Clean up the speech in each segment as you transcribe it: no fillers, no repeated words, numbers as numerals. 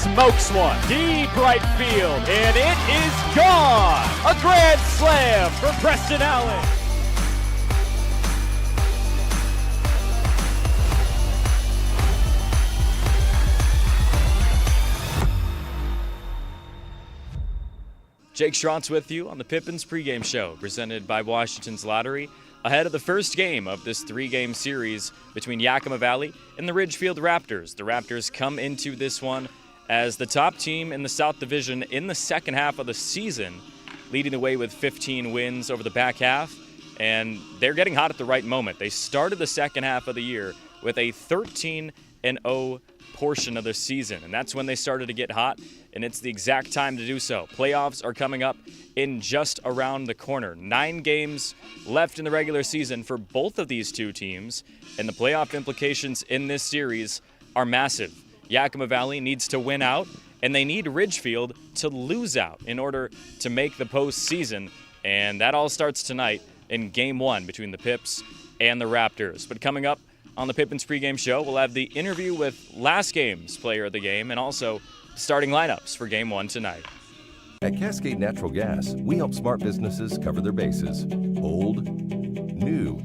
smokes one. Deep right field, and it is gone. A grand slam for Preston Allen. Jake Schrantz with you on the Pippins pregame show, presented by Washington's Lottery, ahead of the first game of this three-game series between Yakima Valley and the Ridgefield Raptors. The Raptors come into this one as the top team in the South Division in the second half of the season, leading the way with 15 wins over the back half, and they're getting hot at the right moment. They started the second half of the year with a 13-0 portion of the season, and that's when they started to get hot, and it's the exact time to do so. Playoffs are coming up in just around the corner. 9 games left in the regular season for both of these two teams, and the playoff implications in this series are massive. Yakima Valley needs to win out, and they need Ridgefield to lose out in order to make the postseason, and that all starts tonight in Game 1 between the Pips and the Raptors. But coming up on the Pippins pregame show, we'll have the interview with last game's player of the game and also starting lineups for Game 1 tonight. At Cascade Natural Gas, we help smart businesses cover their bases, old, new,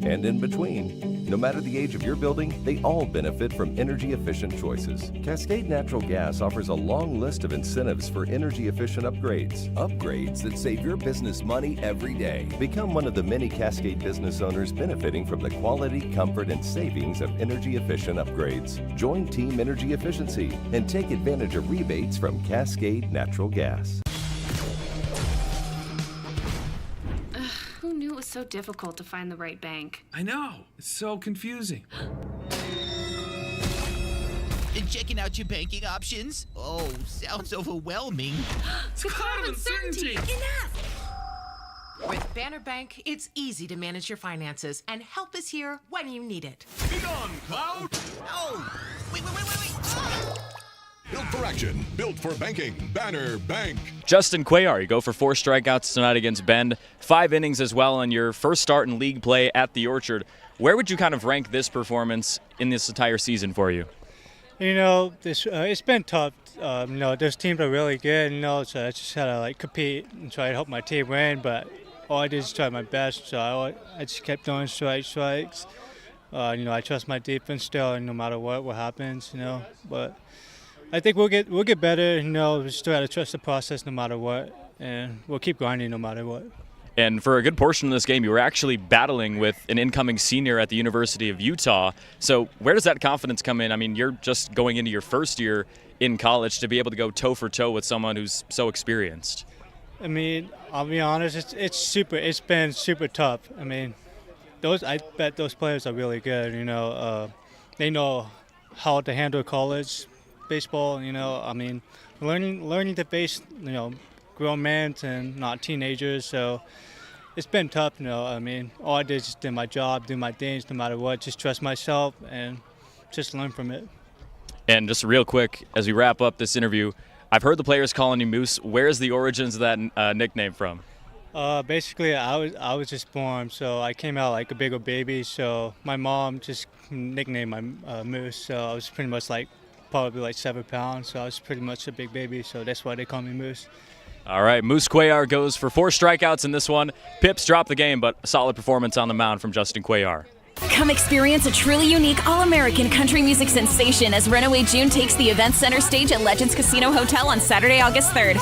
and in between. No matter the age of your building, they all benefit from energy-efficient choices. Cascade Natural Gas offers a long list of incentives for energy-efficient upgrades. Upgrades that save your business money every day. Become one of the many Cascade business owners benefiting from the quality, comfort, and savings of energy-efficient upgrades. Join Team Energy Efficiency and take advantage of rebates from Cascade Natural Gas. Who knew it was so difficult to find the right bank? I know. It's so confusing. Checking out your banking options? Oh, sounds overwhelming. It's cloud uncertainty. With Banner Bank, it's easy to manage your finances, and help is here when you need it. Be gone, Cloud! Oh, wait. Ah! Built for action, built for banking. Banner Bank. Justin Quarr, you go for 4 strikeouts tonight against Bend, 5 innings as well in your first start in league play at the Orchard. Where would you kind of rank this performance in this entire season for you? You know, it's been tough. Those teams are really good, so I just had to compete and try to help my team win, but all I did is try my best, so I just kept doing strikes. I trust my defense still, no matter what happens, but I think we'll get better. We still got to trust the process no matter what, and we'll keep grinding no matter what. And for a good portion of this game, you were actually battling with an incoming senior at the University of Utah. So where does that confidence come in? I mean, you're just going into your first year in college to be able to go toe-for-toe with someone who's so experienced. I mean, I'll be honest, it's been super tough. I mean, I bet those players are really good. They know how to handle college baseball. I mean, learning to face grown men and not teenagers. So it's been tough. I mean, all I did is just do my job, do my things, no matter what. Just trust myself and just learn from it. And just real quick, as we wrap up this interview, I've heard the players calling you Moose. Where's the origins of that nickname from? Basically, I was just born, so I came out like a big old baby. So my mom just nicknamed my Moose. So I was pretty much probably 7 pounds. So I was pretty much a big baby. So that's why they call me Moose. All right, Moose Quarr goes for 4 strikeouts in this one. Pips dropped the game, but a solid performance on the mound from Justin Quarr. Come experience a truly unique all-American country music sensation as Runaway June takes the event center stage at Legends Casino Hotel on Saturday, August 3rd.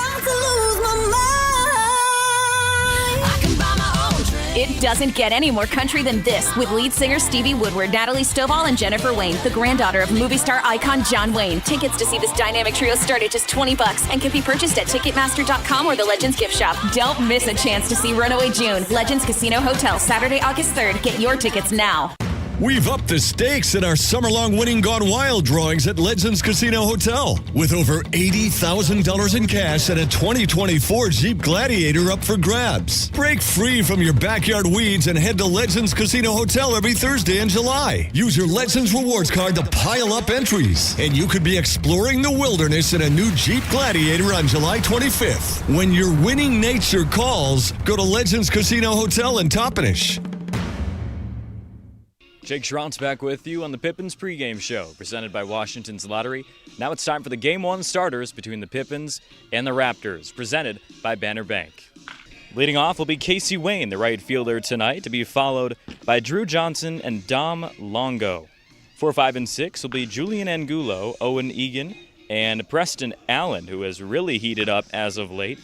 It doesn't get any more country than this, with lead singer Stevie Woodward, Natalie Stovall, and Jennifer Wayne, the granddaughter of movie star icon John Wayne. Tickets to see this dynamic trio start at just $20 and can be purchased at Ticketmaster.com or the Legends gift shop. Don't miss a chance to see Runaway June. Legends Casino Hotel, Saturday, August 3rd. Get your tickets now. We've upped the stakes in our summer-long Winning Gone Wild drawings at Legends Casino Hotel, with over $80,000 in cash and a 2024 Jeep Gladiator up for grabs. Break free from your backyard weeds and head to Legends Casino Hotel every Thursday in July. Use your Legends Rewards card to pile up entries, and you could be exploring the wilderness in a new Jeep Gladiator on July 25th. When your winning nature calls, go to Legends Casino Hotel in Toppenish. Jake Schrantz back with you on the Pippins pregame show, presented by Washington's Lottery, Now it's time for the Game 1 starters between the Pippins and the Raptors, presented by Banner Bank. Leading off will be Casey Wayne, the right fielder tonight, to be followed by Drew Johnson and Dom Longo. 4, 5, and 6 will be Julian Angulo, Owen Egan, and Preston Allen, who has really heated up as of late,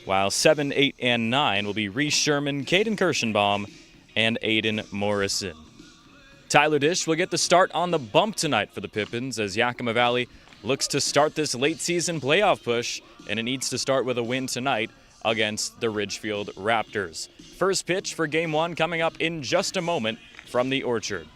while 7, 8, and 9 will be Reese Sherman, Caden Kirschenbaum, and Aiden Morrison. Tyler Dish will get the start on the bump tonight for the Pippins as Yakima Valley looks to start this late-season playoff push, and it needs to start with a win tonight against the Ridgefield Raptors. First pitch for Game 1 coming up in just a moment from the Orchard.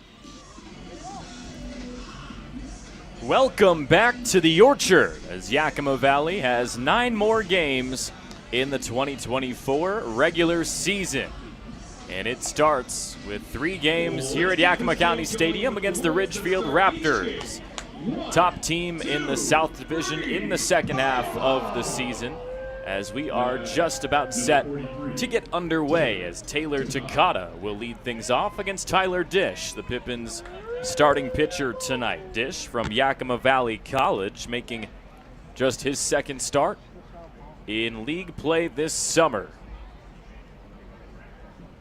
Welcome back to the Orchard as Yakima Valley has 9 more games in the 2024 regular season. And it starts with 3 games here at Yakima County Stadium against the Ridgefield Raptors. Top team in the South Division in the second half of the season, as we are just about set to get underway as Taylor Takata will lead things off against Tyler Dish, the Pippins' starting pitcher tonight. Dish from Yakima Valley College making just his second start in league play this summer,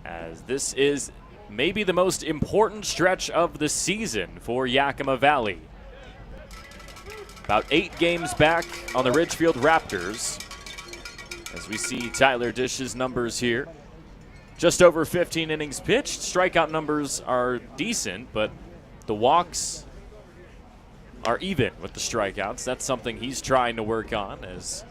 as this is maybe the most important stretch of the season for Yakima Valley. About 8 games back on the Ridgefield Raptors, as we see Tyler Dish's numbers here. Just over 15 innings pitched. Strikeout numbers are decent, but the walks are even with the strikeouts. That's something he's trying to work on, as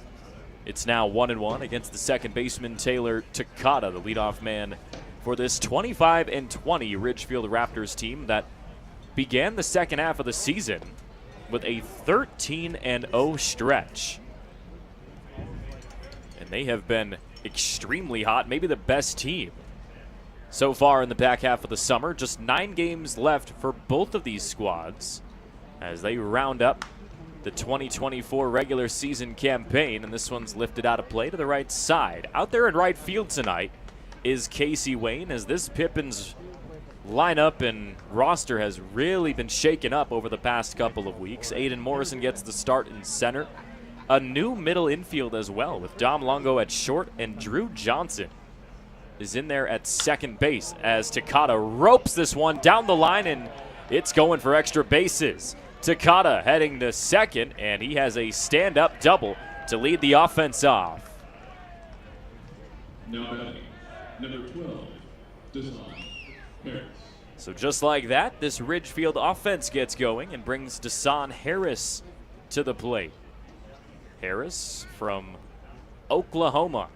it's now 1-1 against the second baseman Taylor Takata, the leadoff man for this 25-20 Ridgefield Raptors team that began the second half of the season with a 13-0 stretch. And they have been extremely hot, maybe the best team so far in the back half of the summer. Just 9 games left for both of these squads as they round up the 2024 regular season campaign, and this one's lifted out of play to the right side. Out there in right field tonight is Casey Wayne, as this Pippins lineup and roster has really been shaken up over the past couple of weeks. Aiden Morrison gets the start in center. A new middle infield as well, with Dom Longo at short, and Drew Johnson is in there at second base as Takata ropes this one down the line, and it's going for extra bases. Takata heading to second, and he has a stand-up double to lead the offense off. Number 12, Justin Harris. So just like that, this Ridgefield offense gets going and brings Desan Harris to the plate. Harris from Oklahoma,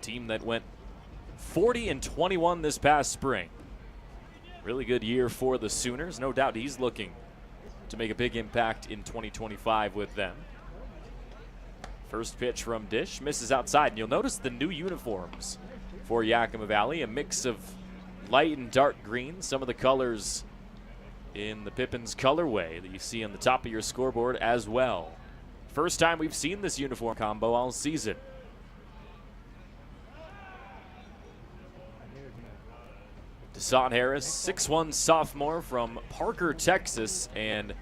team that went 40-21 this past spring. Really good year for the Sooners. No doubt he's looking to make a big impact in 2025 with them. First pitch from Dish misses outside, and you'll notice the new uniforms for Yakima Valley, a mix of light and dark green, some of the colors in the Pippins colorway that you see on the top of your scoreboard as well. First time we've seen this uniform combo all season. Desan Harris, 6'1" sophomore from Parker, Texas, and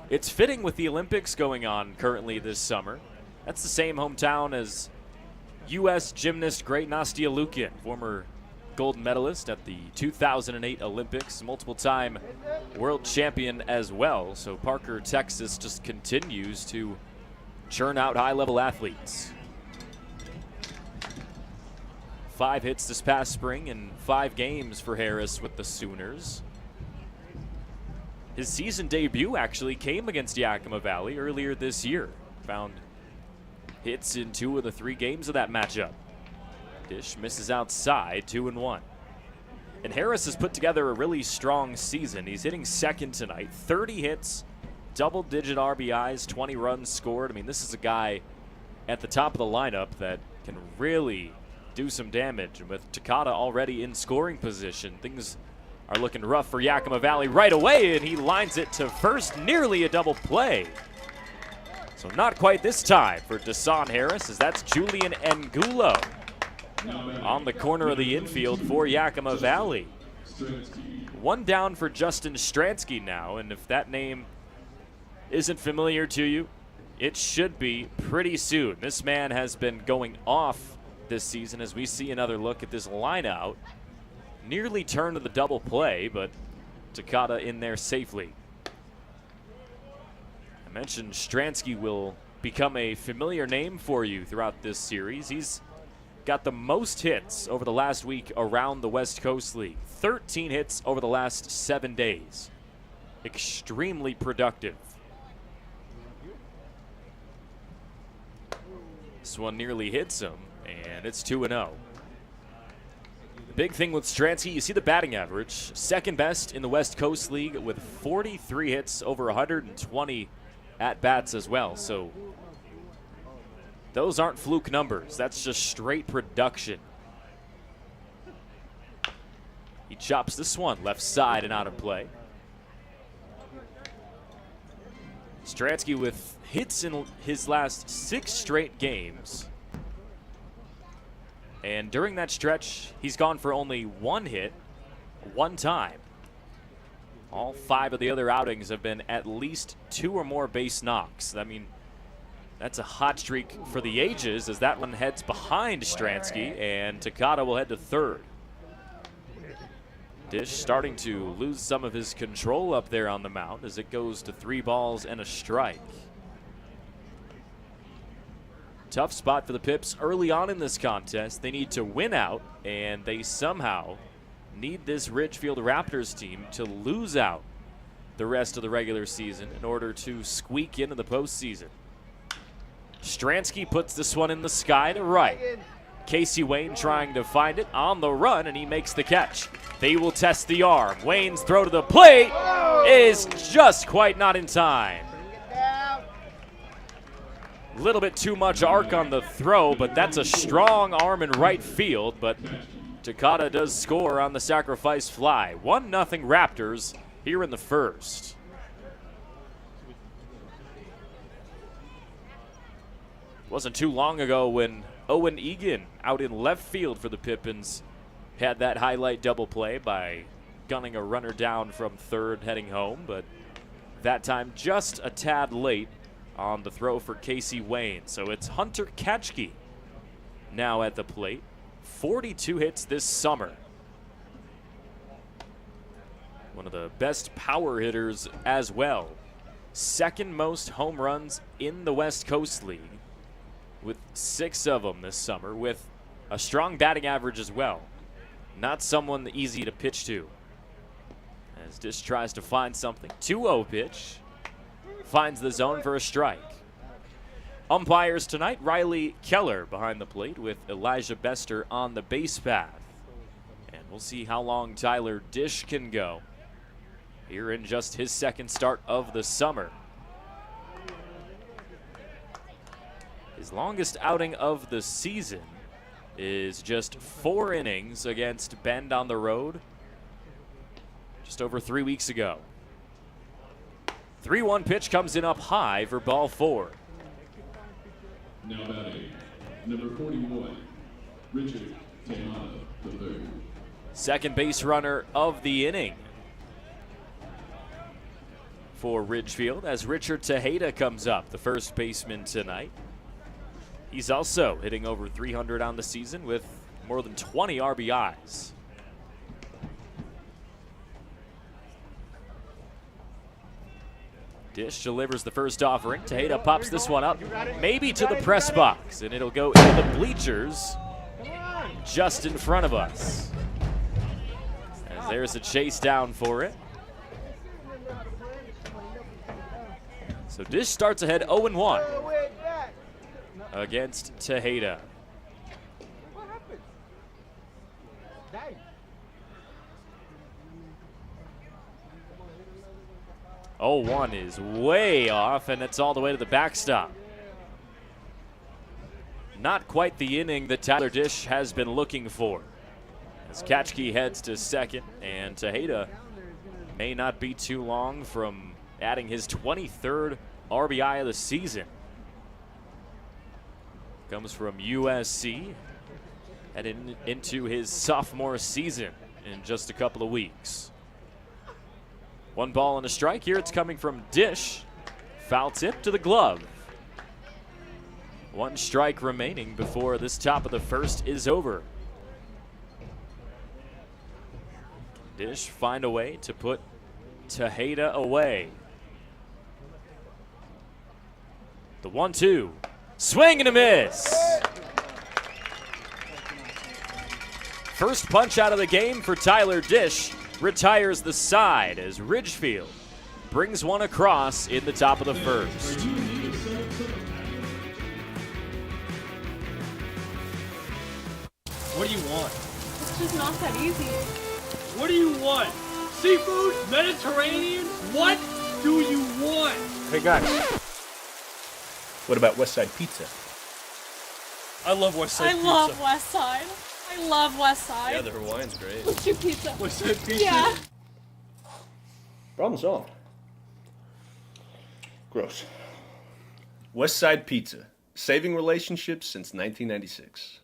it's fitting with the Olympics going on currently this summer. That's the same hometown as U.S. gymnast great Nastia Lukin, former gold medalist at the 2008 Olympics, multiple-time world champion as well. So Parker, Texas just continues to churn out high-level athletes. 5 hits this past spring and 5 games for Harris with the Sooners. His season debut actually came against Yakima Valley earlier this year. Found hits in 2 of the 3 games of that matchup. Dish misses outside, 2-1. And Harris has put together a really strong season. He's hitting second tonight, 30 hits, double-digit RBIs, 20 runs scored. I mean, this is a guy at the top of the lineup that can really do some damage. And with Takata already in scoring position, things are looking rough for Yakima Valley right away, and he lines it to first, nearly a double play. So not quite this time for Desan Harris, as that's Julian Angulo on the corner of the infield for Yakima Valley. 1 down for Justin Stransky now, and if that name isn't familiar to you, It should be pretty soon. This man has been going off this season as we see another look at this line out. Nearly turned to the double play, but Takata in there safely. I mentioned Stransky will become a familiar name for you throughout this series. He's got the most hits over the last week around the West Coast League. 13 hits over the last 7 days. Extremely productive. This one nearly hits him, and it's 2-0. The big thing with Stransky, you see the batting average. Second best in the West Coast League with 43 hits over 120 at-bats as well. So those aren't fluke numbers. That's just straight production. He chops this one left side and out of play. Stransky with hits in his last 6 straight games. And during that stretch, he's gone for only 1 hit, 1 time. All 5 of the other outings have been at least 2 or more base knocks. I mean, that's a hot streak for the ages as that one heads behind Stransky, and Takata will head to third. Dish starting to lose some of his control up there on the mound as it goes to 3 balls and a strike. Tough spot for the Pips early on in this contest. They need to win out, and they somehow need this Ridgefield Raptors team to lose out the rest of the regular season in order to squeak into the postseason. Stransky puts this one in the sky to right. Casey Wayne trying to find it on the run, and he makes the catch. They will test the arm. Wayne's throw to the plate is just quite not in time. A little bit too much arc on the throw, but that's a strong arm in right field. But Takata does score on the sacrifice fly. 1-0 Raptors here in the first. Wasn't too long ago when Owen Egan out in left field for the Pippins had that highlight double play by gunning a runner down from third heading home, but that time just a tad late on the throw for Casey Wayne. So it's Hunter Katchke now at the plate. 42 hits this summer. One of the best power hitters as well. Second most home runs in the West Coast League with 6 of them this summer, with a strong batting average as well. Not someone easy to pitch to. As Dish tries to find something. 2-0 pitch. Finds the zone for a strike. Umpires tonight, Riley Keller behind the plate with Elijah Bester on the base path. And we'll see how long Tyler Dish can go here in just his second start of the summer. His longest outing of the season is just 4 innings against Bend on the road just over 3 weeks ago. 3-1 pitch comes in up high for ball 4. Now batting, number 41, Richard Tejada III. Second base runner of the inning for Ridgefield as Richard Tejada comes up, the first baseman tonight. He's also hitting over 300 on the season with more than 20 RBIs. Dish delivers the first offering. Tejada pops this one up, maybe to the press box, and it'll go into the bleachers just in front of us. As there's a chase down for it. So Dish starts ahead 0-1 against Tejada. 0-1 is way off, and it's all the way to the backstop. Not quite the inning that Tyler Dish has been looking for. As Katchke heads to second, and Tejada may not be too long from adding his 23rd RBI of the season. Comes from USC, heading into his sophomore season in just a couple of weeks. 1 ball and a strike here. It's coming from Dish. Foul tip to the glove One strike remaining before this top of the first is over. Dish find a way to put Tejeda away. The 1-2. Swing and a miss. First punch out of the game for Tyler Dish retires the side as Ridgefield brings one across in the top of the first. What do you want? It's just not that easy. What do you want? Seafood? Mediterranean? What do you want? Hey guys, what about West Side Pizza? I love West Side Pizza. I love West Side. I love West Side. Yeah, the Hawaiian's great. Let's do pizza. West Side Pizza? Yeah. Problem solved. Gross. West Side Pizza, saving relationships since 1996.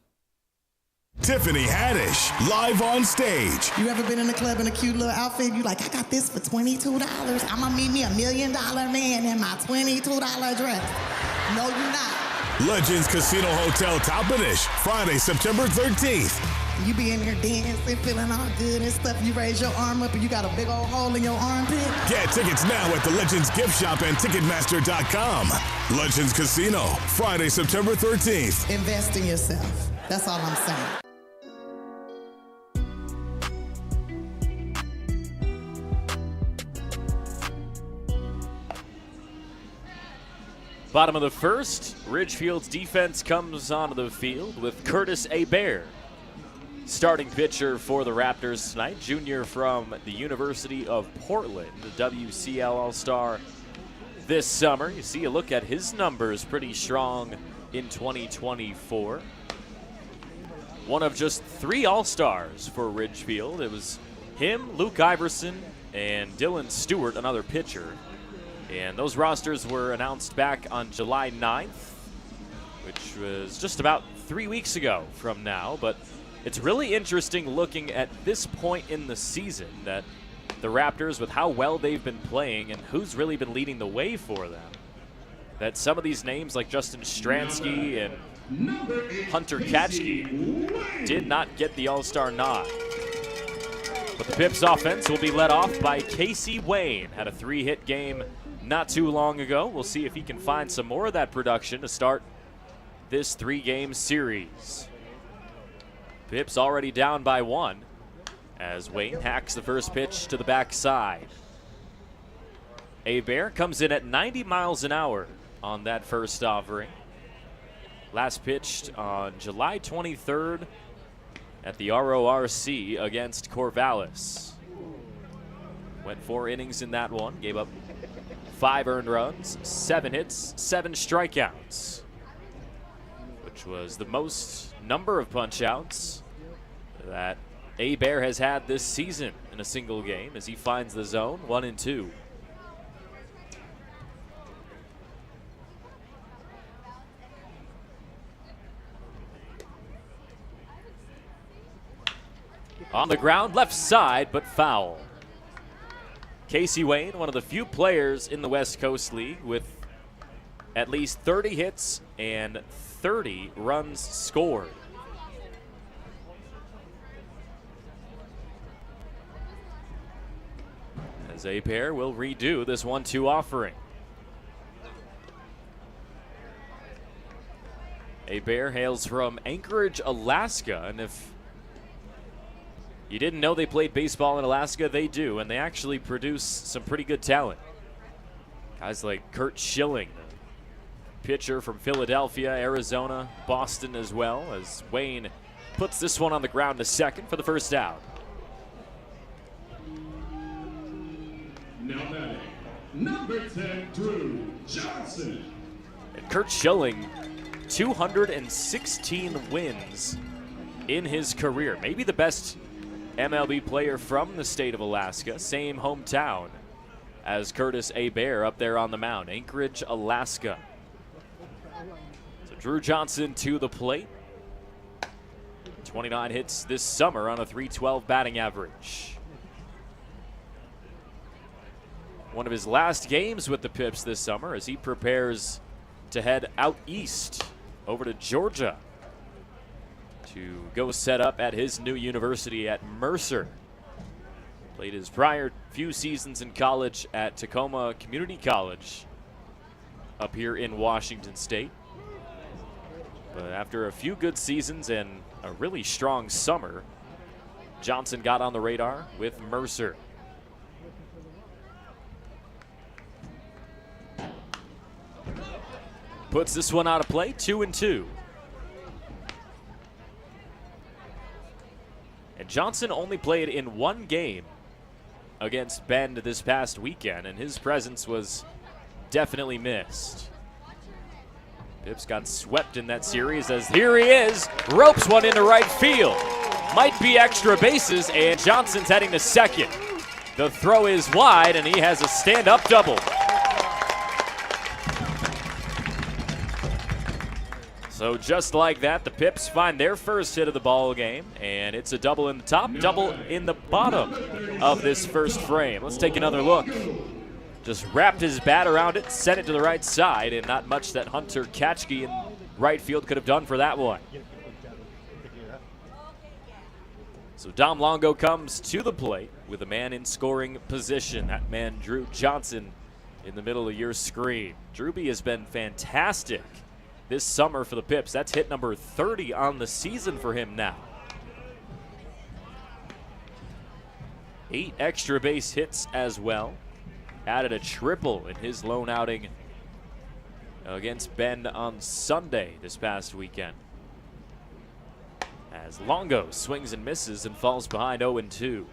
Tiffany Haddish, live on stage. You ever been in the club in a cute little outfit? You like, I got this for $22. I'm gonna meet me $1 million man in my $22 dress. No, you're not. Legends Casino Hotel Toppenish, Friday, September 13th. You be in here dancing, feeling all good and stuff. You raise your arm up and you got a big old hole in your armpit. Get tickets now at the Legends Gift Shop and Ticketmaster.com. Legends Casino, Friday, September 13th. Invest in yourself. That's all I'm saying. Bottom of the first, Ridgefield's defense comes onto the field with Curtis Hebert. Starting pitcher for the Raptors tonight, junior from the University of Portland, the WCL All-Star this summer. You see a look at his numbers, pretty strong in 2024. One of just 3 All-Stars for Ridgefield. It was him, Luke Iverson, and Dylan Stewart, another pitcher. And those rosters were announced back on July 9th, which was just about 3 weeks ago from now. But it's really interesting looking at this point in the season that the Raptors, with how well they've been playing and who's really been leading the way for them, that some of these names like Justin Stransky and Hunter Katchke did not get the All-Star nod. But the Pips offense will be led off by Casey Wayne. Had a 3-hit game not too long ago. We'll see if he can find some more of that production to start this 3-game series. Pips already down by 1 as Wayne hacks the first pitch to the backside. Hebert comes in at 90 miles an hour on that first offering. Last pitched on July 23rd at the RORC against Corvallis. Went 4 innings in that one, gave up 5 earned runs, 7 hits, 7 strikeouts, which was the most number of punch-outs that Hebert has had this season in a single game as he finds the zone, 1-2. On the ground, left side, but foul. Casey Wayne, one of the few players in the West Coast League with at least 30 hits and 30 runs scored. As Hebert will redo this 1-2 offering. Hebert hails from Anchorage, Alaska, and if you didn't know they played baseball in Alaska, they do, and they actually produce some pretty good talent. Guys like Kurt Schilling, pitcher from Philadelphia, Arizona, Boston as well, as Wayne puts this one on the ground to second for the first out. Now batting, number 10, Drew Johnson. And Kurt Schilling, 216 wins in his career. Maybe the best MLB player from the state of Alaska, same hometown as Curtis Hebert up there on the mound, Anchorage, Alaska. So Drew Johnson to the plate. 29 hits this summer on a .312 batting average. One of his last games with the Pips this summer as he prepares to head out east over to Georgia to go set up at his new university at Mercer. Played his prior few seasons in college at Tacoma Community College up here in Washington State. But after a few good seasons and a really strong summer, Johnson got on the radar with Mercer. Puts this one out of play, 2-2. And Johnson only played in one game against Bend this past weekend, and his presence was definitely missed. Pips got swept in that series as here he is, ropes one into right field. Might be extra bases, and Johnson's heading to second. The throw is wide, and he has a stand-up double. So just like that, the Pips find their first hit of the ball game, and it's a double in the top, double in the bottom of this first frame. Let's take another look. Just wrapped his bat around it, sent it to the right side, and not much that Hunter Katchke in right field could have done for that one. So Dom Longo comes to the plate with a man in scoring position. That man, Drew Johnson, in the middle of your screen. Drewby has been fantastic this summer for the Pips. That's hit number 30 on the season for him now. 8 extra base hits as well. Added a triple in his lone outing against Bend on Sunday this past weekend. As Longo swings and misses and falls behind 0-2.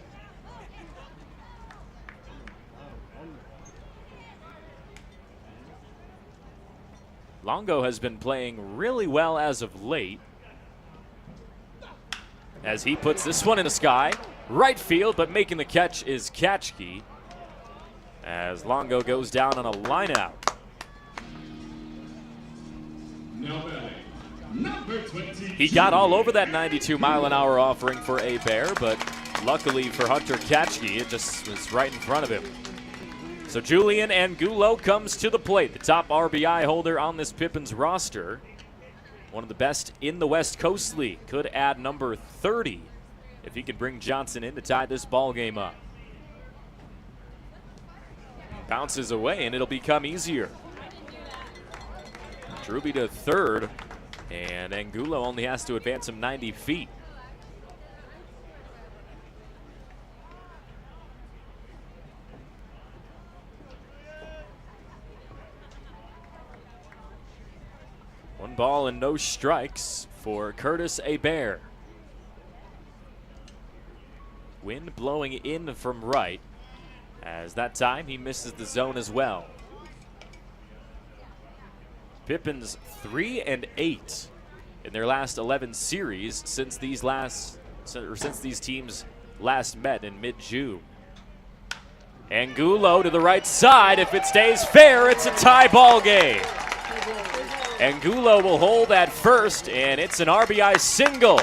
Longo has been playing really well as of late, as he puts this one in the sky. Right field, but making the catch is Katchke, as Longo goes down on a line out. He got all over that 92-mile-an-hour offering for Bear, but luckily for Hunter Katchke, it just was right in front of him. So Julian Angulo comes to the plate, the top RBI holder on this Pippins roster. One of the best in the West Coast League. Could add number 30 if he can bring Johnson in to tie this ball game up. Bounces away, and it'll become easier. Drewby to third, and Angulo only has to advance him 90 feet. One ball and no strikes for Curtis Bear. Wind blowing in from right, as that time he misses the zone as well. Pippins 3-8 in their last 11 series since these teams last met in mid-June. Angulo to the right side. If it stays fair, it's a tie ball game. Angulo will hold at first, and it's an RBI single.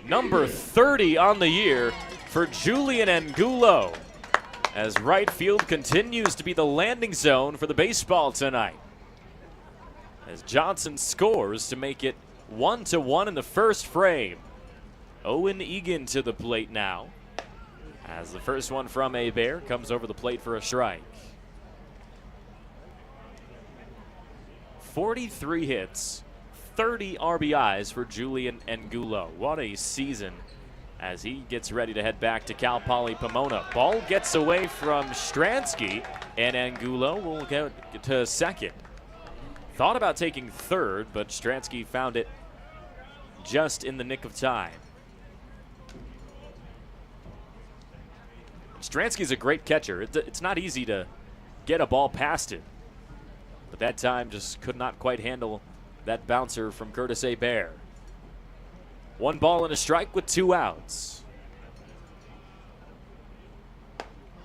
Number 30 on the year for Julian Angulo, as right field continues to be the landing zone for the baseball tonight. As Johnson scores to make it 1-1 in the first frame. Owen Egan to the plate now, as the first one from Bear comes over the plate for a strike. 43 hits, 30 RBIs for Julian Angulo. What a season as he gets ready to head back to Cal Poly Pomona. Ball gets away from Stransky, and Angulo will go to second. Thought about taking third, but Stransky found it just in the nick of time. Stransky's a great catcher. It's not easy to get a ball past him, but that time just could not quite handle that bouncer from Curtis Bear. 1 ball and a strike with 2 outs.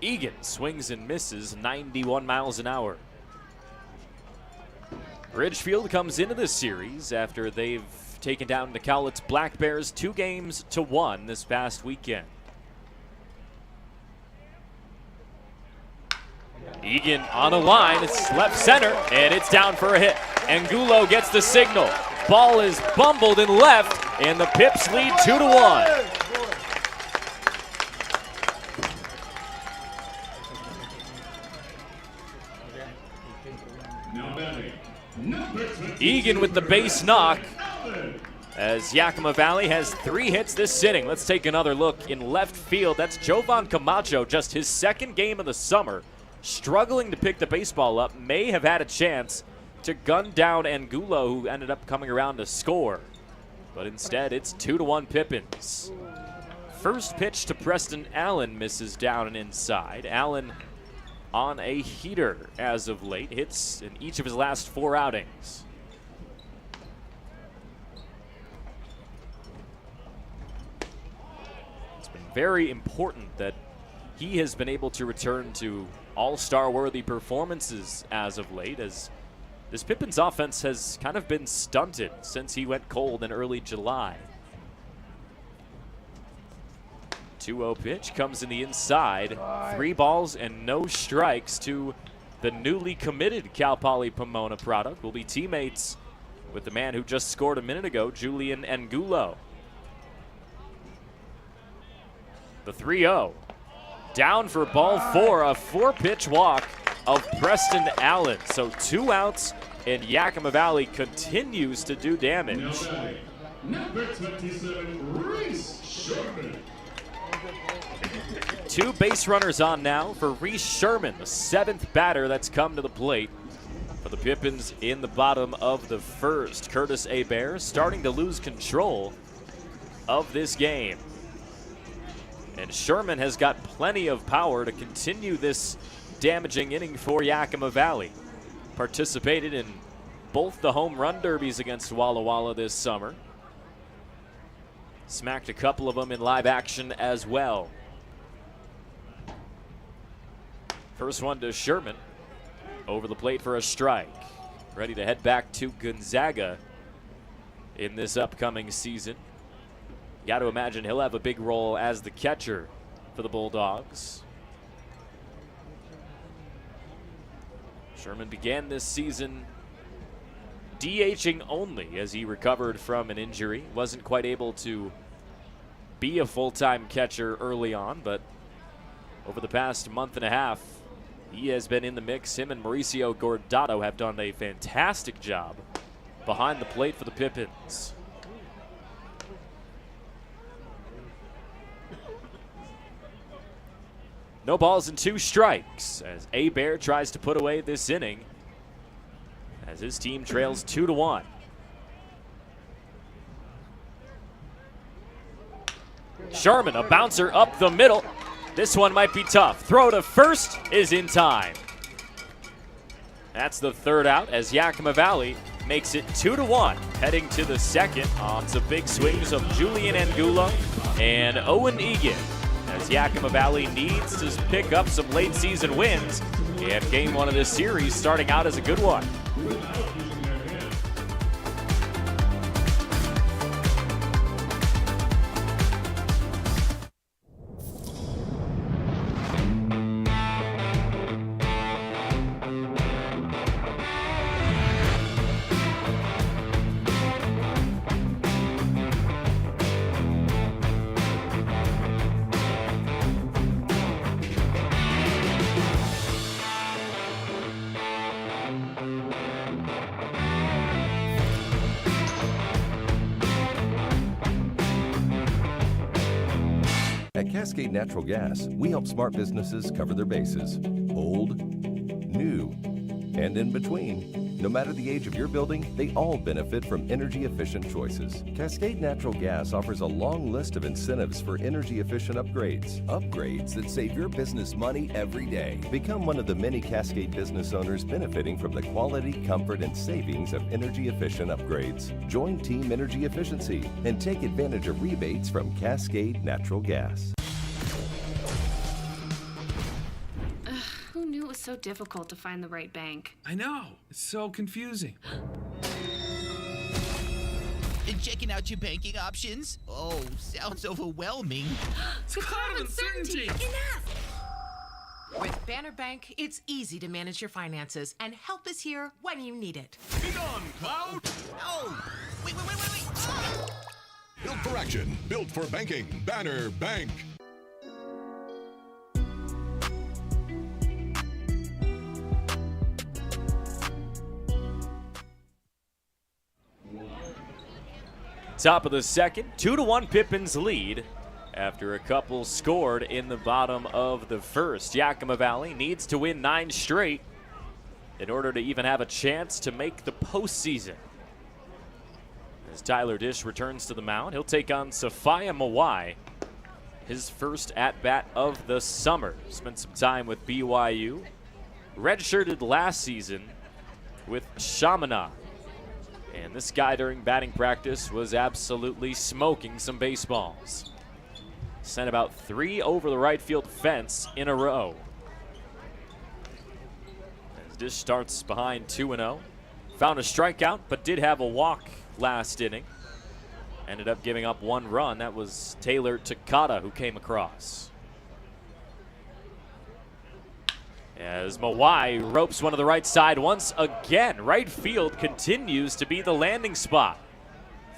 Egan swings and misses, 91 miles an hour. Ridgefield comes into this series after they've taken down the Cowlitz Black Bears 2-1 this past weekend. Egan on a line, it's left center, and it's down for a hit. Angulo gets the signal. Ball is bumbled in left, and the Pips lead 2-1. Egan with the base knock, as Yakima Valley has 3 hits this inning. Let's take another look in left field. That's Jovan Camacho, just his second game of the summer. Struggling to pick the baseball up, may have had a chance to gun down Angulo, who ended up coming around to score. But instead, it's 2-1 Pippins. First pitch to Preston Allen misses down and inside. Allen on a heater as of late, hits in each of his last 4 outings. It's been very important that he has been able to return to all-star worthy performances as of late, as this Pippins offense has kind of been stunted since he went cold in early July. 2-0 pitch comes in the inside. 3 balls and no strikes to the newly committed Cal Poly Pomona product. Will be teammates with the man who just scored a minute ago, Julian Angulo. The 3-0. Down for ball 4, a 4-pitch walk of Preston Allen. So 2 outs, and Yakima Valley continues to do damage. Number 27, Reese Sherman. 2 base runners on now for Reese Sherman, the 7th batter that's come to the plate for the Pippins in the bottom of the first. Curtis Hebert starting to lose control of this game. And Sherman has got plenty of power to continue this damaging inning for Yakima Valley. Participated in both the home run derbies against Walla Walla this summer. Smacked a couple of them in live action as well. First one to Sherman. Over the plate for a strike. Ready to head back to Gonzaga in this upcoming season. Got to imagine he'll have a big role as the catcher for the Bulldogs. Sherman began this season DHing only as he recovered from an injury. Wasn't quite able to be a full-time catcher early on, but over the past month and a half, he has been in the mix. Him and Mauricio Gordato have done a fantastic job behind the plate for the Pippins. No balls and 2 strikes as Hebert tries to put away this inning as his team trails 2-1. Sherman, a bouncer up the middle. This one might be tough. Throw to first is in time. That's the 3rd out as Yakima Valley makes it 2-1, heading to the 2nd on some big swings of Julian Angulo and Owen Egan, as Yakima Valley needs to pick up some late season wins, and game 1 of this series starting out as a good one. At Cascade Natural Gas, we help smart businesses cover their bases. Old, new, and in between. No matter the age of your building, they all benefit from energy-efficient choices. Cascade Natural Gas offers a long list of incentives for energy-efficient upgrades. Upgrades that save your business money every day. Become one of the many Cascade business owners benefiting from the quality, comfort, and savings of energy-efficient upgrades. Join Team Energy Efficiency and take advantage of rebates from Cascade Natural Gas. Who knew it was so difficult to find the right bank? I know. It's so confusing. Checking out your banking options? Oh, sounds overwhelming. It's a cloud of uncertainty. With Banner Bank, it's easy to manage your finances, and help is here when you need it. Be gone, Cloud! Oh, wait. Ah! Built for action, built for banking. Banner Bank. Top of the second, 2-1 Pippins lead after a couple scored in the bottom of the first. Yakima Valley needs to win 9 straight in order to even have a chance to make the postseason. As Tyler Dish returns to the mound, he'll take on Sophia Mawai, his first at-bat of the summer. Spent some time with BYU, redshirted last season with Chaminade. And this guy during batting practice was absolutely smoking some baseballs. Sent about 3 over the right field fence in a row. As Dish starts behind 2-0. Found a strikeout, but did have a walk last inning. Ended up giving up 1 run. That was Taylor Takata who came across. As Mawai ropes one to the right side once again. Right field continues to be the landing spot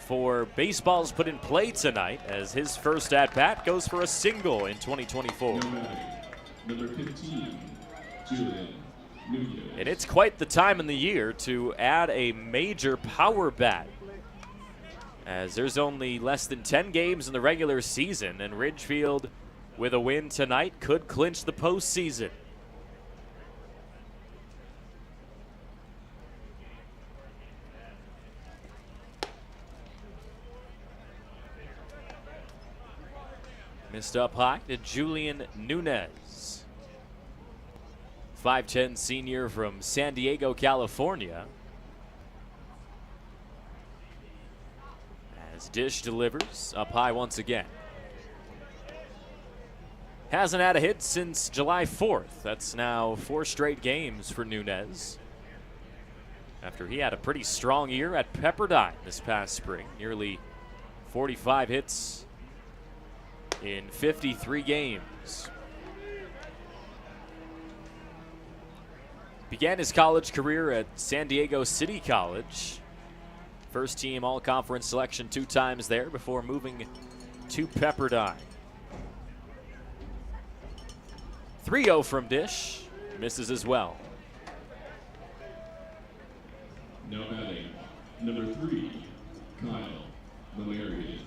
for baseballs put in play tonight, as his first at-bat goes for a single in 2024. Number 15, Julian Nunez. And it's quite the time in the year to add a major power bat, as there's only less than 10 games in the regular season, and Ridgefield, with a win tonight, could clinch the postseason. Missed up high to Julian Nunez. 5'10" senior from San Diego, California. As Dish delivers up high once again. Hasn't had a hit since July 4th. That's now 4 straight games for Nunez, after he had a pretty strong year at Pepperdine this past spring. Nearly 45 hits in 53 games. Began his college career at San Diego City College. First team all-conference selection 2 times there before moving to Pepperdine. 3-0 from Dish. Misses as well. Now batting, number 3, Kyle Mamarian.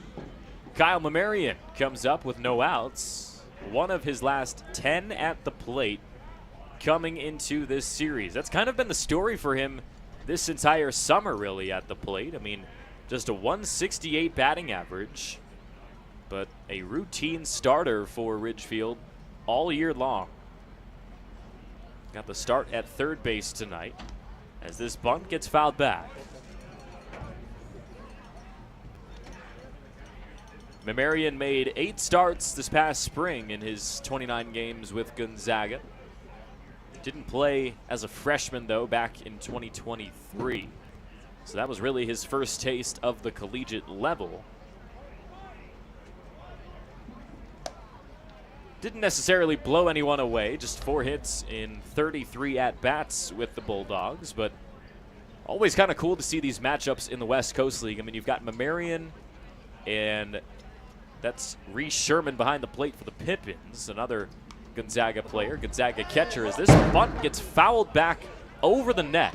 Kyle Mamarian comes up with no outs. One of his last 10 at the plate coming into this series. That's kind of been the story for him this entire summer, really, at the plate. I mean, just a 168 batting average, but a routine starter for Ridgefield all year long. Got the start at third base tonight as this bunt gets fouled back. Mamarian made 8 starts this past spring in his 29 games with Gonzaga. Didn't play as a freshman, though, back in 2023. So that was really his first taste of the collegiate level. Didn't necessarily blow anyone away, just 4 hits in 33 at-bats with the Bulldogs, but always kind of cool to see these matchups in the West Coast League. I mean, you've got Mamarian, and that's Reese Sherman behind the plate for the Pippins, another Gonzaga player, Gonzaga catcher, as this bunt gets fouled back over the net.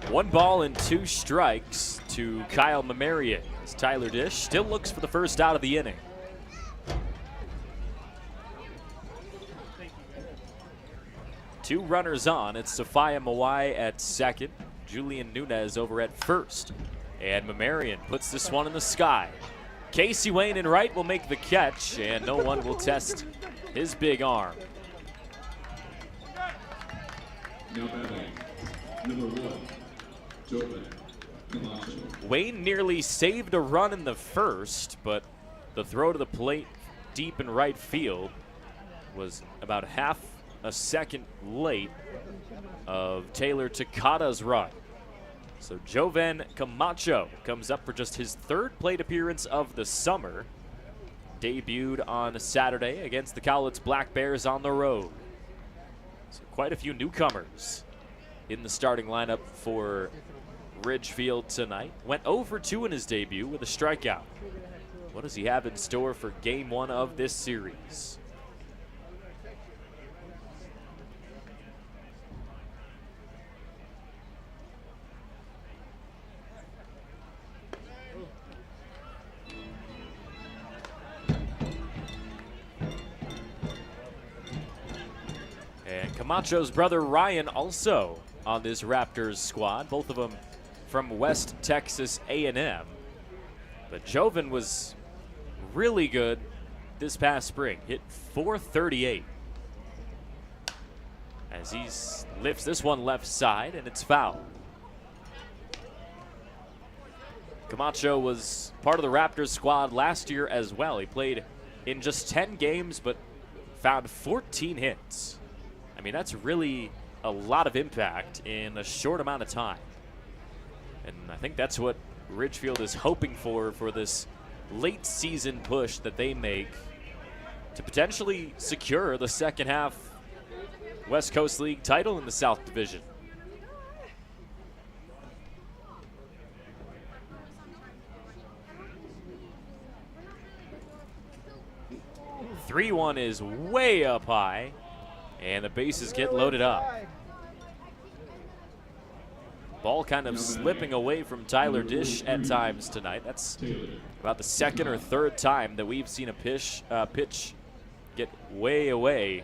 One ball and 2 strikes to Kyle Mamarian, as Tyler Dish still looks for the first out of the inning. Two runners on. It's Sophia Mawai at second, Julian Nunez over at first. And Mamarian puts this one in the sky. Casey Wayne in right will make the catch, and no one will test his big arm. Now batting, number 1, Jovan Camacho. Wayne nearly saved a run in the first, but the throw to the plate deep in right field was about half a second late. of Taylor Takada's run. So Jovan Camacho comes up for just his third plate appearance of the summer. Debuted on Saturday against the Cowlitz Black Bears on the road. So quite a few newcomers in the starting lineup for Ridgefield tonight. Went 0 for 2 in his debut with a strikeout. What does he have in store for game 1 of this series? And Camacho's brother Ryan also on this Raptors squad, both of them from West Texas A&M. But Jovan was really good this past spring, hit .438. As he lifts this one left side, and it's foul. Camacho was part of the Raptors squad last year as well. He played in just 10 games, but found 14 hits. I mean, that's really a lot of impact in a short amount of time. And I think that's what Ridgefield is hoping for this late season push that they make to potentially secure the second half West Coast League title in the South Division. The 3-1 is way up high, and the bases get loaded up. Ball kind of slipping away from Tyler Dish at times tonight. That's about the second or third time that we've seen a pitch get way away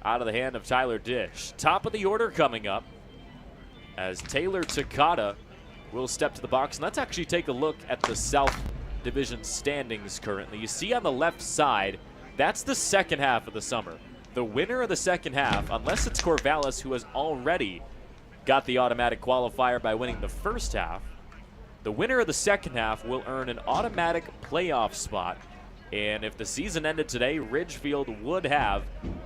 out of the hand of Tyler Dish. Top of the order coming up as Taylor Takada will step to the box. And let's actually take a look at the South Division standings currently. You see on the left side, that's the second half of the summer. The winner of the second half, unless it's Corvallis, who has already got the automatic qualifier by winning the first half, the winner of the second half will earn an automatic playoff spot. And if the season ended today, Ridgefield would have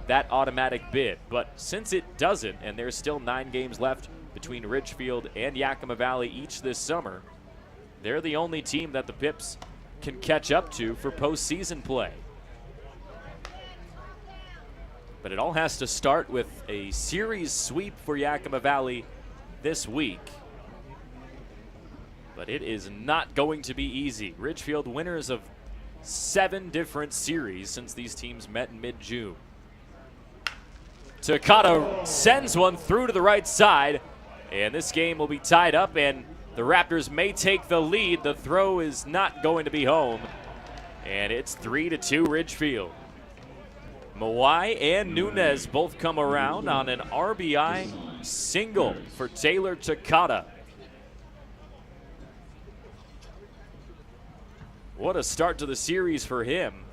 that automatic bid. But since it doesn't, and there's still 9 games left between Ridgefield and Yakima Valley each this summer, they're the only team that the Pips can catch up to for postseason play. But it all has to start with a series sweep for Yakima Valley this week. But it is not going to be easy. Ridgefield winners of 7 different series since these teams met in mid-June. Takada sends one through to the right side, and this game will be tied up, and the Raptors may take the lead. The throw is not going to be home, and it's 3-2 Ridgefield. Mawai and Nunez both come around on an RBI single for Taylor Takada. What a start to the series for him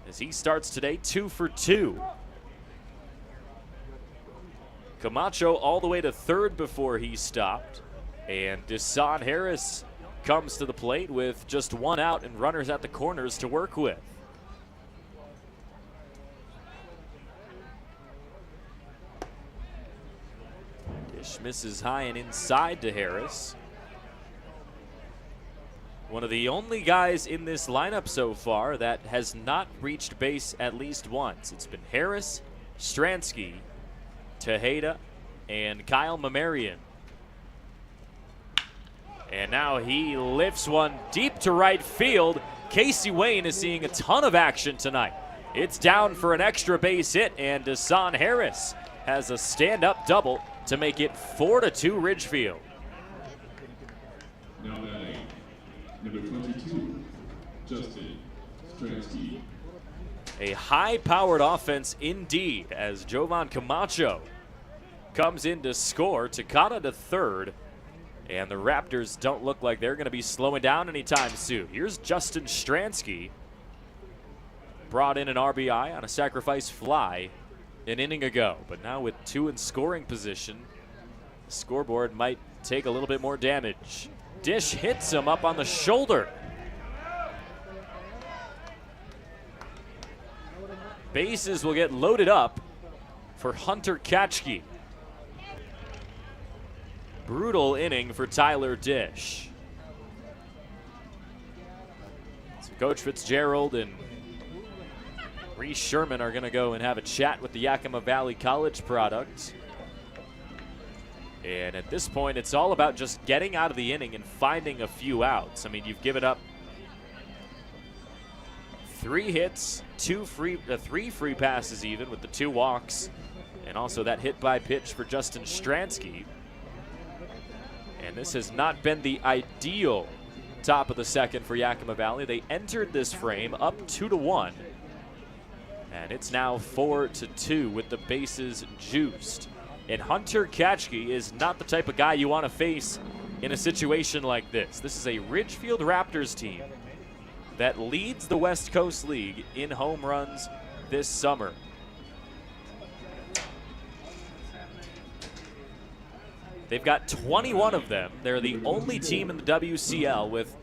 as he starts today 2 for 2. Camacho all the way to third before he stopped, and Desan Harris comes to the plate with just 1 out and runners at the corners to work with. Dish misses high and inside to Harris. One of the only guys in this lineup so far that has not reached base at least once. It's been Harris, Stransky, Tejeda, and Kyle Mamarian. And now he lifts one deep to right field. Casey Wayne is seeing a ton of action tonight. It's down for an extra base hit, and Desan Harris has a stand-up double to make it 4-2 Ridgefield. Now batting, number 22, Justin Stransky. A high-powered offense indeed as Jovan Camacho comes in to score. Takada to third, and the Raptors don't look like they're going to be slowing down anytime soon. Here's Justin Stransky, brought in an RBI on a sacrifice fly an inning ago, but now with 2 in scoring position, the scoreboard might take a little bit more damage. Dish hits him up on the shoulder. Bases will get loaded up for Hunter Katchke. brutal inning for Tyler Dish. So Coach Fitzgerald and Reese Sherman are going to go and have a chat with the Yakima Valley College product. And at this point, it's all about just getting out of the inning and finding a few outs. I mean, you've given up 3 hits, 3 free passes even, with the 2 walks, and also that hit by pitch for Justin Stransky. And this has not been the ideal top of the second for Yakima Valley. They entered this frame up 2-1, and it's now 4-2 with the bases juiced. And Hunter Katchke is not the type of guy you want to face in a situation like this. This is a Ridgefield Raptors team that leads the West Coast League in home runs this summer. They've got 21 of them. They're the only team in the WCL with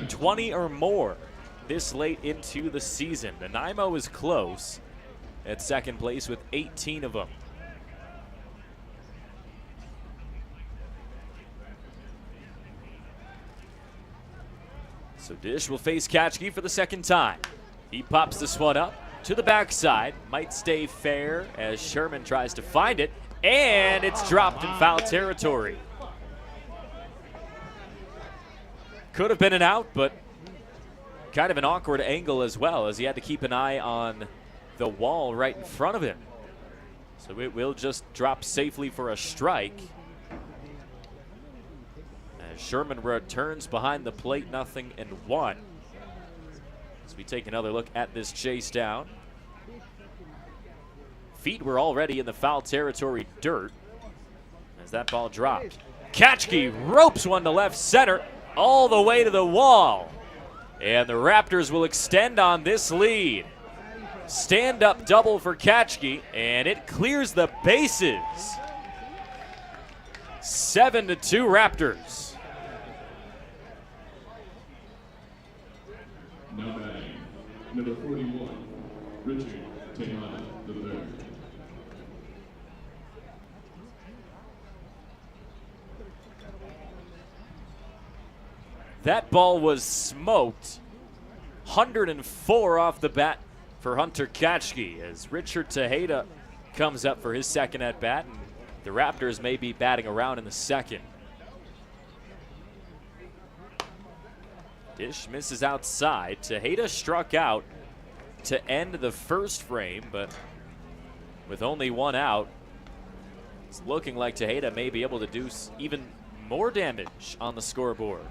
20 or more this late into the season. Nanaimo is close at second place with 18 of them. So Dish will face Katchke for the second time. He pops this one up to the backside. Might stay fair as Sherman tries to find it, and it's dropped in foul territory. Could have been an out, but kind of an awkward angle as well, as he had to keep an eye on the wall right in front of him. So it will just drop safely for a strike. As Sherman returns behind the plate, 0-1. As we take another look at this chase down. Feet were already in the foul territory dirt as that ball dropped. Katchke ropes one to left center all the way to the wall. And the Raptors will extend on this lead. Stand-up double for Katchke, and it clears the bases. 7-2 Raptors. Now batting, number 41, Richard Tejada III. That ball was smoked. 104 off the bat for Hunter Katchke as Richard Tejada comes up for his second at bat, and the Raptors may be batting around in the second. Dish misses outside. Tejada struck out to end the first frame, but with only 1 out, it's looking like Tejada may be able to do even more damage on the scoreboard.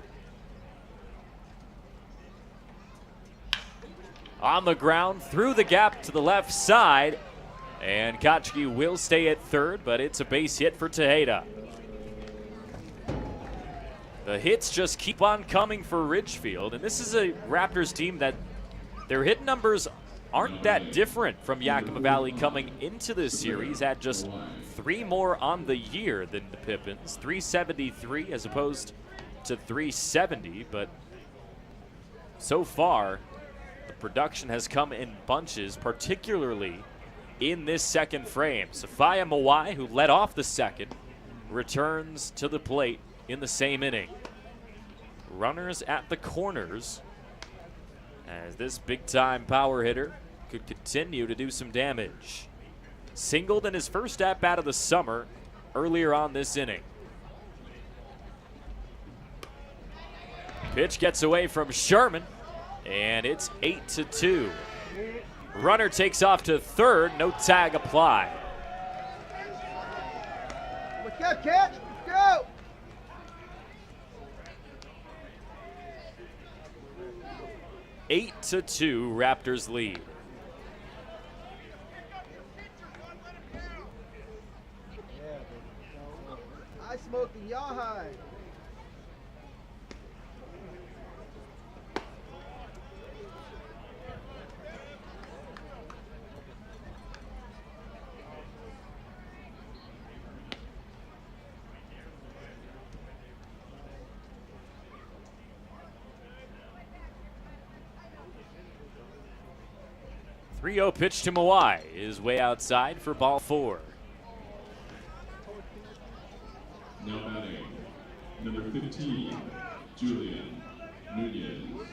On the ground, through the gap to the left side, and Katchke will stay at third, but it's a base hit for Tejada. The hits just keep on coming for Ridgefield, and this is a Raptors team that their hit numbers aren't that different from Yakima Valley coming into this series. Had just 3 more on the year than the Pippins, 373 as opposed to 370, but so far the production has come in bunches, particularly in this second frame. Sophia Mawai, who led off the second, returns to the plate in the same inning. Runners at the corners as this big-time power hitter could continue to do some damage. Singled in his first at-bat of the summer earlier on this inning. Pitch gets away from Sherman, and it's 8-2. Runner takes off to third, no tag applied. Let's go, catch, let's go! Eight to 2, Raptors lead. I smoked the yaw high. .3-0 pitch to Mawai is way outside for ball 4. Now batting, Number 15, Julian Nunez.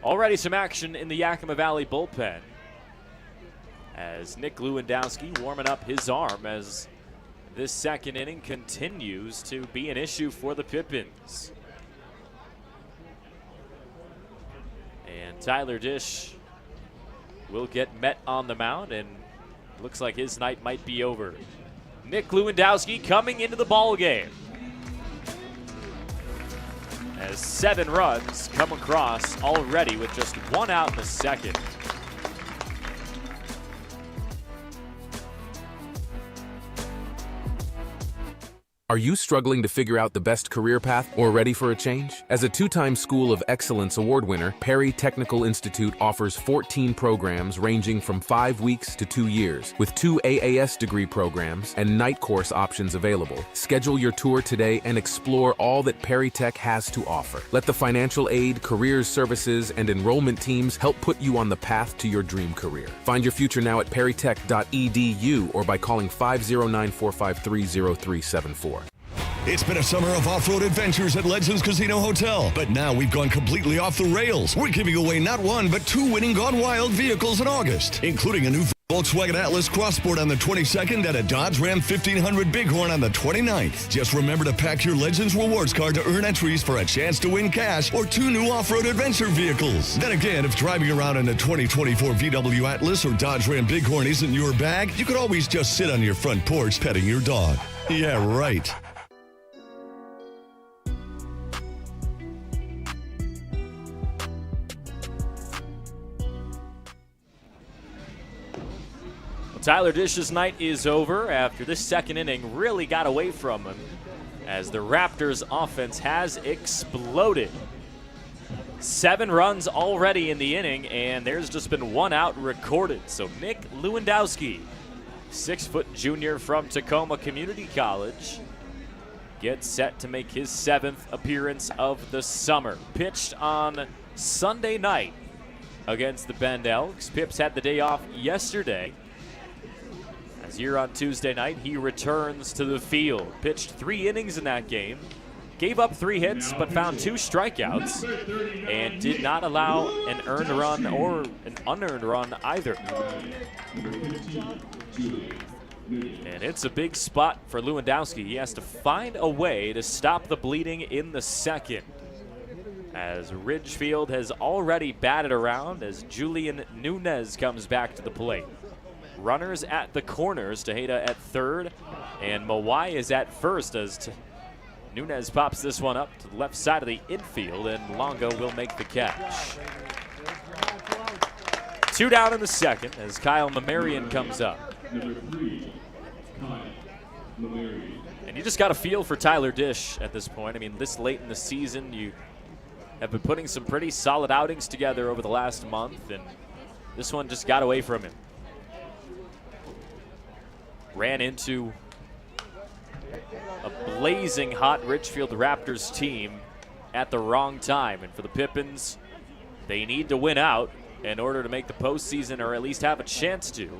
Already some action in the Yakima Valley bullpen as Nick Lewandowski warming up his arm as this second inning continues to be an issue for the Pippins. And Tyler Dish will get met on the mound, and looks like his night might be over. Nick Lewandowski coming into the ball game as 7 runs come across already with just 1 out in the second. Are you struggling to figure out the best career path or ready for a change? As a 2-time School of Excellence Award winner, Perry Technical Institute offers 14 programs ranging from 5 weeks to 2 years, with 2 AAS degree programs and night course options available. Schedule your tour today and explore all that Perry Tech has to offer. Let the financial aid, careers services, and enrollment teams help put you on the path to your dream career. Find your future now at perrytech.edu or by calling 509-453-0374. It's been a summer of off-road adventures at Legends Casino Hotel, but now we've gone completely off the rails. We're giving away not 1, but 2 winning Gone Wild vehicles in August, including a new Volkswagen Atlas Crossport on the 22nd and a Dodge Ram 1500 Bighorn on the 29th. Just remember to pack your Legends Rewards card to earn entries for a chance to win cash or 2 new off-road adventure vehicles. Then again, if driving around in a 2024 VW Atlas or Dodge Ram Bighorn isn't your bag, you could always just sit on your front porch petting your dog. Yeah, right. Tyler Dish's night is over after this second inning really got away from him as the Raptors offense has exploded. 7 runs already in the inning, and there's just been 1 out recorded. So Nick Lewandowski, 6-foot junior from Tacoma Community College, gets set to make his 7th appearance of the summer. Pitched on Sunday night against the Bend Elks. Pips had the day off yesterday. As here on Tuesday night, he returns to the field. Pitched 3 innings in that game, gave up 3 hits, but found 2 strikeouts, and did not allow an earned run or an unearned run either. And it's a big spot for Lewandowski. He has to find a way to stop the bleeding in the second, as Ridgefield has already batted around as Julian Nunez comes back to the plate. Runners at the corners, Tejeda at third, and Mawai is at first as Nunez pops this one up to the left side of the infield, and Longo will make the catch. 2 down in the second as Kyle Mamarian comes up. Number 3, Kyle Mamarian. And you just got a feel for Tyler Dish at this point. I mean, this late in the season, you have been putting some pretty solid outings together over the last month, and this one just got away from him. Ran into a blazing hot Ridgefield Raptors team at the wrong time. And for the Pippins, they need to win out in order to make the postseason, or at least have a chance to.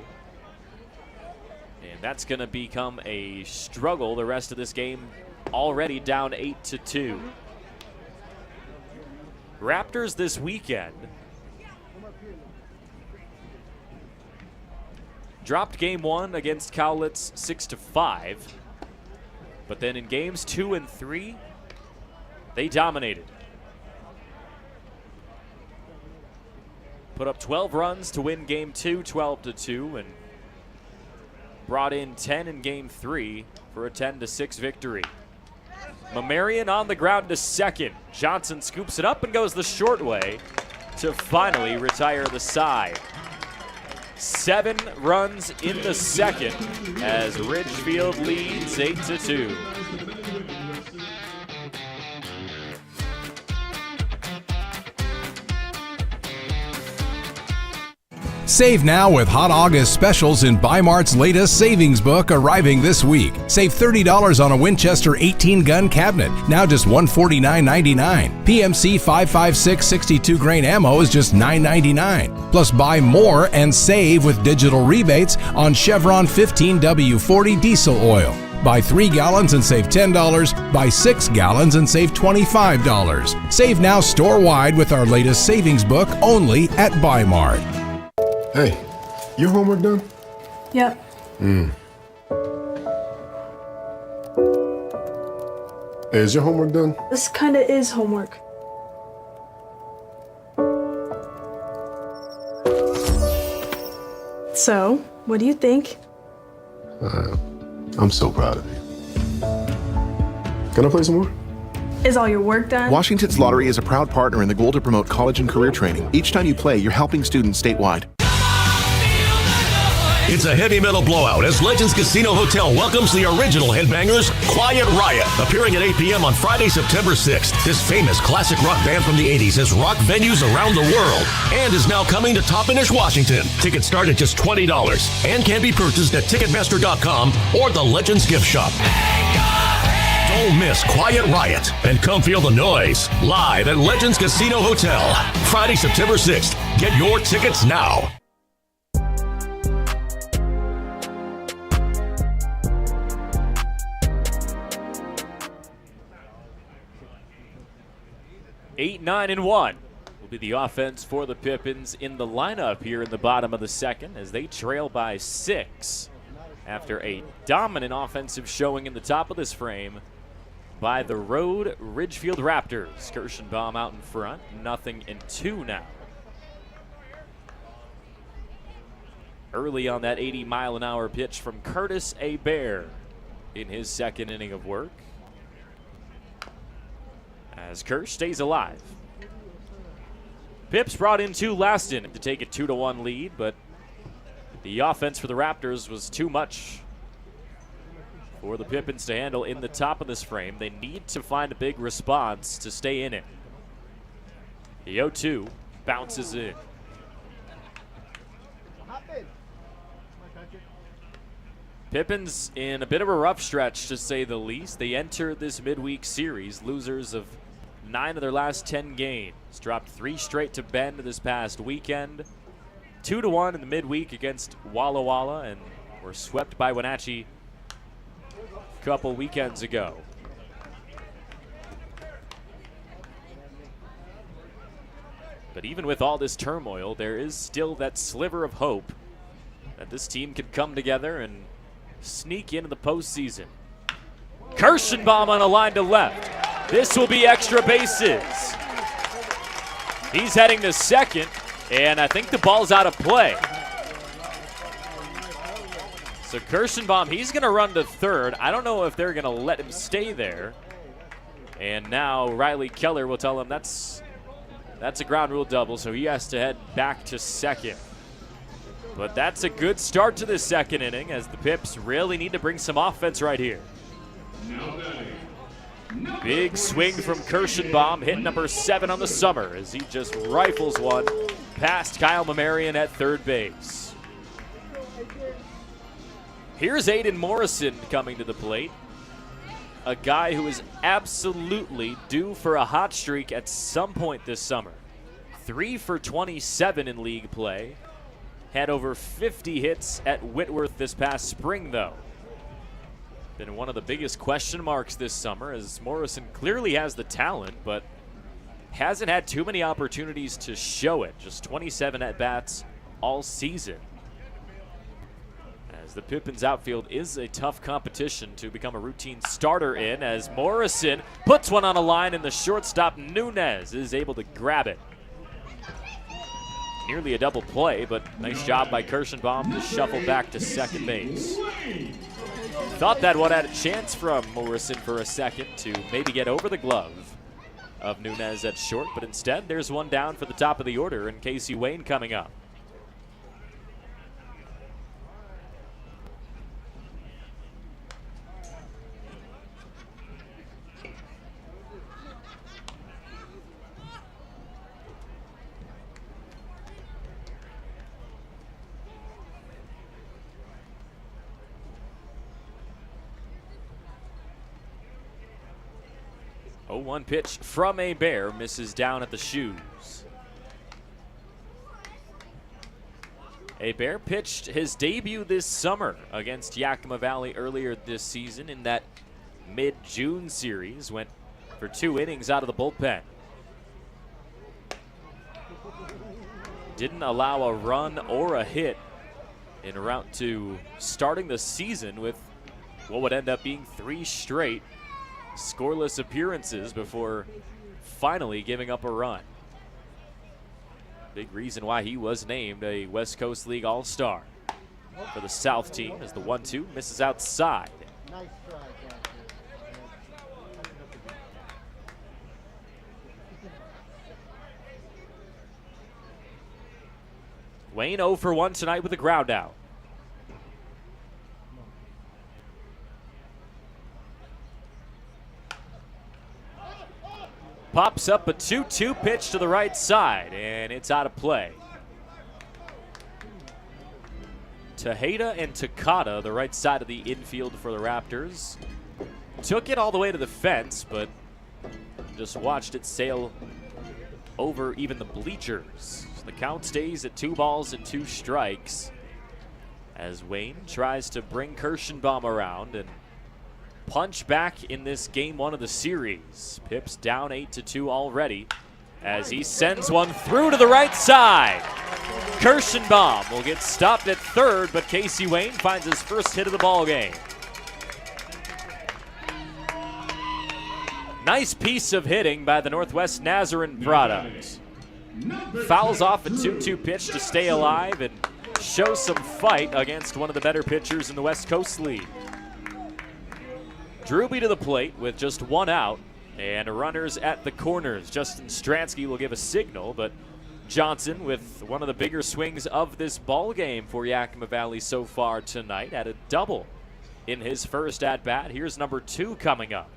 And that's going to become a struggle the rest of this game, already down 8-2. Raptors this weekend dropped game 1 against Cowlitz 6-5, but then in games 2 and 3, they dominated. Put up 12 runs to win game 2, 12-2, and brought in 10 in game 3 for a 10-6 victory. Mamarian on the ground to second. Johnson scoops it up and goes the short way to finally retire the side. 7 runs in the second as Ridgefield leads 8-2. Save now with Hot August specials in Bi-Mart's latest savings book arriving this week. Save $30 on a Winchester 18-gun cabinet, now just $149.99. PMC 5.56 62-grain ammo is just $9.99. Plus buy more and save with digital rebates on Chevron 15W40 diesel oil. Buy 3 gallons and save $10. Buy 6 gallons and save $25. Save now store-wide with our latest savings book only at Bi-Mart. Hey, your homework done? Yep. Hey, is your homework done? This kinda is homework. So, what do you think? I'm so proud of you. Can I play some more? Is all your work done? Washington's Lottery is a proud partner in the goal to promote college and career training. Each time you play, you're helping students statewide. It's a heavy metal blowout as Legends Casino Hotel welcomes the original headbangers, Quiet Riot, appearing at 8 p.m. on Friday, September 6th. This famous classic rock band from the 80s has rocked venues around the world and is now coming to Toppenish, Washington. Tickets start at just $20 and can be purchased at Ticketmaster.com or the Legends Gift Shop. Don't miss Quiet Riot and come feel the noise live at Legends Casino Hotel. Friday, September 6th. Get your tickets now. Eight, 9, and 1 will be the offense for the Pippins in the lineup here in the bottom of the second as they trail by 6 after a dominant offensive showing in the top of this frame by the road Ridgefield Raptors. Kirschenbaum out in front, 0-2 now. Early on that 80-mile-an-hour pitch from Curtis A. Bear in his second inning of work, as Kirsch stays alive. Pips brought in 2 last inning to take a 2-1 lead, but the offense for the Raptors was too much for the Pippins to handle in the top of this frame. They need to find a big response to stay in it. The 0-2 bounces in. Pippins in a bit of a rough stretch, to say the least. They enter this midweek series losers of 9 of their last 10 games. Dropped 3 straight to Bend this past weekend. 2-1 in the midweek against Walla Walla, and were swept by Wenatchee a couple weekends ago. But even with all this turmoil, there is still that sliver of hope that this team could come together and sneak into the postseason. Kirschenbaum on a line to left. This will be extra bases. He's heading to second, and I think the ball's out of play. So Kirschenbaum, he's going to run to third. I don't know if they're going to let him stay there. And now Riley Keller will tell him that's a ground rule double, so he has to head back to second. But that's a good start to this second inning, as the Pips really need to bring some offense right here. Big swing from Kirschenbaum, hit number 7 on the summer, as he just rifles one past Kyle Mamarian at third base. Here's Aiden Morrison coming to the plate, a guy who is absolutely due for a hot streak at some point this summer. 3 for 27 in league play. Had over 50 hits at Whitworth this past spring, though. Been one of the biggest question marks this summer, as Morrison clearly has the talent, but hasn't had too many opportunities to show it. Just 27 at-bats all season. As the Pippins outfield is a tough competition to become a routine starter in, as Morrison puts one on a line, and the shortstop Nunez is able to grab it. Nearly a double play, but nice job by Kirschenbaum to shuffle back to second base. Thought that one had a chance from Morrison for a second to maybe get over the glove of Nunez at short, but instead there's one down for the top of the order, and Casey Wayne coming up. One pitch from a Bear, misses down at the shoes. Hebert pitched his debut this summer against Yakima Valley earlier this season in that mid-June series. Went for 2 innings out of the bullpen. Didn't allow a run or a hit en route to starting the season with what would end up being 3 straight scoreless appearances before finally giving up a run. Big reason why he was named a West Coast League All-Star for the South team as the 1-2 misses outside. Nice try, catcher. Wayne 0 for 1 tonight with a ground out. Pops up a 2-2 pitch to the right side, and it's out of play. Tejeda and Takata, the right side of the infield for the Raptors, took it all the way to the fence, but just watched it sail over even the bleachers. So the count stays at 2 balls and 2 strikes as Wayne tries to bring Kirschenbaum around and punch back in this game 1 of the series. Pips down 8-2 already as he sends one through to the right side. Kirschenbaum will get stopped at third, but Casey Wayne finds his first hit of the ball game. Nice piece of hitting by the Northwest Nazarene product. Fouls off a 2-2 pitch to stay alive and show some fight against one of the better pitchers in the West Coast League. Drewby to the plate with just 1 out and runners at the corners. Justin Stransky will give a signal, but Johnson with one of the bigger swings of this ball game for Yakima Valley so far tonight, had a double in his first at-bat. Here's number 2 coming up.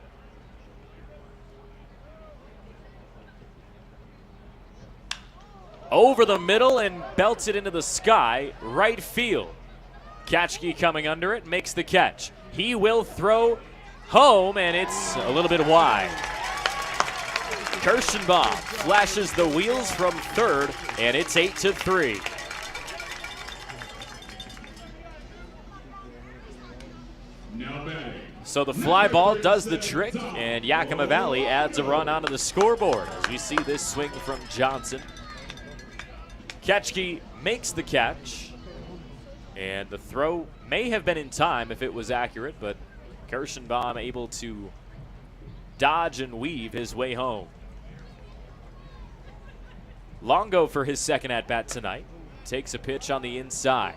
Over the middle and belts it into the sky, right field. Katchke coming under it, makes the catch. He will throw home, and it's a little bit wide. Kirschenbaum flashes the wheels from third, and it's 8-3. So the fly ball does the trick, and Yakima Valley adds a run onto the scoreboard as we see this swing from Johnson. Katchke makes the catch, and the throw may have been in time if it was accurate, but Kirschenbaum able to dodge and weave his way home. Longo for his second at-bat tonight. Takes a pitch on the inside.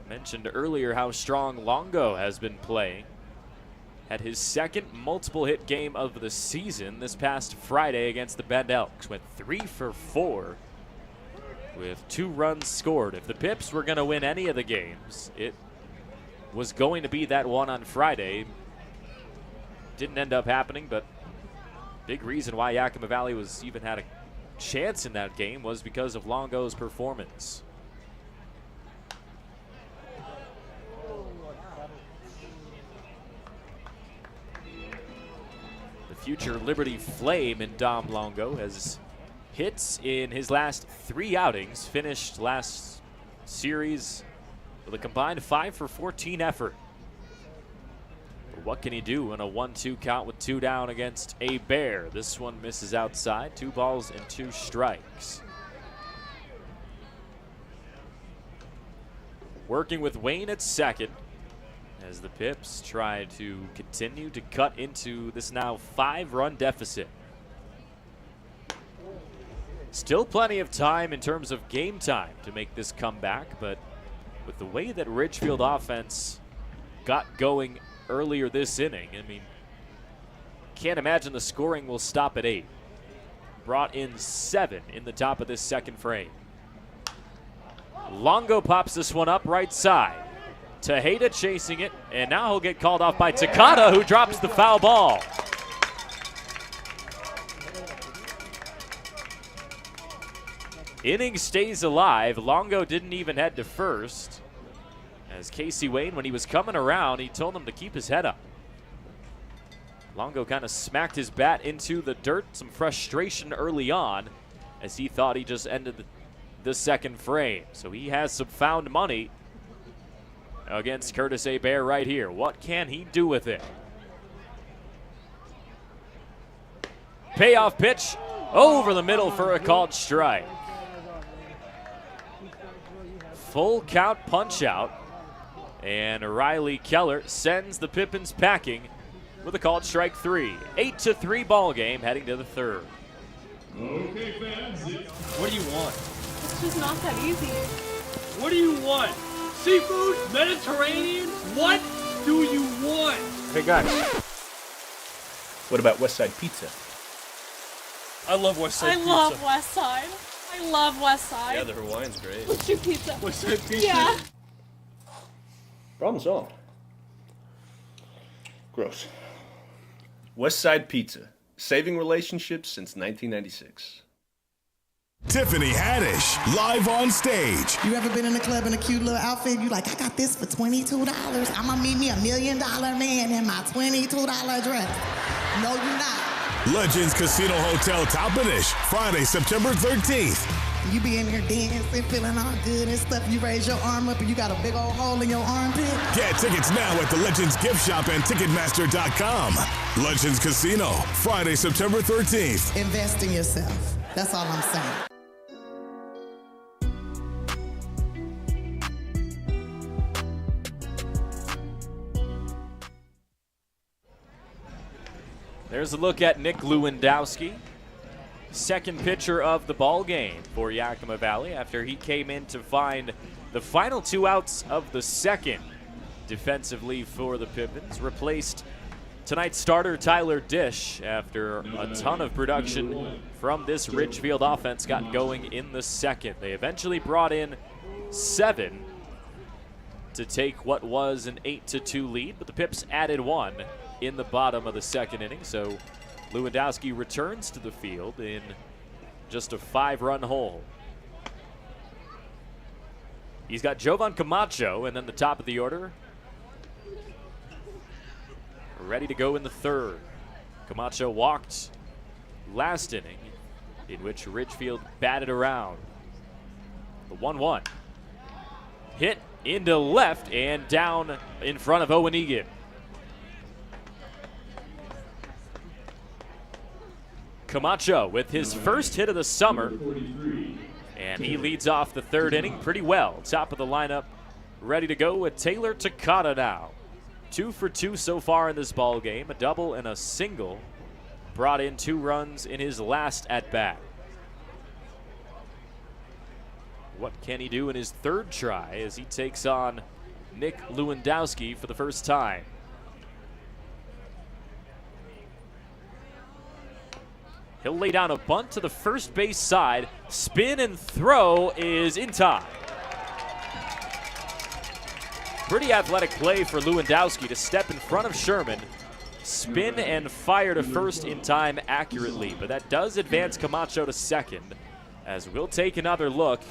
Mentioned earlier how strong Longo has been playing. Had his second multiple hit game of the season this past Friday against the Bend Elks. Went 3 for 4 with 2 runs scored. If the Pips were going to win any of the games, it was going to be that one on Friday. Didn't end up happening, but big reason why Yakima Valley was even had a chance in that game was because of Longo's performance. The future Liberty Flame in Dom Longo has hits in his last 3 outings, finished last series with a combined 5 for 14 effort. But what can he do in a 1-2 count with 2 down against a Bear? This one misses outside, 2 balls and 2 strikes. Working with Wayne at second as the Pips try to continue to cut into this now 5-run deficit. Still plenty of time in terms of game time to make this comeback, but with the way that Ridgefield offense got going earlier this inning, I mean, can't imagine the scoring will stop at 8. Brought in 7 in the top of this second frame. Longo pops this one up right side. Tejeda chasing it, and now he'll get called off by Takata, who drops the foul ball. Inning stays alive. Longo didn't even head to first. As Casey Wayne, when he was coming around, he told him to keep his head up. Longo kind of smacked his bat into the dirt, some frustration early on, as he thought he just ended the second frame. So he has some found money against Curtis Hebert right here. What can he do with it? Payoff pitch over the middle for a called strike. Full count punch out, and Riley Keller sends the Pippins packing with a called strike 3. 8-3 ball game heading to the third. Okay, fans. What do you want? It's just not that easy. What do you want? Seafood? Mediterranean? What do you want? Hey guys, what about West Side Pizza? I love West Side Pizza. I love West Side. I love West Side. Yeah, the Hawaiian's great. Let's do pizza. West Side Pizza? Yeah. Problem solved. Gross. West Side Pizza, saving relationships since 1996. Tiffany Haddish, live on stage. You ever been in a club in a cute little outfit? You like, I got this for $22. I'ma meet me $1 million man in my $22 dress. No, you're not. Legends Casino Hotel Toppenish, Friday, September 13th. You be in there dancing, feeling all good and stuff. You raise your arm up and you got a big old hole in your armpit. Get tickets now at the Legends Gift Shop and Ticketmaster.com. Legends Casino, Friday, September 13th. Invest in yourself. That's all I'm saying. There's a look at Nick Lewandowski, second pitcher of the ball game for Yakima Valley after he came in to find the final 2 outs of the second defensively for the Pippins. Replaced tonight's starter Tyler Dish after a ton of production from this Ridgefield offense got going in the second. They eventually brought in 7 to take what was an 8-2 lead, but the Pips added 1 in the bottom of the second inning. So Lewandowski returns to the field in just a 5-run hole. He's got Jovan Camacho, and then the top of the order ready to go in the third. Camacho walked last inning, in which Ridgefield batted around. The 1-1. Hit into left and down in front of Owen Egan. Camacho with his first hit of the summer, and he leads off the third inning pretty well. Top of the lineup, ready to go with Taylor Takata now. 2 for 2 so far in this ball game, a double and a single. Brought in 2 runs in his last at-bat. What can he do in his third try as he takes on Nick Lewandowski for the first time? He'll lay down a bunt to the first base side. Spin and throw is in time. Pretty athletic play for Lewandowski to step in front of Sherman, spin and fire to first in time accurately. But that does advance Camacho to second, as we'll take another look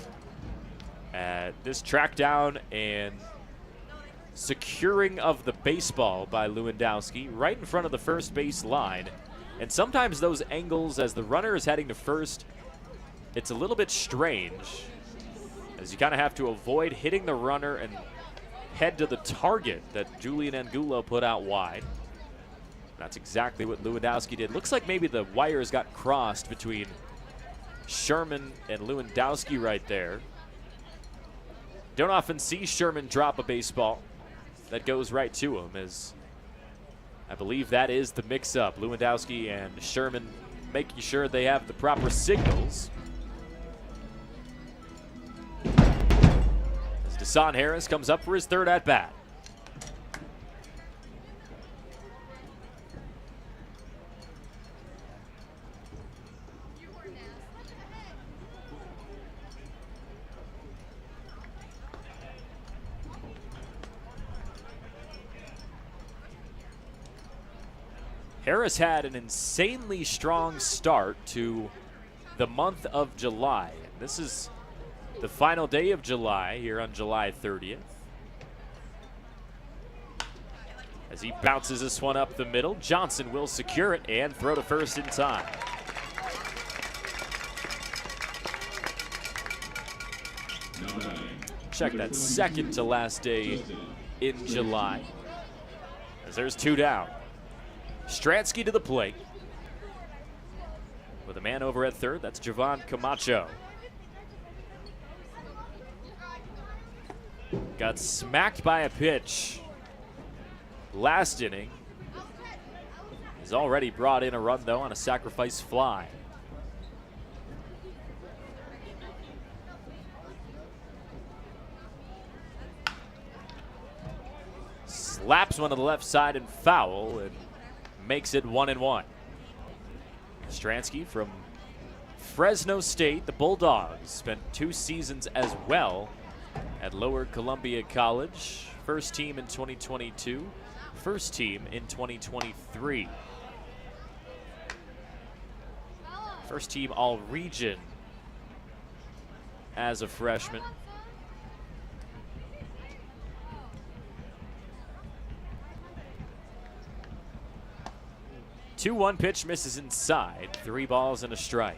at this track down and securing of the baseball by Lewandowski right in front of the first base line. And sometimes those angles as the runner is heading to first, it's a little bit strange, as you kind of have to avoid hitting the runner and head to the target that Julian Angulo put out wide. That's exactly what Lewandowski did. Looks like maybe the wires got crossed between Sherman and Lewandowski right there. Don't often see Sherman drop a baseball that goes right to him, as I believe that is the mix-up. Lewandowski and Sherman making sure they have the proper signals. As Desan Harris comes up for his third at-bat. Harris had an insanely strong start to the month of July. This is the final day of July here on July 30th. As he bounces this one up the middle, Johnson will secure it and throw to first in time. Check that, second to last day in July. As there's 2 down. Stransky to the plate. With a man over at third, that's Jovan Camacho. Got smacked by a pitch last inning. He's already brought in a run, though, on a sacrifice fly. Slaps one to the left side and foul, and makes it 1-1. Stransky from Fresno State, the Bulldogs, spent 2 seasons as well at Lower Columbia College. First team in 2022, first team in 2023. First team All-Region as a freshman. Two-one pitch misses inside. 3 balls and a strike.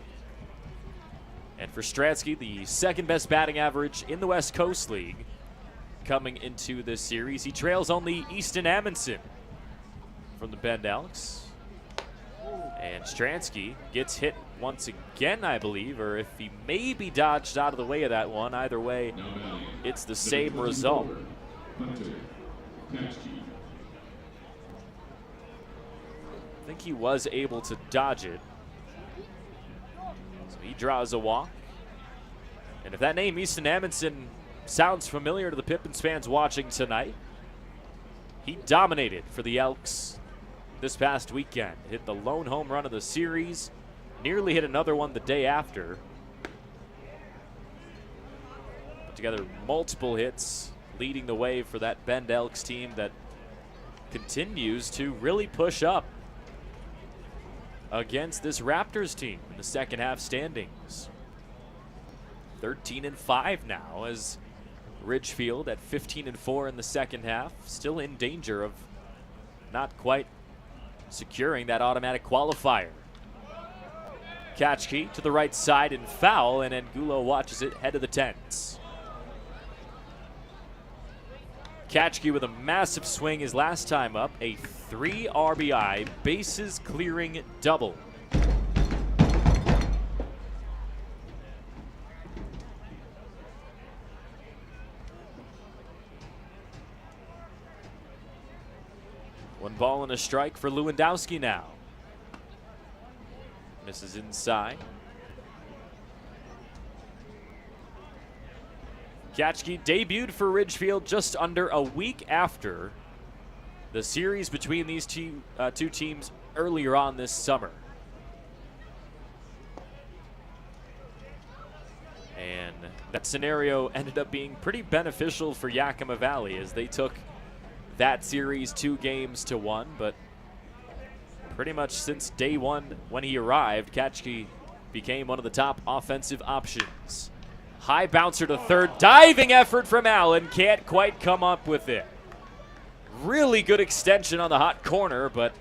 And for Stransky, the second best batting average in the West Coast League coming into this series. He trails only Easton Amundsen from the Bend Elks. And Stransky gets hit once again, I believe, or if he maybe dodged out of the way of that one. Either way, it's the same result. I think he was able to dodge it. So he draws a walk. And if that name, Easton Amundsen, sounds familiar to the Pippins fans watching tonight, he dominated for the Elks this past weekend. Hit the lone home run of the series, nearly hit another one the day after. Put together multiple hits, leading the way for that Bend Elks team that continues to really push up against this Raptors team in the second half standings. 13-5 now, as Ridgefield at 15-4 in the second half, still in danger of not quite securing that automatic qualifier. Kachki to the right side and foul, and Angulo watches it head of the tents. Kachki with a massive swing his last time up, a 3 RBI bases clearing double. One ball and a strike for Lewandowski now. Misses inside. Kachki debuted for Ridgefield just under a week after the series between these two teams earlier on this summer. And that scenario ended up being pretty beneficial for Yakima Valley as they took that series 2-1, but pretty much since day one when he arrived, Kachki became one of the top offensive options. High bouncer to third, diving effort from Allen, can't quite come up with it. Really good extension on the hot corner, but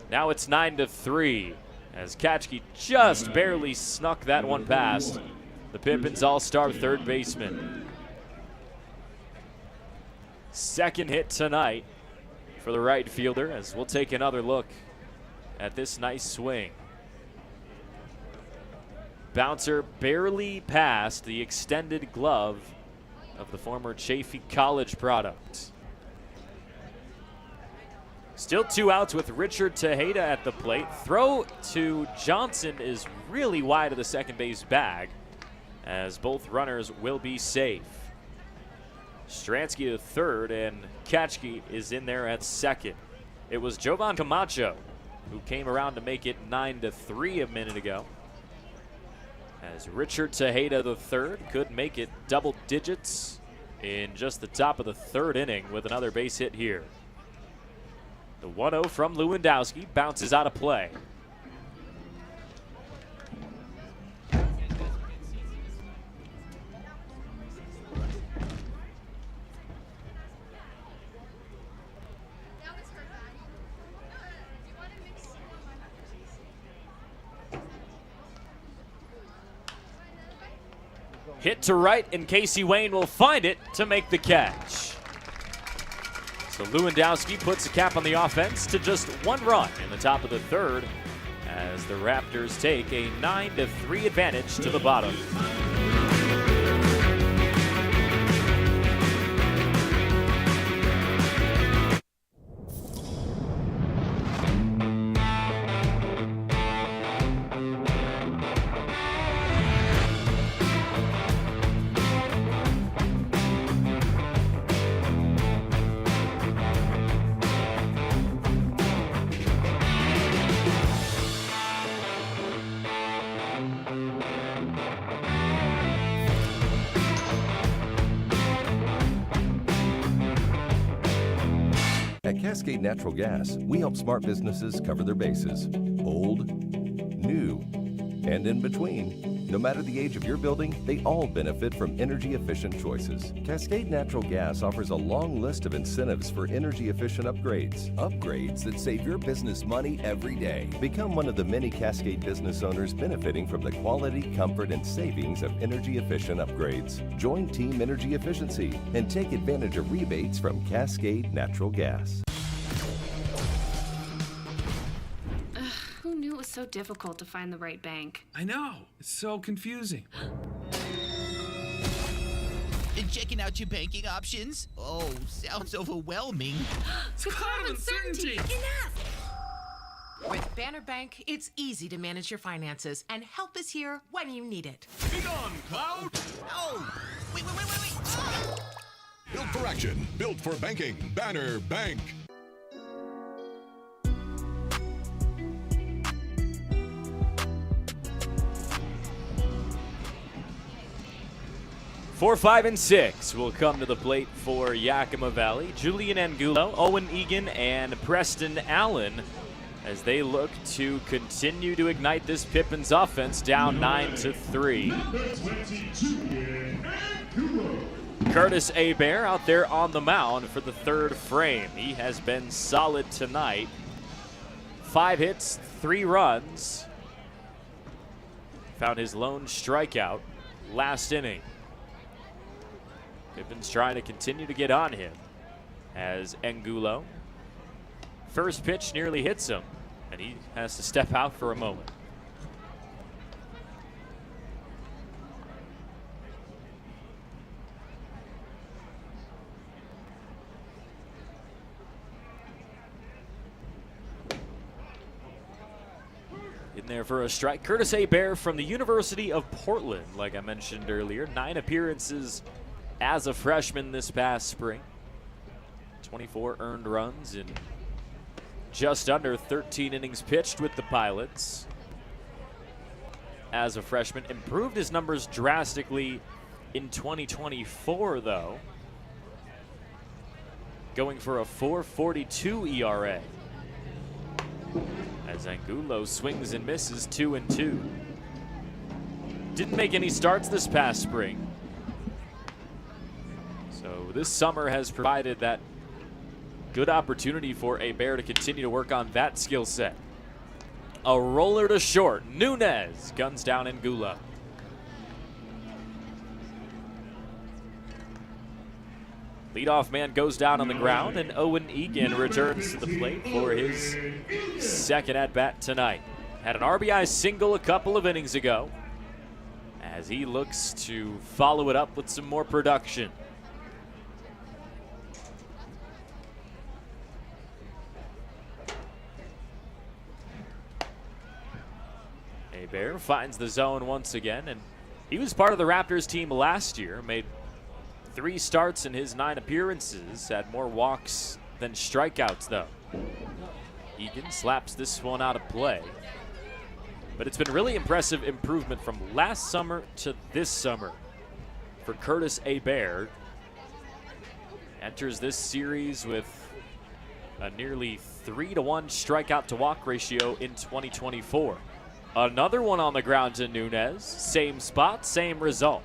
now it's 9-3 as Kachki just barely snuck that one past the Pippins all-star third baseman. Second hit tonight for the right fielder, as we'll take another look at this nice swing. Bouncer barely past the extended glove of the former Chaffey College product. Still 2 outs with Richard Tejeda at the plate. Throw to Johnson is really wide of the second base bag, as both runners will be safe. Stransky to third, and Kachki is in there at second. It was Jovan Camacho who came around to make it 9-3 a minute ago, as Richard Tejeda the third could make it double digits in just the top of the third inning with another base hit here. The 1-0 from Lewandowski bounces out of play. Hit to right, and Casey Wayne will find it to make the catch. So Lewandowski puts a cap on the offense to just 1 run in the top of the 3rd as the Raptors take a 9-3 advantage to the bottom. At Cascade Natural Gas, we help smart businesses cover their bases. Old, new, and in between. No matter the age of your building, they all benefit from energy-efficient choices. Cascade Natural Gas offers a long list of incentives for energy-efficient upgrades. Upgrades that save your business money every day. Become one of the many Cascade business owners benefiting from the quality, comfort, and savings of energy-efficient upgrades. Join Team Energy Efficiency and take advantage of rebates from Cascade Natural Gas. Who knew it was so difficult to find the right bank? I know. It's so confusing. Checking out your banking options? Oh, sounds overwhelming. It's a cloud of uncertainty. With Banner Bank, it's easy to manage your finances, and help is here when you need it. Be gone, Cloud! Oh! Wait! Built for action, built for banking. Banner Bank. Four, 5, and 6 will come to the plate for Yakima Valley. Julian Angulo, Owen Egan, and Preston Allen as they look to continue to ignite this Pippins offense down 9-3. Curtis Hebert out there on the mound for the 3rd frame. He has been solid tonight. 5 hits, 3 runs. Found his lone strikeout last inning. Pippins trying to continue to get on him as Angulo. First pitch nearly hits him, and he has to step out for a moment. In there for a strike. Curtis Hebert from the University of Portland, like I mentioned earlier. 9 appearances as a freshman this past spring. 24 earned runs in just under 13 innings pitched with the Pilots. As a freshman, improved his numbers drastically in 2024, though. Going for a 4.42 ERA. As Angulo swings and misses 2-2. Didn't make any starts this past spring. So this summer has provided that good opportunity for Hebert to continue to work on that skill set. A roller to short. Nunez guns down Angulo. Leadoff man goes down on the ground, and Owen Egan returns to the plate for his 2nd at-bat tonight. Had an RBI single a couple of innings ago as he looks to follow it up with some more production. Hebert finds the zone once again, and he was part of the Raptors team last year, made 3 starts in his 9 appearances, had more walks than strikeouts, though. Egan slaps this one out of play. But it's been really impressive improvement from last summer to this summer for Curtis Hebert. Enters this series with a nearly 3-to-1 strikeout to walk ratio in 2024. Another one on the ground to Nunez. Same spot, same result.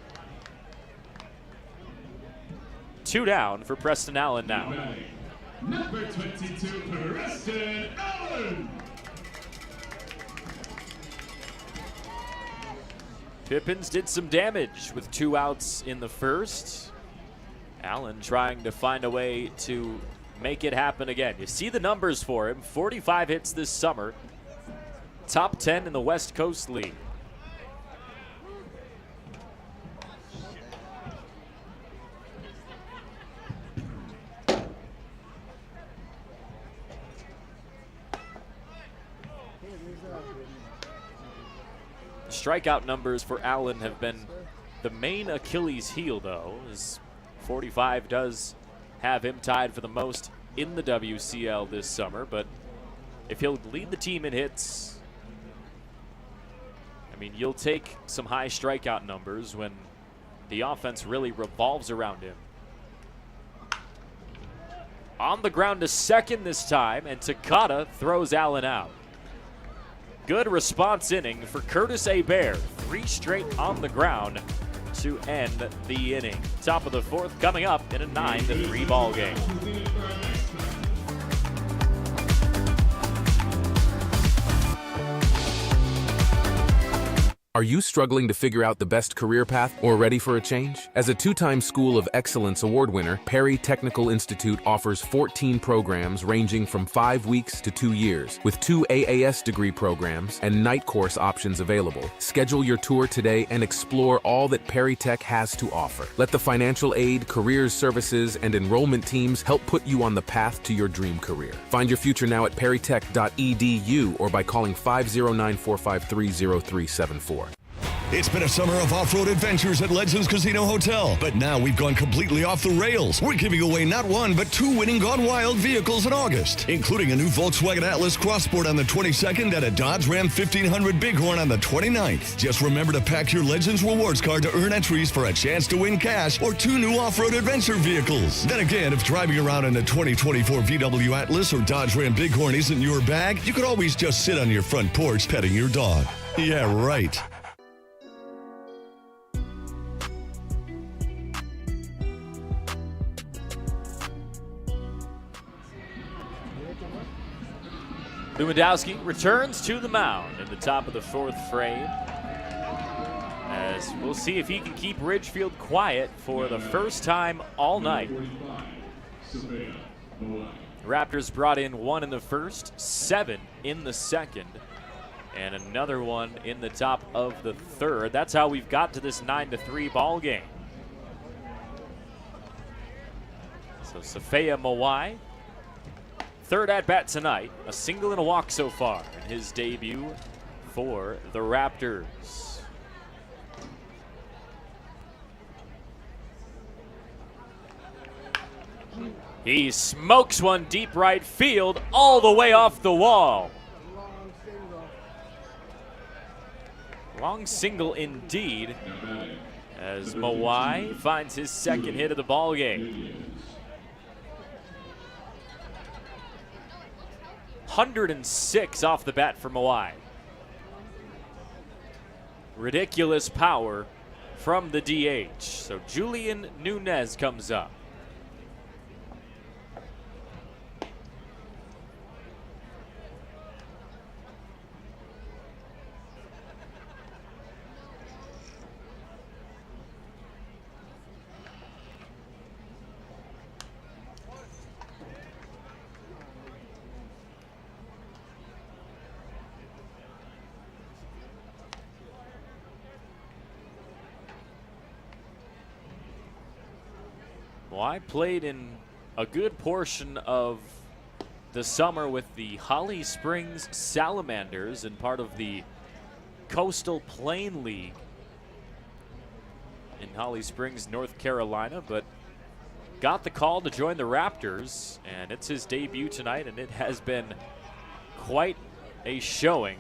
2 down for Preston Allen now. Number 22, Preston Allen. Pippins did some damage with 2 outs in the first. Allen trying to find a way to make it happen again. You see the numbers for him. 45 hits this summer. Top 10 in the West Coast League. Strikeout numbers for Allen have been the main Achilles heel, though, as 45 does have him tied for the most in the WCL this summer. But if he'll lead the team in hits, I mean, you'll take some high strikeout numbers when the offense really revolves around him. On the ground to second this time, and Takata throws Allen out. Good response inning for Curtis Hebert. 3 straight on the ground to end the inning. Top of the 4th coming up in a 9-3 ball game. Are you struggling to figure out the best career path or ready for a change? As a 2-time School of Excellence award winner, Perry Technical Institute offers 14 programs ranging from 5 weeks to 2 years, with 2 AAS degree programs and night course options available. Schedule your tour today and explore all that Perry Tech has to offer. Let the financial aid, careers services, and enrollment teams help put you on the path to your dream career. Find your future now at perrytech.edu or by calling 509-453-0374. It's been a summer of off-road adventures at Legends Casino Hotel, but now we've gone completely off the rails. We're giving away not 1, but 2 winning Gone Wild vehicles in August, including a new Volkswagen Atlas Crossport on the 22nd and a Dodge Ram 1500 Bighorn on the 29th. Just remember to pack your Legends Rewards card to earn entries for a chance to win cash or 2 new off-road adventure vehicles. Then again, if driving around in a 2024 VW Atlas or Dodge Ram Bighorn isn't your bag, you could always just sit on your front porch petting your dog. Yeah, right. Lewandowski returns to the mound in the top of the 4th frame, as we'll see if he can keep Ridgefield quiet for the first time all night. Raptors brought in 1 in the first, 7 in the second, and another one in the top of the 3rd. That's how we've got to this 9-3 ball game. So Safeya Mawai, 3rd at-bat tonight, a single and a walk so far in his debut for the Raptors. He smokes one deep right field all the way off the wall. Long single indeed, as Mawai finds his 2nd hit of the ball game. 106 off the bat for Mawai. Ridiculous power from the DH. So Julian Nunez comes up. Well, I played in a good portion of the summer with the Holly Springs Salamanders and part of the Coastal Plain League in Holly Springs, North Carolina, but got the call to join the Raptors, and it's his debut tonight, and it has been quite a showing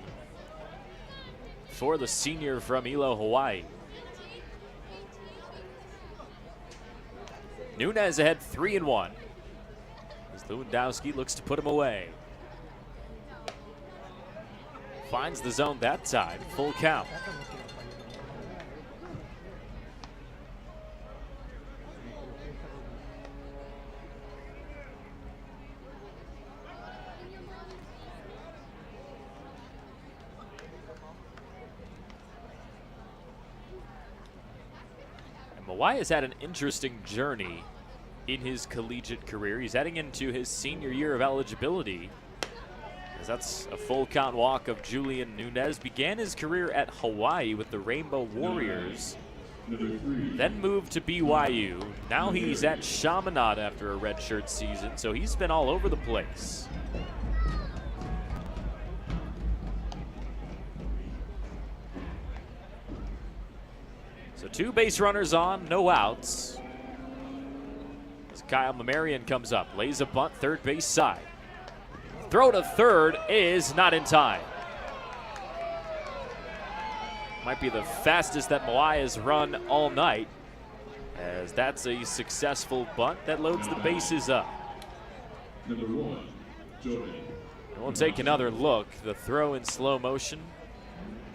for the senior from Hilo, Hawaii. Nunez ahead 3-1 as Lewandowski looks to put him away. Finds the zone that time, full count. Mawai has had an interesting journey in his collegiate career. He's heading into his senior year of eligibility, as that's a full count walk of Julian Nunez. Began his career at Hawaii with the Rainbow Warriors, then moved to BYU. Now he's at Chaminade after a redshirt season, so he's been all over the place. So 2 base runners on, no outs. As Kyle Mamarian comes up, lays a bunt third base side. Throw to third is not in time. Might be the fastest that Mawai has run all night, as that's a successful bunt that loads the bases up. Number 1, Jordan. And we'll take another look. The throw in slow motion.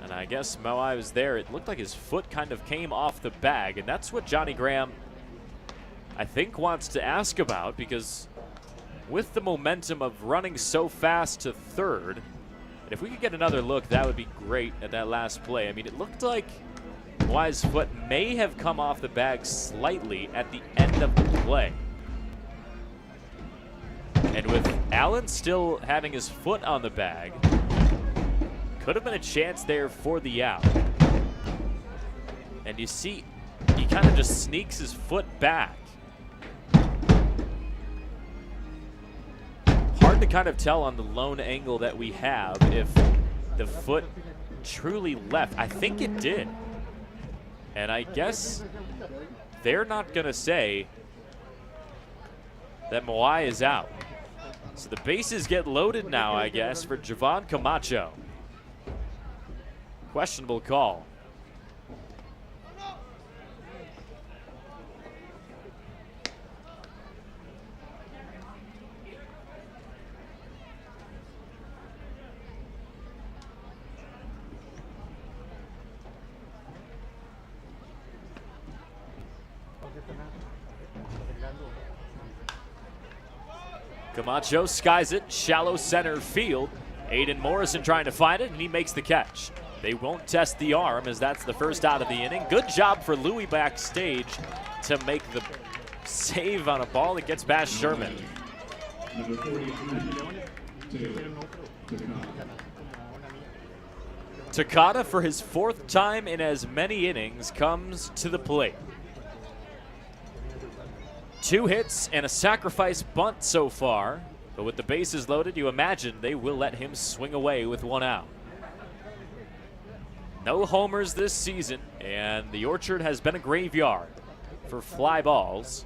And I guess Mawai was there. It looked like his foot kind of came off the bag, and that's what Johnny Graham, I think, wants to ask about, because with the momentum of running so fast to third, and if we could get another look, that would be great at that last play. I mean, it looked like Mawai's foot may have come off the bag slightly at the end of the play. And with Allen still having his foot on the bag, could have been a chance there for the out. And you see, he kind of just sneaks his foot back. Hard to kind of tell on the lone angle that we have if the foot truly left. I think it did. And I guess they're not going to say that Mawai is out. So the bases get loaded now, I guess, for Javon Camacho. Questionable call. Camacho skies it, shallow center field. Aiden Morrison trying to find it, and he makes the catch. They won't test the arm, as that's the first out of the inning. Good job for Louis backstage to make the save on a ball that gets past Sherman. Number 43, Takada, for his 4th time in as many innings, comes to the plate. 2 hits and a sacrifice bunt so far, but with the bases loaded, you imagine they will let him swing away with 1 out. No homers this season, and the Orchard has been a graveyard for fly balls.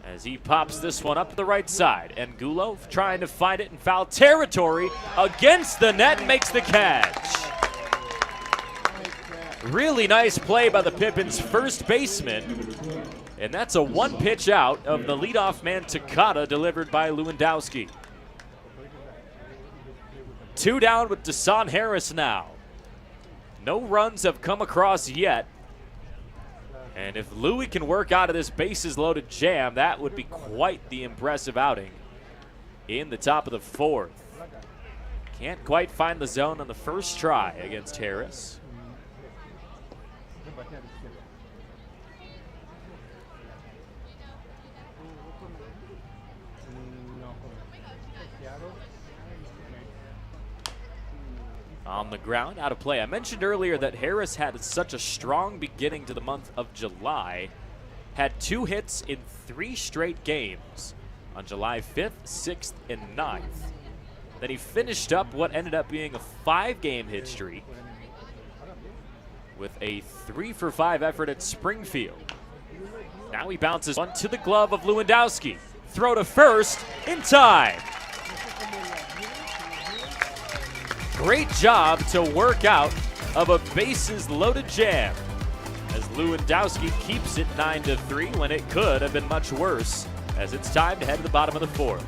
As he pops this one up the right side, and Gulo trying to find it in foul territory against the net, makes the catch. Really nice play by the Pippins first baseman, and that's a 1-pitch out of the leadoff man Takada, delivered by Lewandowski. 2 down with Desan Harris now. No runs have come across yet. And if Louis can work out of this bases-loaded jam, that would be quite the impressive outing in the top of the 4th. Can't quite find the zone on the first try against Harris. On the ground, out of play. I mentioned earlier that Harris had such a strong beginning to the month of July. Had 2 hits in 3 straight games on July 5th, 6th, and 9th. Then he finished up what ended up being a 5-game hit streak with a 3-for-5 effort at Springfield. Now he bounces one to the glove of Lewandowski. Throw to first in time. Great job to work out of a bases-loaded jam, as Lewandowski keeps it 9-3 when it could have been much worse, as it's time to head to the bottom of the 4th.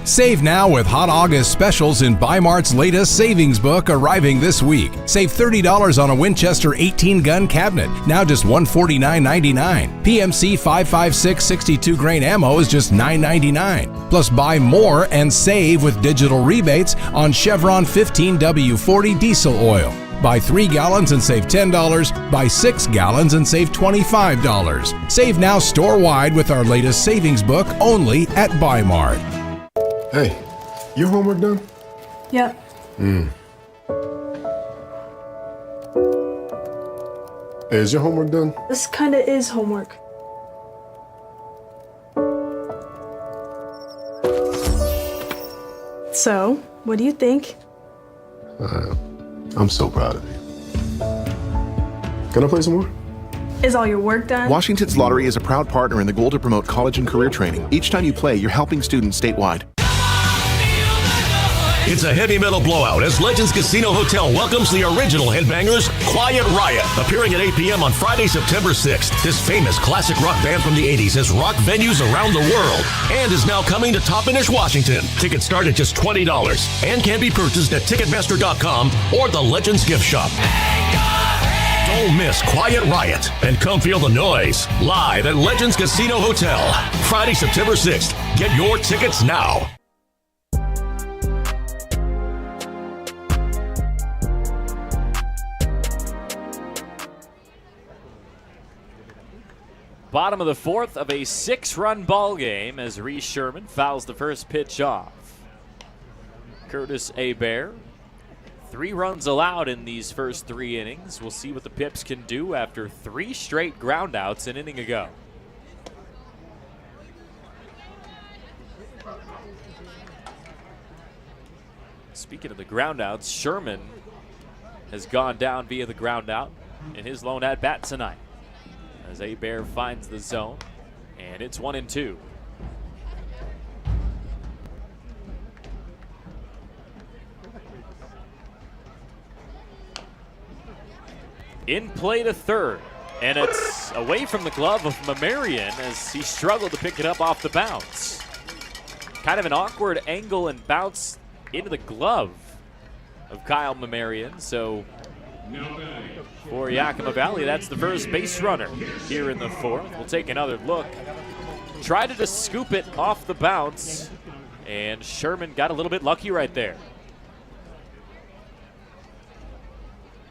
Save now with hot August specials in Bi-Mart's latest savings book arriving this week. Save $30 on a Winchester 18-gun cabinet, now just $149.99. PMC 5.56 62-grain ammo is just $9.99. Plus buy more and save with digital rebates on Chevron 15W40 diesel oil. Buy 3 gallons and save $10. Buy 6 gallons and save $25. Save now store-wide with our latest savings book only at Bi-Mart. Hey, your homework done? Yep. Hey, is your homework done? This kinda is homework. So, what do you think? I'm so proud of you. Can I play some more? Is all your work done? Washington's Lottery is a proud partner in the goal to promote college and career training. Each time you play, you're helping students statewide. It's a heavy metal blowout as Legends Casino Hotel welcomes the original headbangers, Quiet Riot, appearing at 8 p.m. on Friday, September 6th. This famous classic rock band from the 80s has rocked venues around the world and is now coming to Toppenish, Washington. Tickets start at just $20 and can be purchased at Ticketmaster.com or the Legends Gift Shop. Don't miss Quiet Riot and come feel the noise live at Legends Casino Hotel. Friday, September 6th. Get your tickets now. Bottom of the fourth of a 6-run ball game as Reese Sherman fouls the first pitch off. Curtis Hebert, 3 runs allowed in these first 3 innings. We'll see what the Pips can do after 3 straight groundouts an inning ago. Speaking of the groundouts, Sherman has gone down via the groundout in his lone at bat tonight. As Hebert finds the zone, and it's 1-2. In play to third, and it's away from the glove of Mamarian as he struggled to pick it up off the bounce. Kind of an awkward angle and bounce into the glove of Kyle Mamarian, so for Yakima Valley, that's the first base runner here in the fourth. We'll take another look. Tried to just scoop it off the bounce, and Sherman got a little bit lucky right there.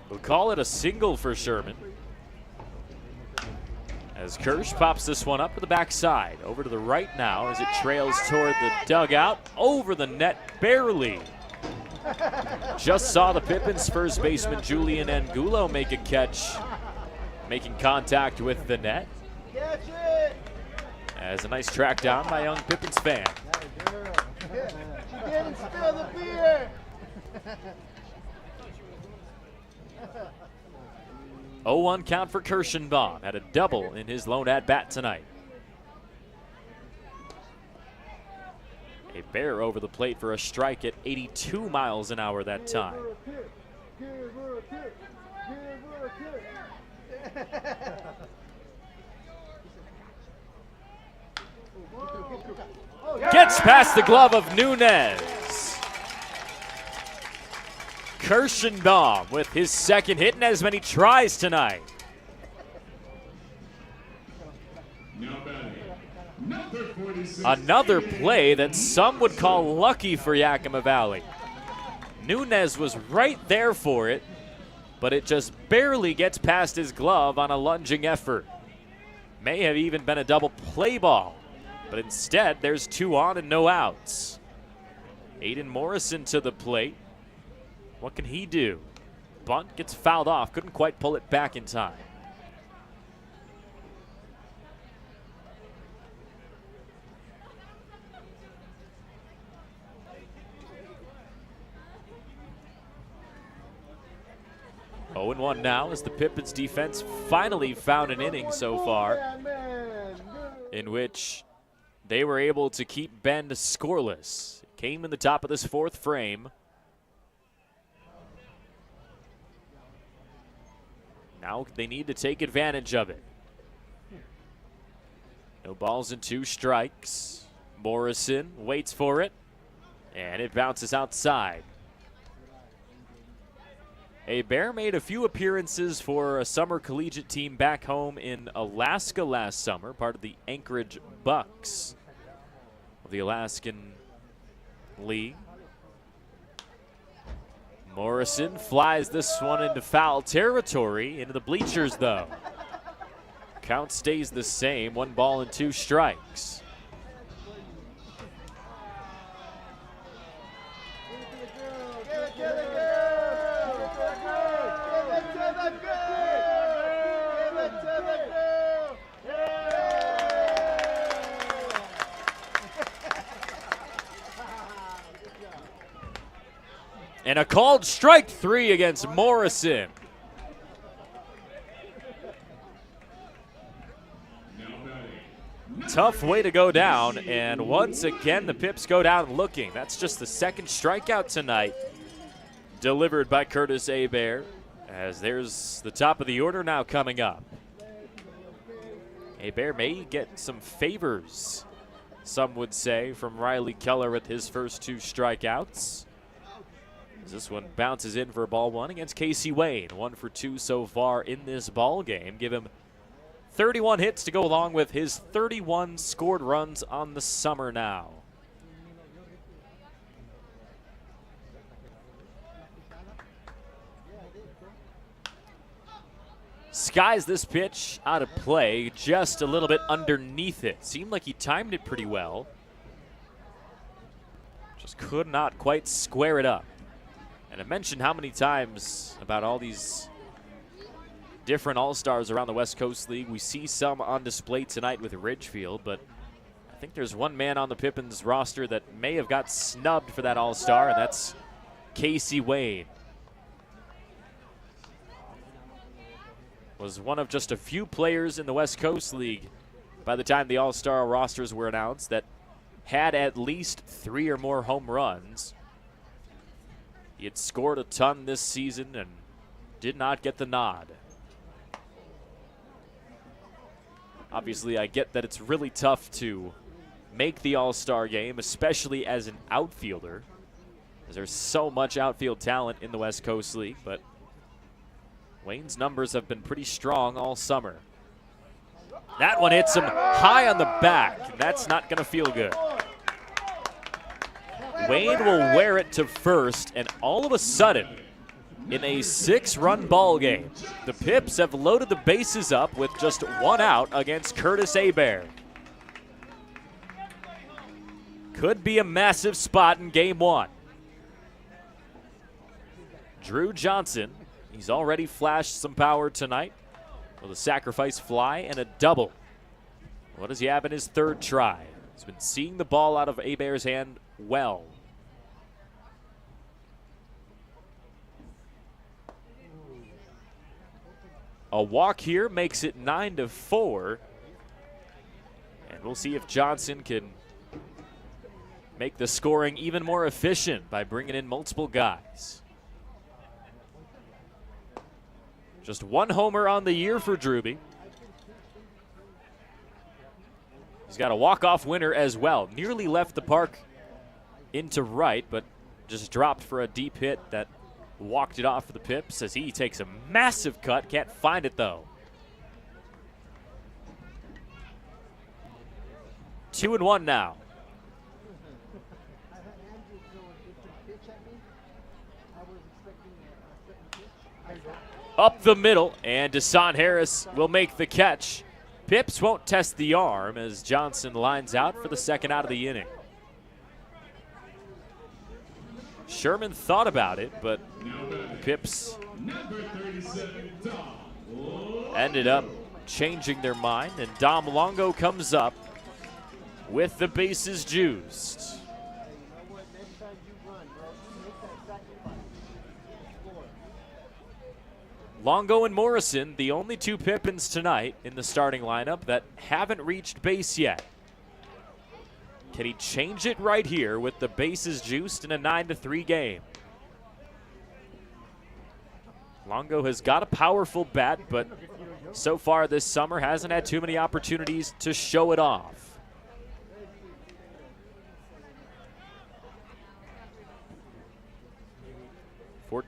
We'll call it a single for Sherman. As Kirsch pops this one up to the backside. Over to the right now as it trails toward the dugout. Over the net, barely. Just saw the Pippins first baseman Julian Angulo make a catch, making contact with the net. Catch it! As a nice track down by young Pippins fan. She didn't spill the beer! 0-1 count for Kirschenbaum. Had a double in his lone at-bat tonight. A bear over the plate for a strike at 82 miles an hour that time. Gets past the glove of Nunez. Kirschenbaum with his second hit and as many tries tonight. Another play that some would call lucky for Yakima Valley. Nunez was right there for it, but it just barely gets past his glove on a lunging effort. May have even been a double play ball, but instead there's 2 on and no outs. Aiden Morrison to the plate. What can he do? Bunt gets fouled off, couldn't quite pull it back in time. Oh, 0-1 now as the Pippins defense finally found an inning so far in which they were able to keep Bend scoreless. It came in the top of this fourth frame. Now they need to take advantage of it. No balls and 2 strikes. Morrison waits for it. And it bounces outside. Bear made a few appearances for a summer collegiate team back home in Alaska last summer, part of the Anchorage Bucks of the Alaskan League. Morrison flies this one into foul territory, into the bleachers though. Count stays the same, 1 ball and 2 strikes. And a called strike 3 against Morrison. Tough way to go down, and once again the Pips go down looking. That's just the second strikeout tonight delivered by Curtis Hebert, as there's the top of the order now coming up. Hebert may get some favors, some would say, from Riley Keller with his first 2 strikeouts. This one bounces in for ball 1 against Casey Wayne. 1 for 2 so far in this ball game. Give him 31 hits to go along with his 31 scored runs on the summer now. Skies this pitch out of play, just a little bit underneath it. Seemed like he timed it pretty well. Just could not quite square it up. And I mentioned how many times about all these different All-Stars around the West Coast League. We see some on display tonight with Ridgefield, but I think there's one man on the Pippins roster that may have got snubbed for that All-Star, and that's Casey Wayne. Was one of just a few players in the West Coast League by the time the All-Star rosters were announced that had at least 3 or more home runs. He had scored a ton this season and did not get the nod. Obviously, I get that it's really tough to make the All-Star game, especially as an outfielder, as there's so much outfield talent in the West Coast League, but Wayne's numbers have been pretty strong all summer. That one hits him high on the back, and that's not going to feel good. Wayne will wear it to first, and all of a sudden, in a 6-run ball game, the Pips have loaded the bases up with just 1 out against Curtis Hebert. Could be a massive spot in game 1. Drew Johnson, he's already flashed some power tonight with a sacrifice fly and a double. What does he have in his 3rd try? He's been seeing the ball out of Hebert's hand well. A walk here makes it 9-4. And we'll see if Johnson can make the scoring even more efficient by bringing in multiple guys. Just 1 homer on the year for Drewby. He's got a walk-off winner as well. Nearly left the park into right, but just dropped for a deep hit that walked it off for the Pips as he takes a massive cut. Can't find it, though. 2-1 now. Up the middle, and Deshaun Harris will make the catch. Pips won't test the arm as Johnson lines out for the 2nd out of the inning. Sherman thought about it, but Pips ended up changing their mind, and Dom Longo comes up with the bases juiced. Longo and Morrison, the only 2 Pippins tonight in the starting lineup that haven't reached base yet. Can he change it right here with the bases juiced in a 9-3 game? Longo has got a powerful bat, but so far this summer hasn't had too many opportunities to show it off.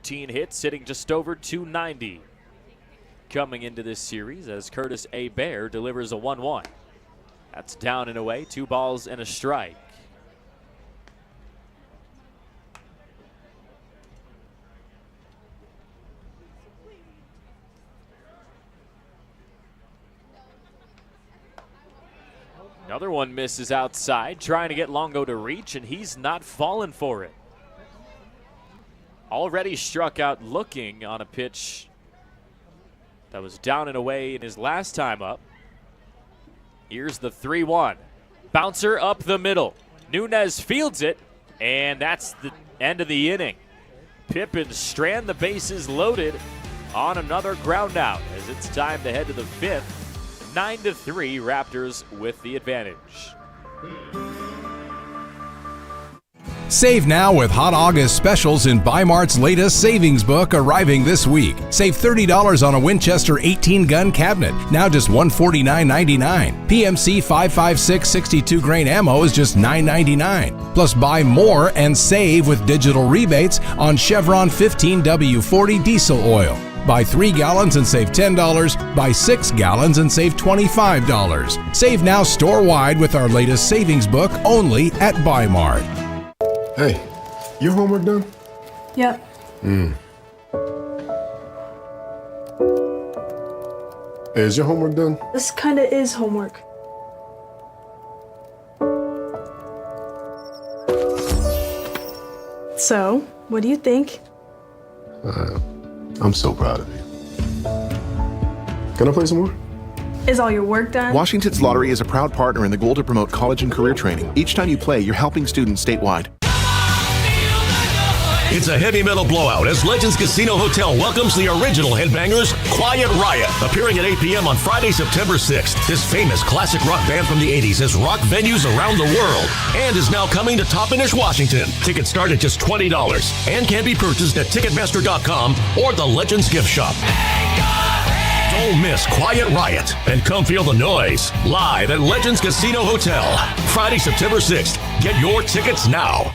15 hits, hitting just over 290. Coming into this series as Curtis A. Bear delivers a 1-1. That's down and away, 2 balls and a strike. Another one misses outside, trying to get Longo to reach, and he's not falling for it. Already struck out looking on a pitch that was down and away in his last time up. Here's the 3-1. Bouncer up the middle. Nunez fields it, and that's the end of the inning. Pippins strand the bases loaded on another ground out as it's time to head to the 5th. 9-3, Raptors with the advantage. Save now with Hot August specials in Bi-Mart's latest savings book arriving this week. Save $30 on a Winchester 18-gun cabinet, now just $149.99. PMC 5.56 62-grain ammo is just $9.99. Plus buy more and save with digital rebates on Chevron 15W40 diesel oil. Buy 3 gallons and save $10. Buy 6 gallons and save $25. Save now store-wide with our latest savings book only at Bi-Mart. Hey, your homework done? Yep. Hey, is your homework done? This kinda is homework. So, what do you think? I'm so proud of you. Can I play some more? Is all your work done? Washington's Lottery is a proud partner in the goal to promote college and career training. Each time you play, you're helping students statewide. It's a heavy metal blowout as Legends Casino Hotel welcomes the original Headbangers, Quiet Riot, appearing at 8 p.m. on Friday, September 6th. This famous classic rock band from the 80s has rocked venues around the world and is now coming to Toppenish, Washington. Tickets start at just $20 and can be purchased at Ticketmaster.com or the Legends Gift Shop. Don't miss Quiet Riot and come feel the noise live at Legends Casino Hotel. Friday, September 6th. Get your tickets now.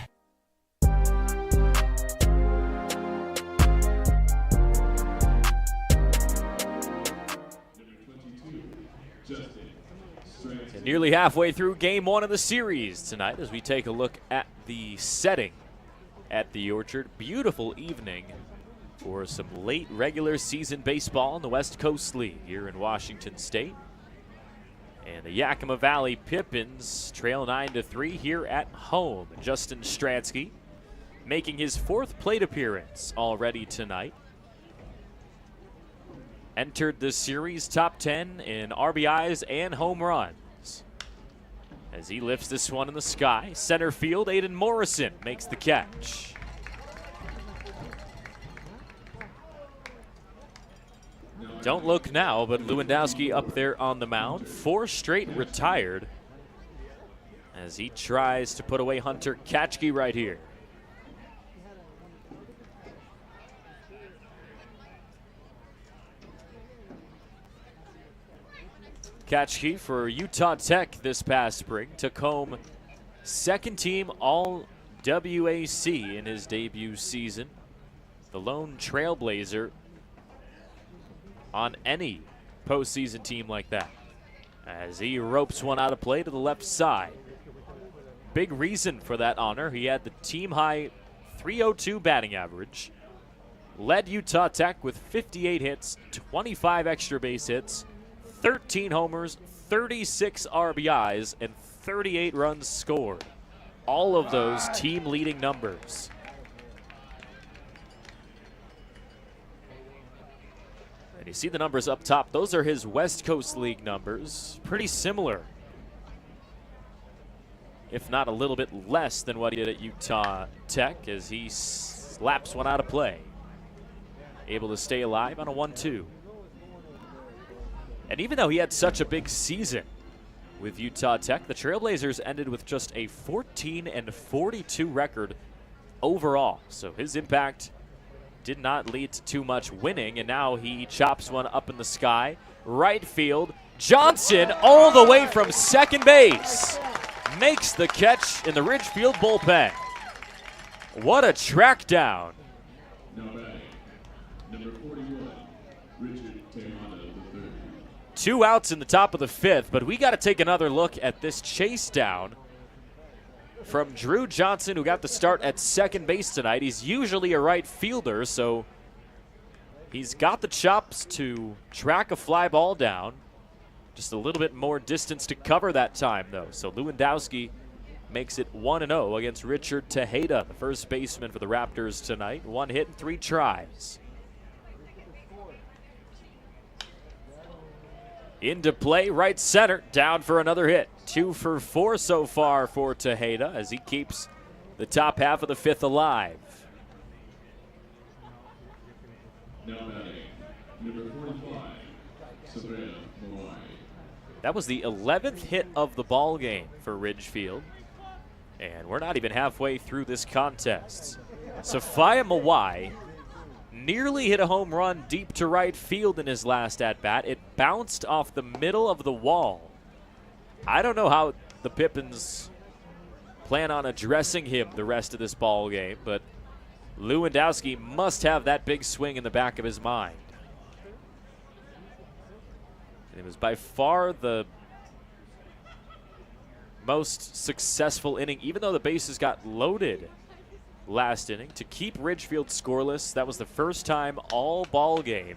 Nearly halfway through game 1 of the series tonight as we take a look at the setting at the Orchard. Beautiful evening for some late regular season baseball in the West Coast League here in Washington State. And the Yakima Valley Pippins trail 9-3 here at home. Justin Stransky making his 4th plate appearance already tonight. Entered the series top 10 in RBIs and home runs. As he lifts this one in the sky, center field, Aiden Morrison makes the catch. Don't look now, but Lewandowski up there on the mound. 4 straight retired as he tries to put away Hunter Katchke right here. Katchke for Utah Tech this past spring took home 2nd team All WAC in his debut season. The lone trailblazer on any postseason team like that. As he ropes one out of play to the left side. Big reason for that honor, he had the team high .302 batting average. Led Utah Tech with 58 hits, 25 extra base hits, 13 homers, 36 RBIs, and 38 runs scored. All of those team-leading numbers. And you see the numbers up top. Those are his West Coast League numbers. Pretty similar, if not a little bit less than what he did at Utah Tech as he slaps one out of play. Able to stay alive on a 1-2. And even though he had such a big season with Utah Tech, the Trailblazers ended with just a 14-42 record overall. So his impact did not lead to too much winning, and now he chops one up in the sky. Right field, Johnson all the way from second base makes the catch in the Ridgefield bullpen. What a track down. Number 41, Richard Tejada III. 2 outs in the top of the 5th, but we got to take another look at this chase down from Drew Johnson, who got the start at second base tonight. He's usually a right fielder, so he's got the chops to track a fly ball down. Just a little bit more distance to cover that time, though. So Lewandowski makes it 1-0 against Richard Tejada, the first baseman for the Raptors tonight. 1 hit and 3 tries. Into play, right center, down for another hit. 2 for 4 so far for Tejada as he keeps the top half of the 5th alive. Now batting, number 45, Savannah Mawai. That was the 11th hit of the ball game for Ridgefield. And we're not even halfway through this contest. Sophia Mawai nearly hit a home run deep to right field in his last at-bat. It bounced off the middle of the wall. I don't know how the Pippins plan on addressing him the rest of this ball game, but Lewandowski must have that big swing in the back of his mind. And it was by far the most successful inning, even though the bases got loaded last inning, to keep Ridgefield scoreless. That was the first time all ball game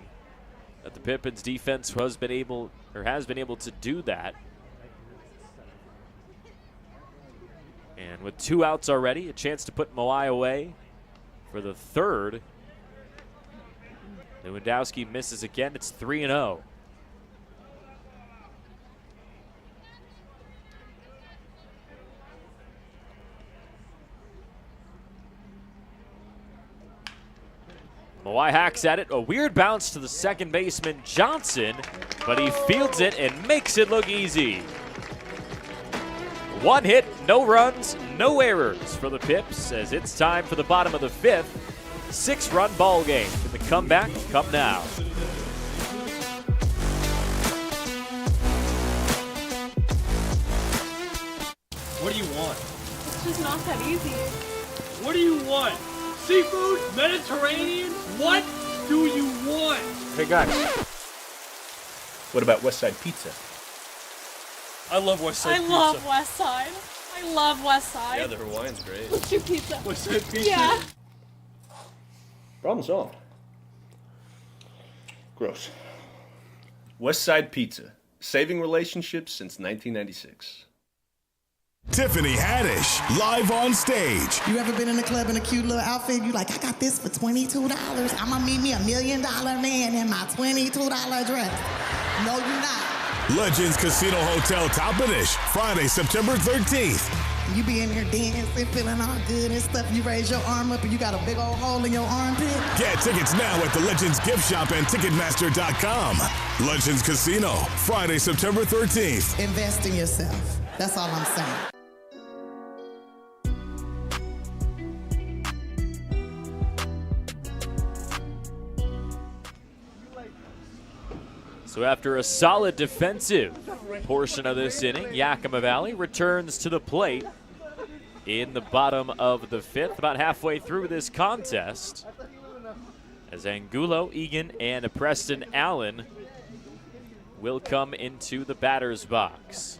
that the Pippins defense has been able to do that. And with 2 outs already, a chance to put Moai away for the 3rd. Lewandowski misses again. It's 3-0. Mawai hacks at it. A weird bounce to the second baseman, Johnson, but he fields it and makes it look easy. 1 hit, no runs, no errors for the Pips as it's time for the bottom of the 5th. 6-run ball game. Can the comeback come now? What do you want? It's just not that easy. What do you want? Seafood? Mediterranean? What do you want? Hey guys, what about West Side Pizza? I love West Side Pizza. I love West Side. I love West Side. Yeah, the Hawaiian's great. What's your pizza? West Side Pizza? Yeah. Problem solved. Gross. West Side Pizza, saving relationships since 1996. Tiffany Haddish, live on stage. You ever been in the club in a cute little outfit? You like, I got this for $22. I'ma meet me $1 million man in my $22 dress. No, you're not. Legends Casino Hotel Toppenish, Friday, September 13th. You be in here dancing, feeling all good and stuff. You raise your arm up and you got a big old hole in your armpit. Get tickets now at the Legends Gift Shop and Ticketmaster.com. Legends Casino, Friday, September 13th. Invest in yourself. That's all I'm saying. So after a solid defensive portion of this inning, Yakima Valley returns to the plate in the bottom of the 5th, about halfway through this contest, as Angulo, Egan, and Preston Allen will come into the batter's box.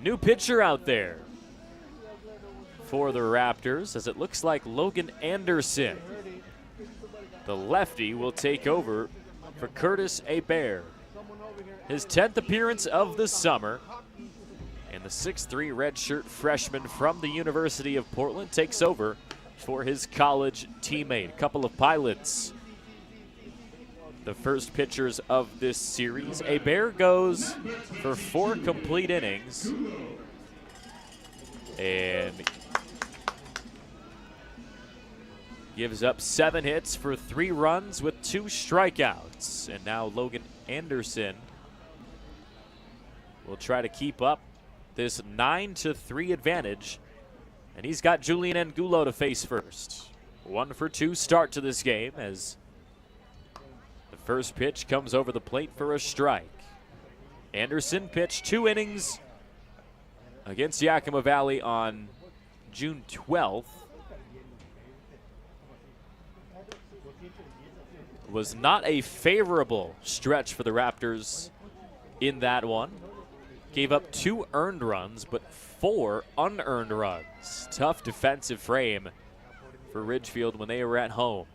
New pitcher out there for the Raptors, as it looks like Logan Anderson, the lefty, will take over for Curtis Hebert. His 10th appearance of the summer, and the 6'3" redshirt freshman from the University of Portland takes over for his college teammate. A couple of pilots, the first pitchers of this series. Hebert goes for 4 complete innings and gives up 7 hits for 3 runs with 2 strikeouts. And now Logan Anderson will try to keep up this 9-3 advantage. And he's got Julian Angulo to face first. 1 for 2 start to this game as the first pitch comes over the plate for a strike. Anderson pitched 2 innings against Yakima Valley on June 12th. was not a favorable stretch for the Raptors in that one. Gave up 2 earned runs, but 4 unearned runs. Tough defensive frame for Ridgefield when they were at home.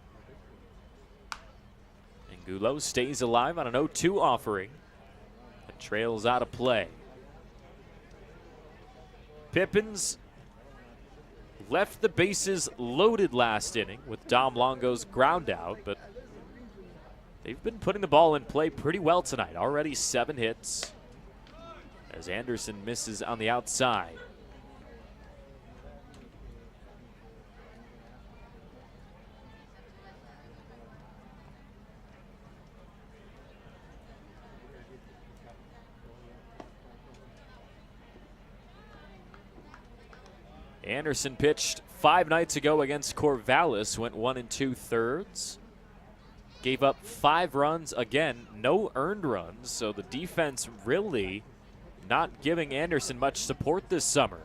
Angulo stays alive on an 0-2 offering and trails out of play. Pippins left the bases loaded last inning with Dom Longo's ground out, but they've been putting the ball in play pretty well tonight. Already 7 hits as Anderson misses on the outside. Anderson pitched 5 nights ago against Corvallis, went 1 2/3. Gave up 5 runs, again, no earned runs, so the defense really not giving Anderson much support this summer.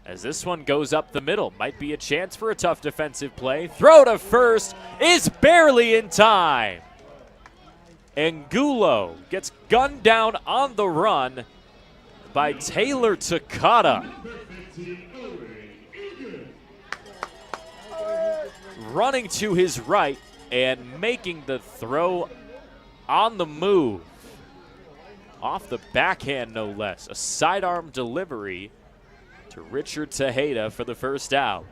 As this one goes up the middle, might be a chance for a tough defensive play. Throw to first is barely in time. Angulo gets gunned down on the run by Taylor Takata. Running to his right and making the throw on the move. Off the backhand, no less. A sidearm delivery to Richard Tejeda for the first out.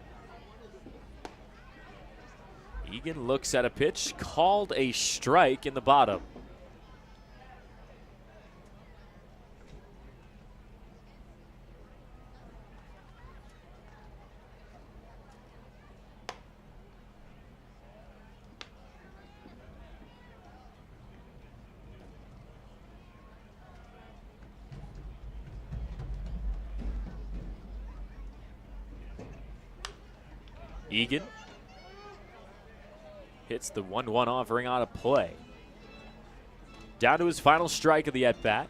Egan looks at a pitch called a strike in the bottom. Egan hits the 1-1 offering out of play. Down to his final strike of the at-bat.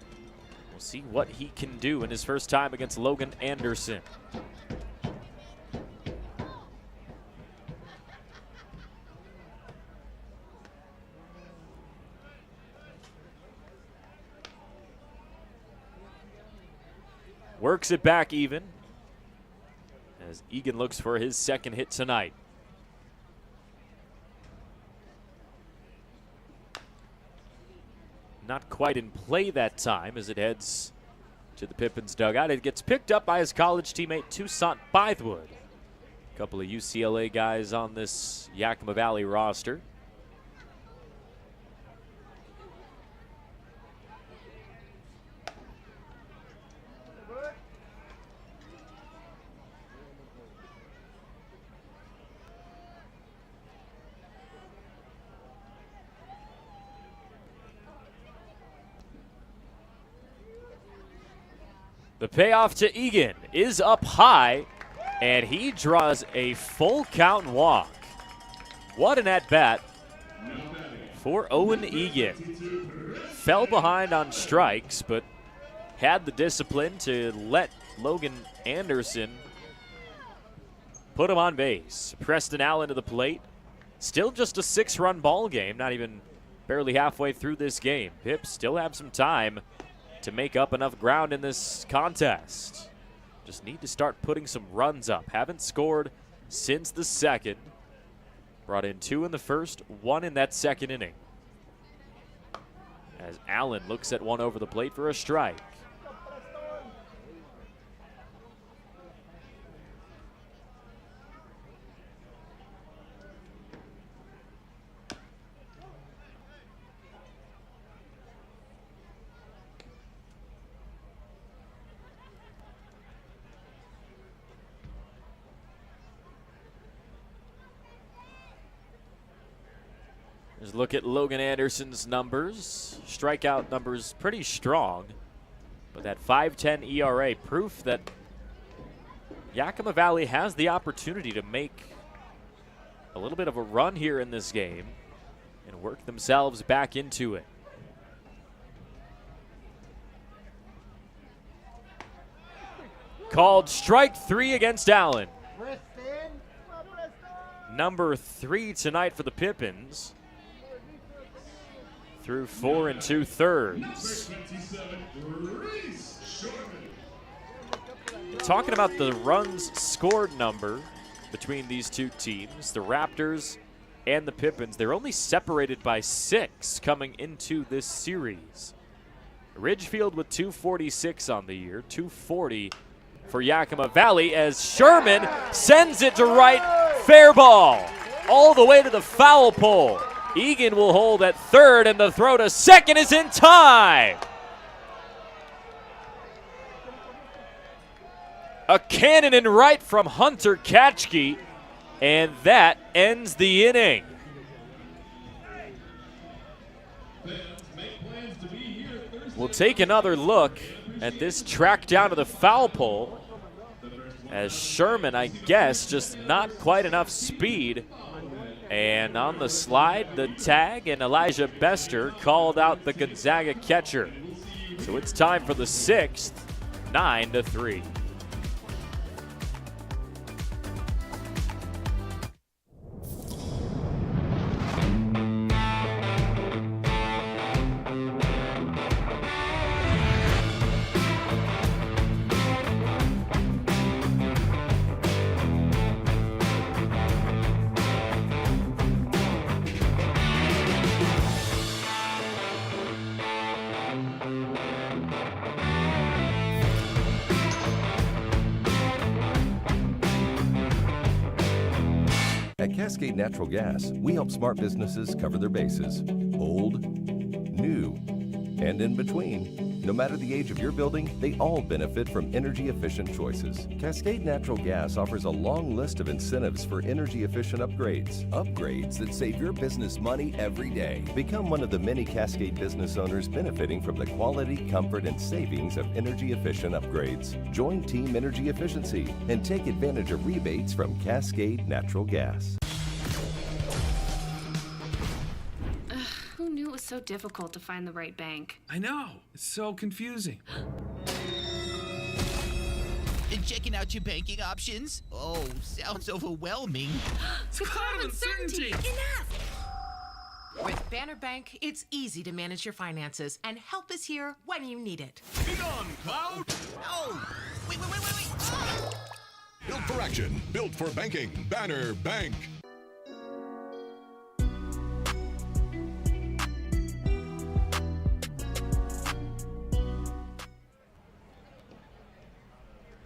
We'll see what he can do in his first time against Logan Anderson. Works it back even as Egan looks for his second hit tonight. Not quite in play that time as it heads to the Pippins dugout. It gets picked up by his college teammate Toussaint Bythewood. A couple of UCLA guys on this Yakima Valley roster. The payoff to Egan is up high, and he draws a full count walk. What an at-bat for Owen Egan. Fell behind on strikes, but had the discipline to let Logan Anderson put him on base. Preston Allen to the plate. Still just a 6-run ball game, not even barely halfway through this game. Pips still have some time to make up enough ground in this contest. Just need to start putting some runs up. Haven't scored since the second. Brought in 2 in the first, 1 in that second inning. As Allen looks at one over the plate for a strike. Let's look at Logan Anderson's numbers. Strikeout numbers pretty strong. But that 5.10 ERA, proof that Yakima Valley has the opportunity to make a little bit of a run here in this game and work themselves back into it. Called strike 3 against Allen. Number 3 tonight for the Pippins. through 4 2/3. Talking about the runs scored number between these two teams, the Raptors and the Pippins, they're only separated by 6 coming into this series. Ridgefield with 246 on the year, 240 for Yakima Valley as Sherman sends it to right, fair ball, all the way to the foul pole. Egan will hold at third, and the throw to second is in time. A cannon in right from Hunter Katchke, and that ends the inning. We'll take another look at this track down to the foul pole as Sherman, I guess, just not quite enough speed. And on the slide, the tag, and Elijah Bester called out the Gonzaga catcher. So it's time for the 6th, 9-3. At Cascade Natural Gas, we help smart businesses cover their bases. Old, new, and in between. No matter the age of your building, they all benefit from energy-efficient choices. Cascade Natural Gas offers a long list of incentives for energy-efficient upgrades. Upgrades that save your business money every day. Become one of the many Cascade business owners benefiting from the quality, comfort, and savings of energy-efficient upgrades. Join Team Energy Efficiency and take advantage of rebates from Cascade Natural Gas. Who knew it was so difficult to find the right bank? I know. It's so confusing. And checking out your banking options? Oh, sounds overwhelming. It's a cloud of uncertainty. Enough! With Banner Bank, it's easy to manage your finances, and help is here when you need it. Be gone, Cloud! Oh! Wait! Ah! Built for action, built for banking. Banner Bank.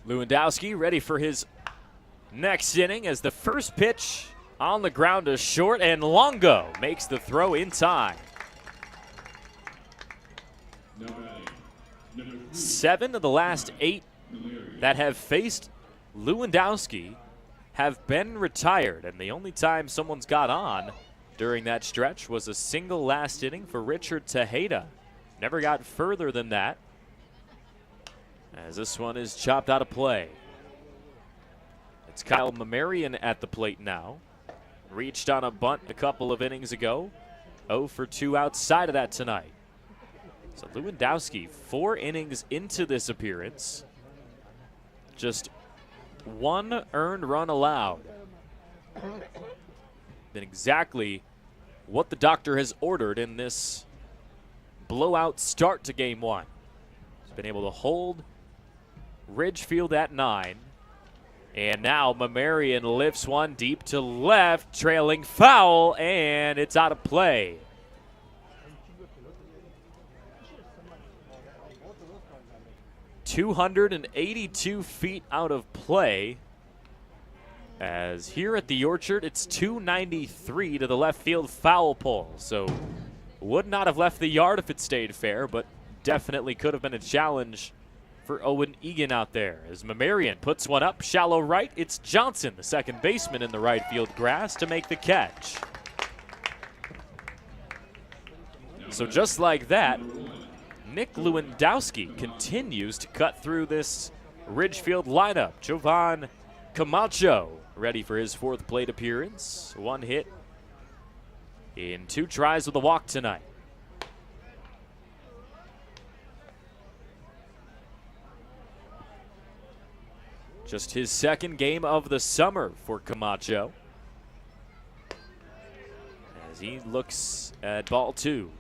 Lewandowski ready for his next inning as the first pitch on the ground is short, and Longo makes the throw in time. 7 of the last 8 that have faced Lewandowski have been retired, and the only time someone's got on during that stretch was a single last inning for Richard Tejeda. Never got further than that, as this one is chopped out of play. It's Kyle Mamarian at the plate now. Reached on a bunt a couple of innings ago. 0 for 2 outside of that tonight. So Lewandowski, 4 innings into this appearance. Just 1 earned run allowed. Been exactly what the doctor has ordered in this blowout start to game 1. He's been able to hold Ridgefield at 9. And now Mamarian lifts one deep to left, trailing foul, and it's out of play. .282 feet out of play. As here at the Orchard, it's .293 to the left field foul pole. So would not have left the yard if it stayed fair, but definitely could have been a challenge for Owen Egan out there. As Mamarian puts one up, shallow right, it's Johnson, the second baseman in the right field grass, to make the catch. So just like that, Nick Lewandowski continues to cut through this Ridgefield lineup. Jovan Camacho ready for his 4th plate appearance. 1 hit in 2 tries with a walk tonight. Just his 2nd game of the summer for Camacho, as he looks at ball 2.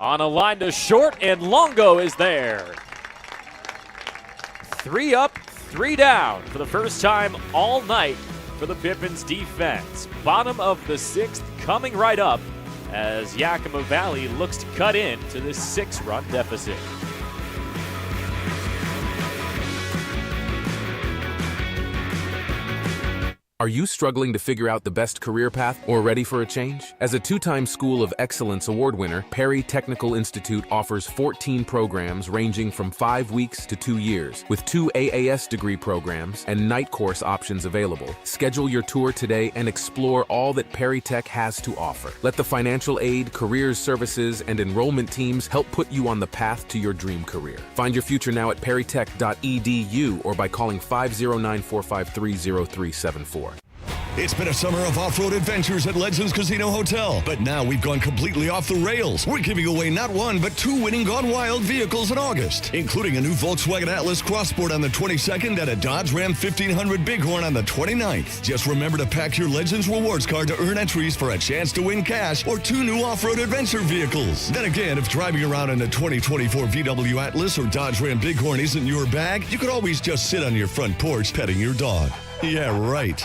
On a line to short, and Longo is there. 3 up, 3 down for the first time all night for the Pippins defense. Bottom of the 6th coming right up as Yakima Valley looks to cut into this 6-run deficit. Are you struggling to figure out the best career path or ready for a change? As a 2-time School of Excellence Award winner, Perry Technical Institute offers 14 programs ranging from 5 weeks to 2 years, with 2 AAS degree programs and night course options available. Schedule your tour today and explore all that Perry Tech has to offer. Let the financial aid, careers services, and enrollment teams help put you on the path to your dream career. Find your future now at perrytech.edu or by calling 509-453-0374. It's been a summer of off-road adventures at Legends Casino Hotel, but now we've gone completely off the rails. We're giving away not 1, but 2 winning Gone Wild vehicles in August, including a new Volkswagen Atlas Crossport on the 22nd and a Dodge Ram 1500 Bighorn on the 29th. Just remember to pack your Legends Rewards card to earn entries for a chance to win cash or 2 new off-road adventure vehicles. Then again, if driving around in a 2024 VW Atlas or Dodge Ram Bighorn isn't your bag, you could always just sit on your front porch petting your dog. Yeah, right.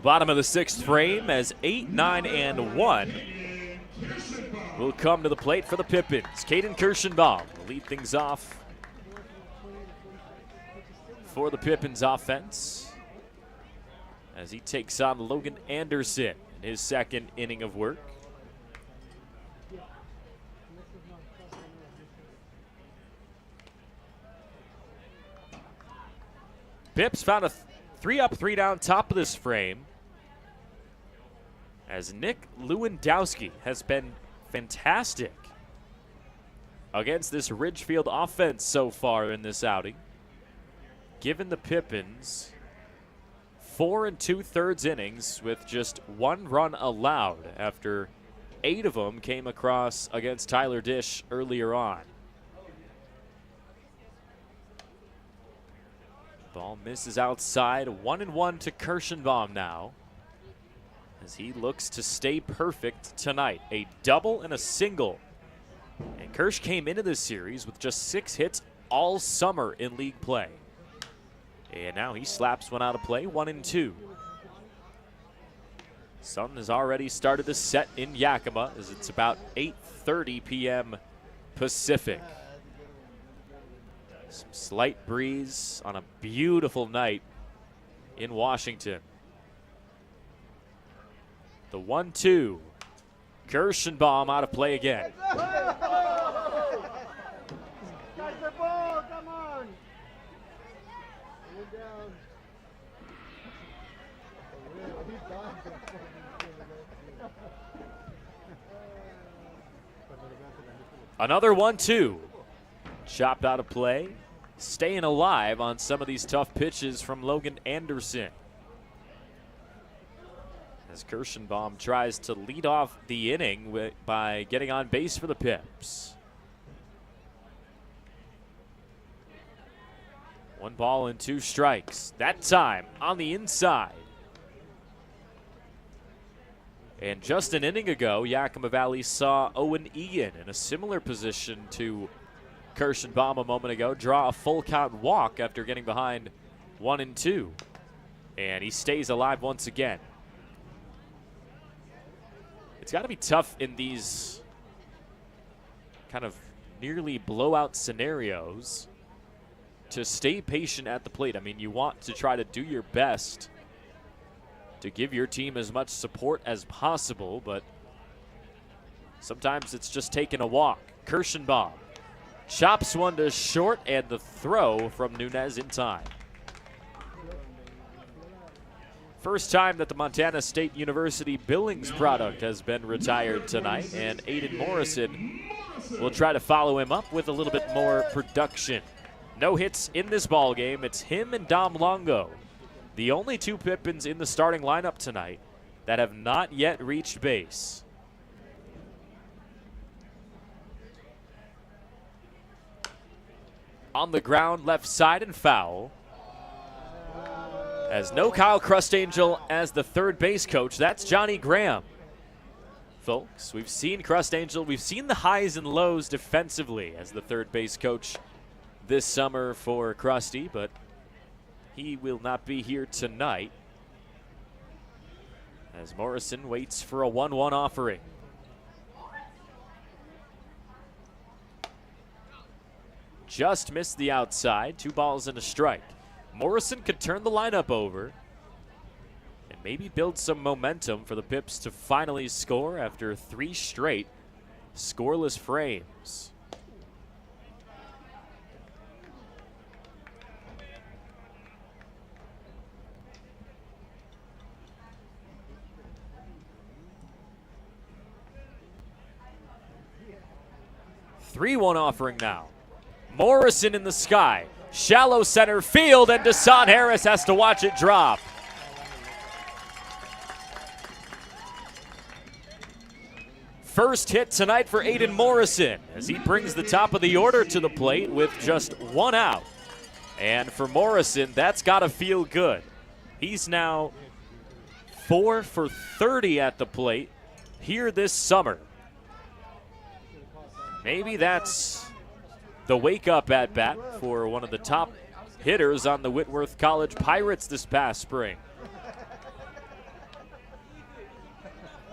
Bottom of the 6th frame as 8, 9, and 1 will come to the plate for the Pippins. Caden Kirschenbaum will lead things off for the Pippins offense as he takes on Logan Anderson in his 2nd inning of work. Pips found a 3 up, 3 down top of this frame as Nick Lewandowski has been fantastic against this Ridgefield offense so far in this outing. Given the Pippins 4 2/3 innings with just 1 run allowed after 8 of them came across against Tyler Dish earlier on. Ball misses outside. 1-1 to Kirschenbaum now as he looks to stay perfect tonight. A double and a single. And Kirsch came into this series with just 6 hits all summer in league play. And now he slaps one out of play, 1-2. Sun has already started to set in Yakima as it's about 8:30 p.m. Pacific. Some slight breeze on a beautiful night in Washington. The 1-2. Kirschenbaum out of play again. Guys, the ball, come on. Get down. Another 1-2. Chopped out of play. Staying alive on some of these tough pitches from Logan Anderson. As Kirschenbaum tries to lead off the inning by getting on base for the Pips. 1 ball and 2 strikes. That time on the inside. And just an inning ago, Yakima Valley saw Owen Egan in a similar position to Kirschenbaum a moment ago draw a full count walk after getting behind 1-2. And he stays alive once again. It's got to be tough in these kind of nearly blowout scenarios to stay patient at the plate. I mean, you want to try to do your best to give your team as much support as possible, but sometimes it's just taking a walk. Kirschenbaum chops one to short, and the throw from Nunez in time. First time that the Montana State University Billings product has been retired tonight, and Aiden Morrison will try to follow him up with a little bit more production. No hits in this ball game. It's him and Dom Longo, the only 2 Pippins in the starting lineup tonight that have not yet reached base. on the ground, left side, and foul. As no Kyle Crustangel as the third base coach, that's Johnny Graham. Folks, we've seen Crustangel, we've seen the highs and lows defensively as the third base coach this summer for Krusty, but he will not be here tonight as Morrison waits for a 1-1 offering. Just missed the outside, 2 balls and a strike. Morrison could turn the lineup over and maybe build some momentum for the Pips to finally score after 3 straight scoreless frames. Three-1 offering now. Morrison in the sky. Shallow center field, and Deshaun Harris has to watch it drop. First hit tonight for Aiden Morrison as he brings the top of the order to the plate with just 1 out. And for Morrison, that's got to feel good. He's now 4 for 30 at the plate here this summer. Maybe that's the wake-up at-bat for one of the top hitters on the Whitworth College Pirates this past spring.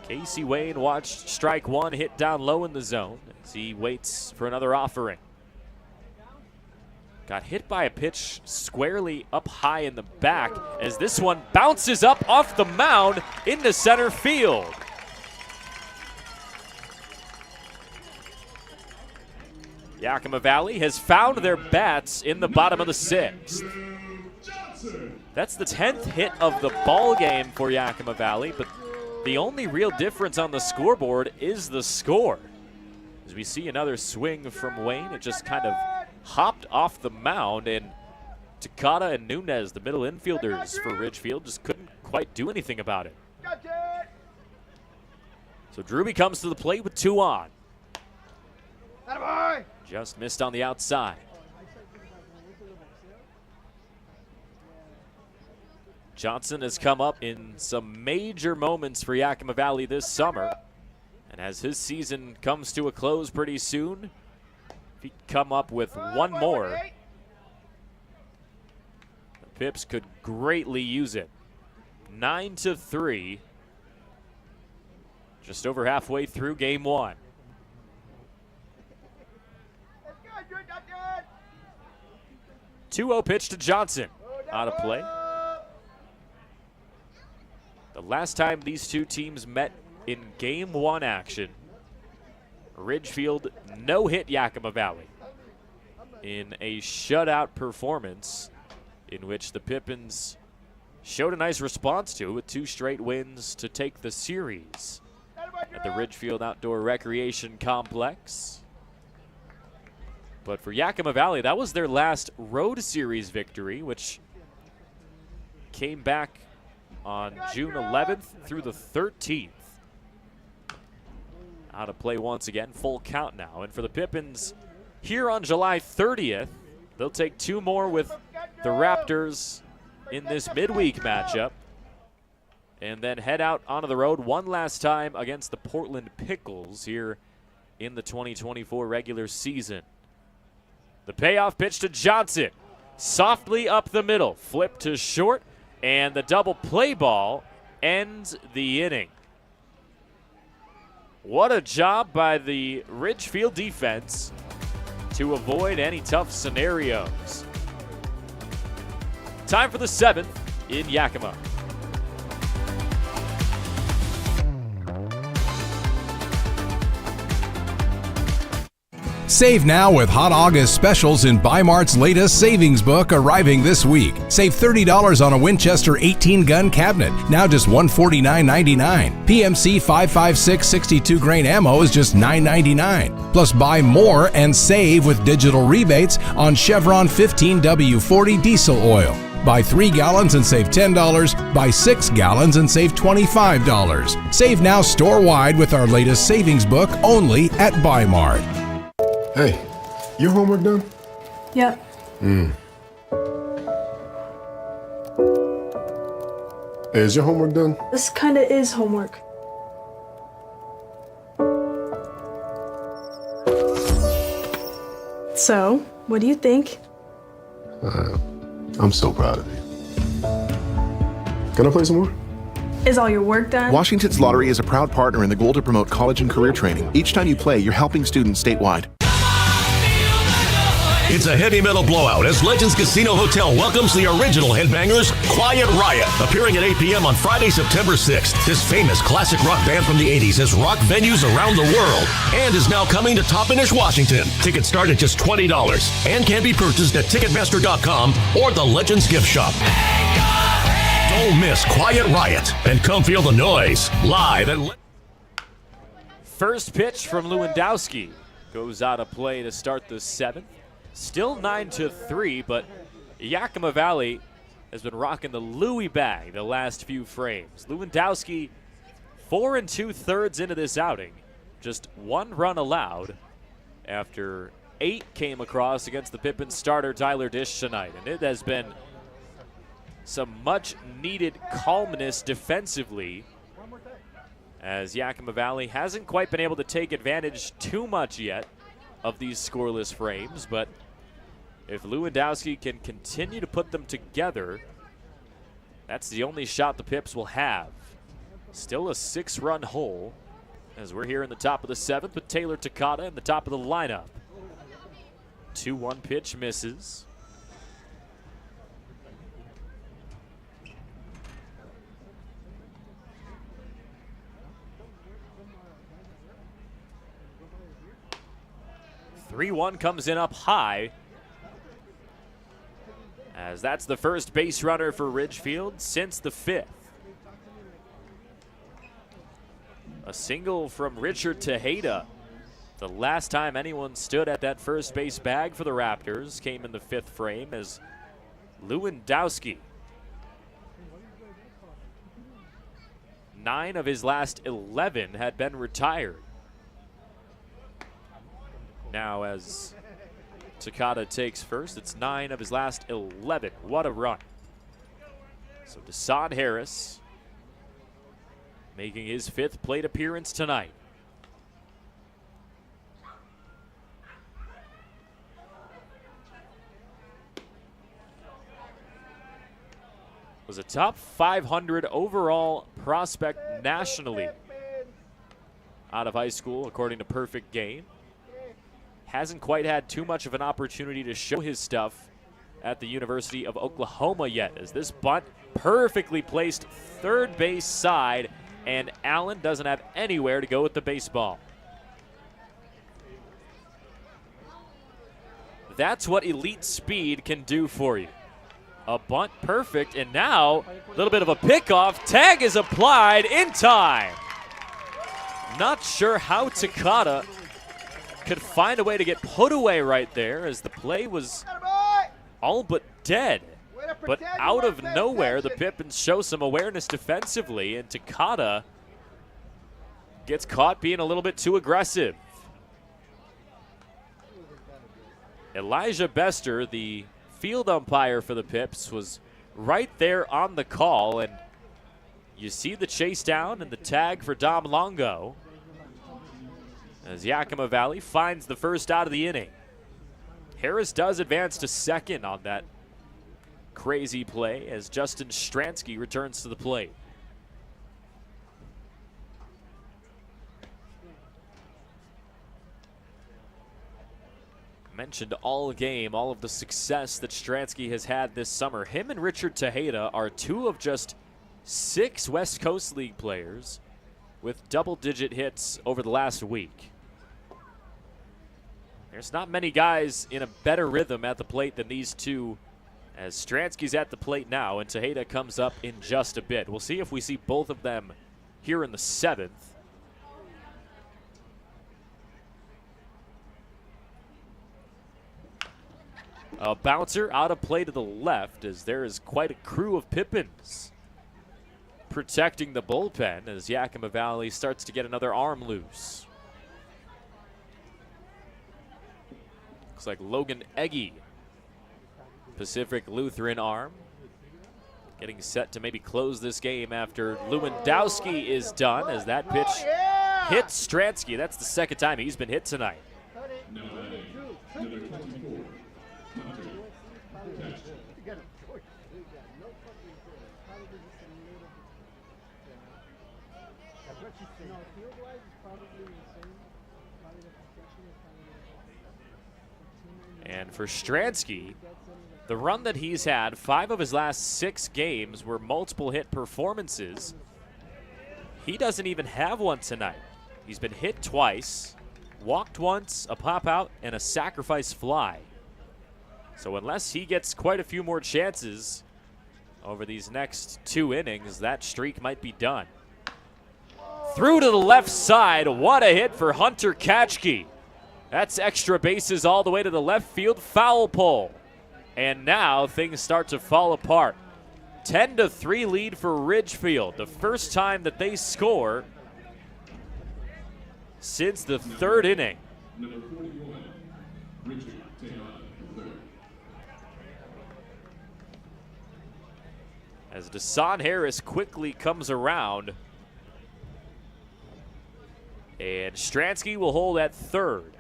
Casey Wayne watched strike 1 hit down low in the zone as he waits for another offering. Got hit by a pitch squarely up high in the back as this one bounces up off the mound into center field. Yakima Valley has found their bats in the bottom of the 6th. That's the 10th hit of the ball game for Yakima Valley, but the only real difference on the scoreboard is the score. As we see another swing from Wayne, it just kind of hopped off the mound, and Takata and Nunez, the middle infielders for Ridgefield, just couldn't quite do anything about it. So Drewby comes to the plate with 2 on. Just missed on the outside. Johnson has come up in some major moments for Yakima Valley this summer. And as his season comes to a close pretty soon, if he can come up with 1 more, the Pips could greatly use it. 9-3, just over halfway through game 1. 2-0 pitch to Johnson. Out of play. The last time these two teams met in game 1 action, Ridgefield no-hit Yakima Valley in a shutout performance in which the Pippins showed a nice response to with 2 straight wins to take the series at the Ridgefield Outdoor Recreation Complex. But for Yakima Valley, that was their last road series victory, which came back on June 11th through the 13th. Out of play once again, full count now. And for the Pippins, here on July 30th, they'll take 2 more with the Raptors in this midweek matchup, and then head out onto the road one last time against the Portland Pickles here in the 2024 regular season. The payoff pitch to Johnson, softly up the middle, flip to short, and the double play ball ends the inning. What a job by the Ridgefield defense to avoid any tough scenarios. Time for the 7th in Yakima. Save now with Hot August specials in Bi-Mart's latest savings book arriving this week. Save $30 on a Winchester 18-gun cabinet, now just $149.99. PMC 5.56 62 grain ammo is just $9.99. Plus buy more and save with digital rebates on Chevron 15W40 diesel oil. Buy 3 gallons and save $10. Buy 6 gallons and save $25. Save now store-wide with our latest savings book only at Bi-Mart. Hey, your homework done? Yep. Hey, is your homework done? This kinda is homework. So, what do you think? I'm so proud of you. Can I play some more? Is all your work done? Washington's Lottery is a proud partner in the goal to promote college and career training. Each time you play, you're helping students statewide. It's a heavy metal blowout as Legends Casino Hotel welcomes the original Headbangers, Quiet Riot, appearing at 8 p.m. on Friday, September 6th. This famous classic rock band from the 80s has rocked venues around the world and is now coming to Toppenish, Washington. Tickets start at just $20 and can be purchased at Ticketmaster.com or the Legends Gift Shop. Don't miss Quiet Riot and come feel the noise live at First pitch from Lewandowski goes out of play to start the 7th. Still 9-3, but Yakima Valley has been rocking the Louie bag the last few frames. Lewandowski 4 2/3 into this outing. Just 1 run allowed after 8 came across against the Pippins starter Tyler Dish tonight. And it has been some much needed calmness defensively as Yakima Valley hasn't quite been able to take advantage too much yet of these scoreless frames, but if Lewandowski can continue to put them together, that's the only shot the Pips will have. Still a 6-run hole as we're here in the top of the 7th with Taylor Takata in the top of the lineup. 2-1 pitch misses. (3-1) comes in up high, as that's the first base runner for Ridgefield since the 5th. A single from Richard Tejeda. The last time anyone stood at that first base bag for the Raptors came in the 5th frame as Lewandowski. 9 of his last 11 had been retired. Now as Takata takes first, it's 9 of his last 11. What a run. So Deshaun Harris making his 5th plate appearance tonight. Was a top 500 overall prospect nationally out of high school, according to Perfect Game. Hasn't quite had too much of an opportunity to show his stuff at the University of Oklahoma yet, as this bunt perfectly placed third base side, and Allen doesn't have anywhere to go with the baseball. That's what elite speed can do for you. A bunt perfect, and now a little bit of a pickoff. Tag is applied in time. Not sure how Takata could find a way to get put away right there, as the play was all but dead. But out of nowhere, the Pippins show some awareness defensively, and Takata gets caught being a little bit too aggressive. Elijah Bester, the field umpire for the Pips, was right there on the call, and you see the chase down and the tag for Dom Longo as Yakima Valley finds the first out of the inning. Harris does advance to second on that crazy play as Justin Stransky returns to the plate. Mentioned all game, all of the success that Stransky has had this summer. Him and Richard Tejeda are 2 of just 6 West Coast League players with double-digit hits over the last week. There's not many guys in a better rhythm at the plate than these two, as Stransky's at the plate now and Tejeda comes up in just a bit. We'll see if we see both of them here in the 7th. A bouncer out of play to the left, as there is quite a crew of Pippins protecting the bullpen as Yakima Valley starts to get another arm loose. Looks like Logan Eggy Pacific Lutheran arm. Getting set to maybe close this game after Lewandowski is done, as that pitch hits Stransky. That's the second time he's been hit tonight. And for Stransky, the run that he's had, 5 of his last 6 games were multiple hit performances. He doesn't even have one tonight. He's been hit twice, walked once, a pop out, and a sacrifice fly. So unless he gets quite a few more chances over these next 2 innings, that streak might be done. Through to the left side, what a hit for Hunter Katchke. That's extra bases all the way to the left field foul pole. And now things start to fall apart. 10-3 lead for Ridgefield. The first time that they score since the 3rd inning. As Deshaun Harris quickly comes around. And Stransky will hold at 3rd.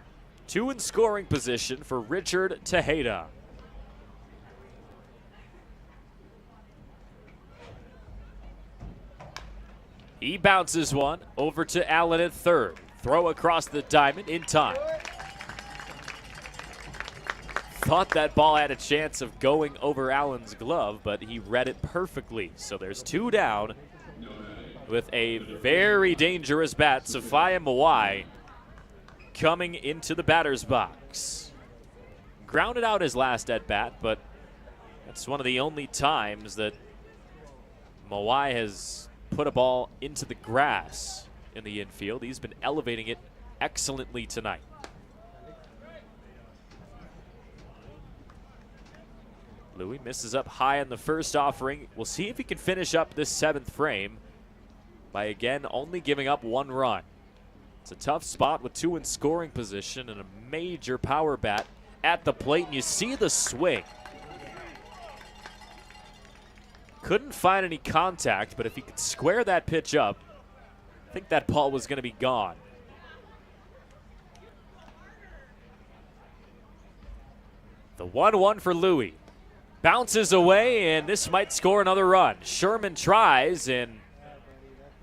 2 in scoring position for Richard Tejeda. He bounces one over to Allen at 3rd. Throw across the diamond in time. Thought that ball had a chance of going over Allen's glove, but he read it perfectly. So there's 2 down with a very dangerous bat, Sophia Mawai, coming into the batter's box. Grounded out his last at bat, but that's one of the only times that Mawai has put a ball into the grass in the infield. He's been elevating it excellently tonight. Louis misses up high in the first offering. We'll see if he can finish up this 7th frame by again only giving up 1 run. It's a tough spot with 2 in scoring position and a major power bat at the plate, and you see the swing. Couldn't find any contact, but if he could square that pitch up, I think that ball was going to be gone. The 1-1 for Louis. Bounces away, and this might score another run. Sherman tries, and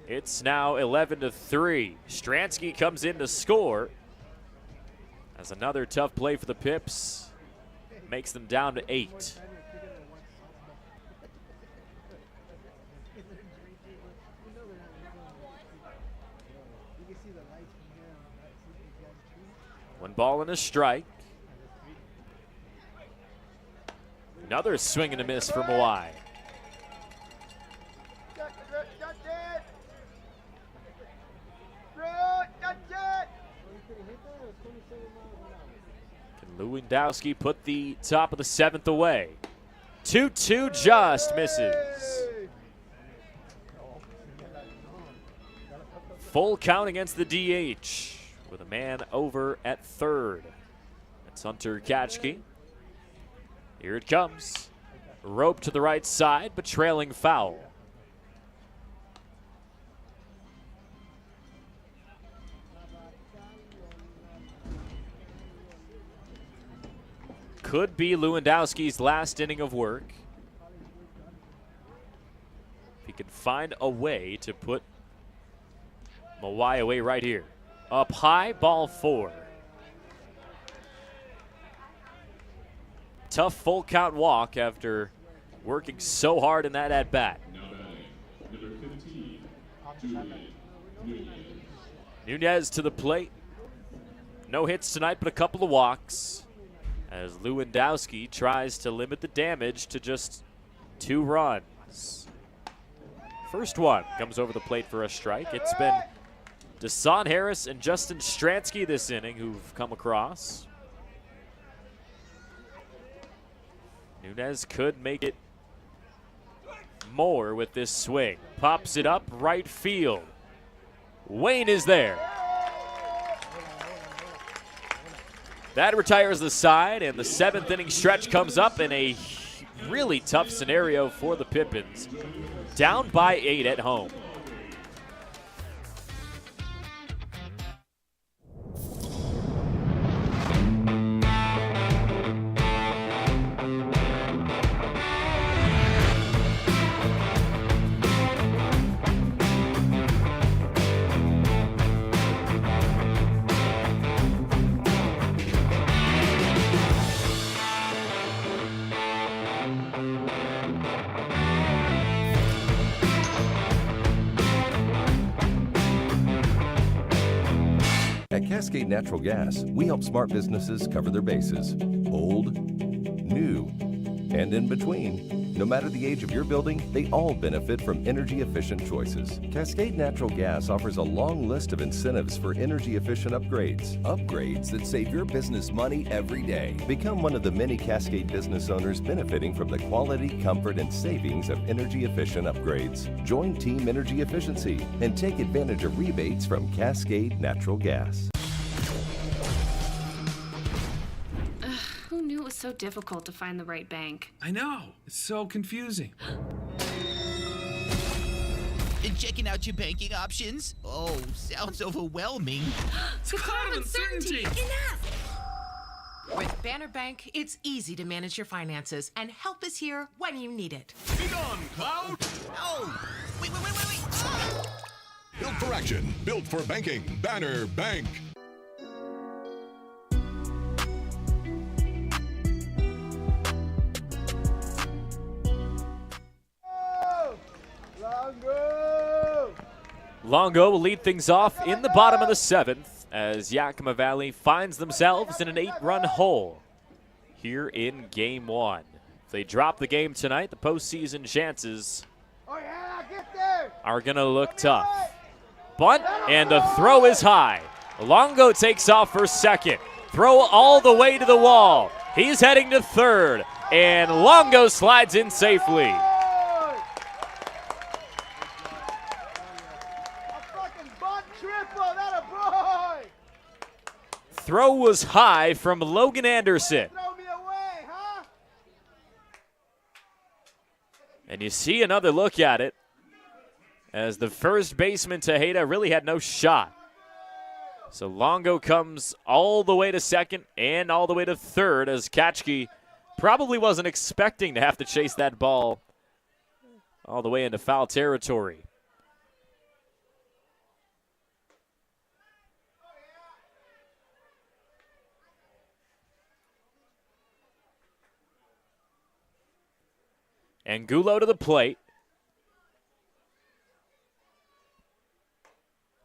it's now 11-3. Stransky comes in to score. As another tough play for the Pips makes them down to 8. One ball and a strike. Another swing and a miss for Mawai. Can Lewandowski put the top of the 7th away? 2-2 just misses. Full count against the DH with a man over at 3rd. That's Hunter Katchke. Here it comes. Rope to the right side, but trailing foul. Could be Lewandowski's last inning of work. If he can find a way to put Mawai away right here. Up high, ball 4. Tough full count walk after working so hard in that at bat. Nunez to the plate. No hits tonight, but a couple of walks as Lewandowski tries to limit the damage to just 2 runs. First one comes over the plate for a strike. It's been Deshaun Harris and Justin Stransky this inning who've come across. Nunez could make it more with this swing. Pops it up right field. Wayne is there. That retires the side, and the 7th inning stretch comes up, and a really tough scenario for the Pippins. Down by 8 at home. At Cascade Natural Gas, we help smart businesses cover their bases. Old, new, and in between. No matter the age of your building, they all benefit from energy-efficient choices. Cascade Natural Gas offers a long list of incentives for energy-efficient upgrades. Upgrades that save your business money every day. Become one of the many Cascade business owners benefiting from the quality, comfort, and savings of energy-efficient upgrades. Join Team Energy Efficiency and take advantage of rebates from Cascade Natural Gas. Who knew it was so difficult to find the right bank? I know. It's so confusing. And checking out your banking options? Oh, sounds overwhelming. It's a cloud of uncertainty. Enough! With Banner Bank, it's easy to manage your finances, and help is here when you need it. Be gone, Cloud! Oh! Wait! Ah! Built for action, built for banking. Banner Bank. Longo will lead things off in the bottom of the 7th as Yakima Valley finds themselves in an 8-run hole here in Game 1. If they drop the game tonight, the postseason chances are going to look tough. Bunt, and the throw is high. Longo takes off for second. Throw all the way to the wall. He's heading to third, and Longo slides in safely. Throw was high from Logan Anderson. And you see another look at it as the first baseman, Tejeda, really had no shot. So Longo comes all the way to second and all the way to third as Katchke probably wasn't expecting to have to chase that ball all the way into foul territory. Angulo to the plate.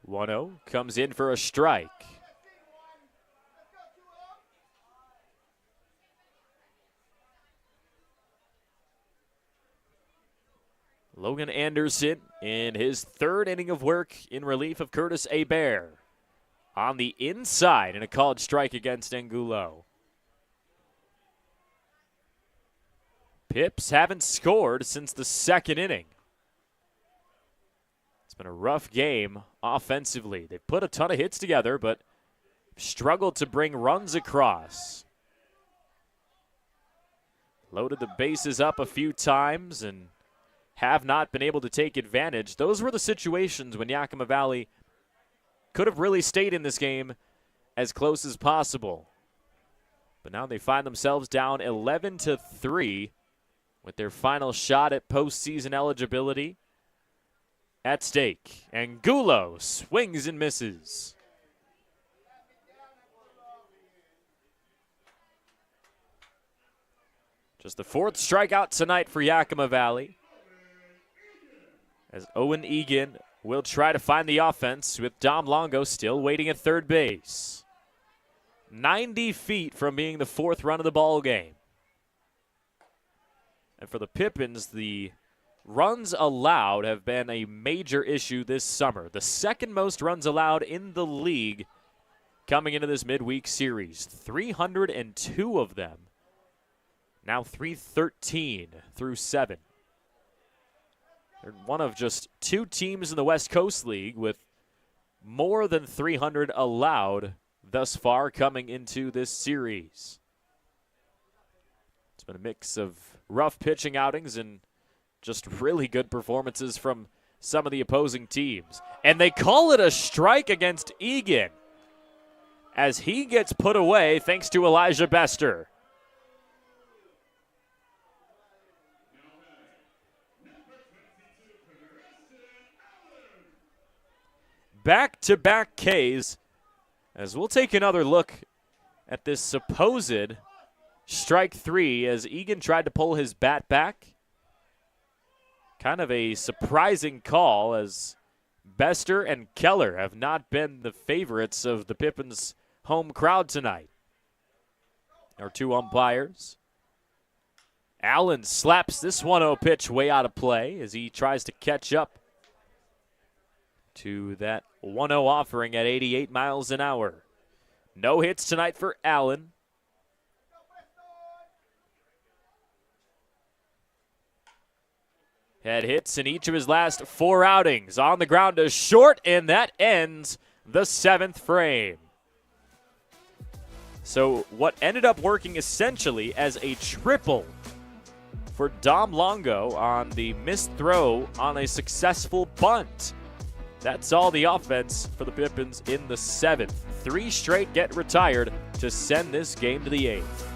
1-0 comes in for a strike. Logan Anderson in his third inning of work in relief of Curtis Hebert. On the inside and a called strike against Angulo. Pips haven't scored since the second inning. It's been a rough game offensively. They've put a ton of hits together, but struggled to bring runs across. Loaded the bases up a few times and have not been able to take advantage. Those were the situations when Yakima Valley could have really stayed in this game as close as possible. But now they find themselves down 11-3. With their final shot at postseason eligibility at stake. Angulo swings and misses. Just the 4th strikeout tonight for Yakima Valley. As Owen Egan will try to find the offense with Dom Longo still waiting at third base. 90 feet from being the 4th run of the ball game. And for the Pippins, the runs allowed have been a major issue this summer. The 2nd most runs allowed in the league coming into this midweek series. 302 of them. Now 313 through 7. They're one of just 2 teams in the West Coast League with more than 300 allowed thus far coming into this series. been a mix of rough pitching outings and just really good performances from some of the opposing teams. And they call it a strike against Egan as he gets put away thanks to Elijah Bester. Back-to-back Ks, as we'll take another look at this supposed strike three as Egan tried to pull his bat back. Kind of a surprising call as Bester and Keller have not been the favorites of the Pippins home crowd tonight. Our two umpires. Allen slaps this 1-0 pitch way out of play as he tries to catch up to that 1-0 offering at 88 miles an hour. No hits tonight for Allen. Had hits in each of his last 4 outings. On the ground to short, and that ends the 7th frame. So what ended up working essentially as a triple for Dom Longo on the missed throw on a successful bunt. That's all the offense for the Pippins in the 7th. 3 straight get retired to send this game to the 8th.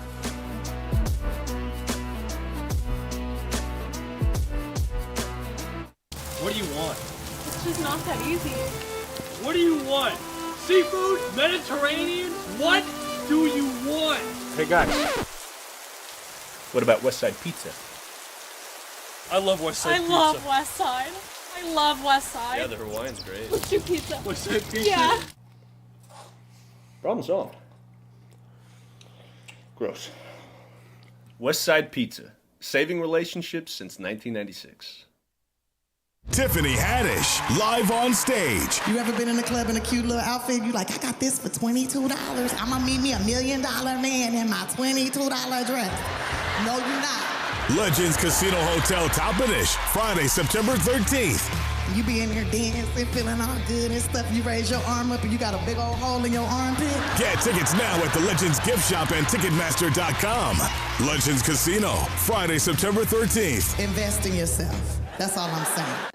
What do you want? It's just not that easy. What do you want? Seafood? Mediterranean? What do you want? Hey guys, what about West Side Pizza? I love West Side Pizza. I love West Side. I love West Side. Yeah, their Hawaiian's great. Let's do pizza. West Side Pizza? Yeah. Problem solved. Gross. West Side Pizza, saving relationships since 1996. Tiffany Haddish, live on stage. You ever been in a club in a cute little outfit? You like, I got this for $22. I'm gonna meet me $1 million man in my $22 dress. No, you're not. Legends Casino Hotel Toppenish, Friday, September 13th. You be in there dancing, feeling all good and stuff. You raise your arm up and you got a big old hole in your armpit. Get tickets now at the Legends Gift Shop and Ticketmaster.com. Legends Casino, Friday, September 13th. Invest in yourself. That's all I'm saying.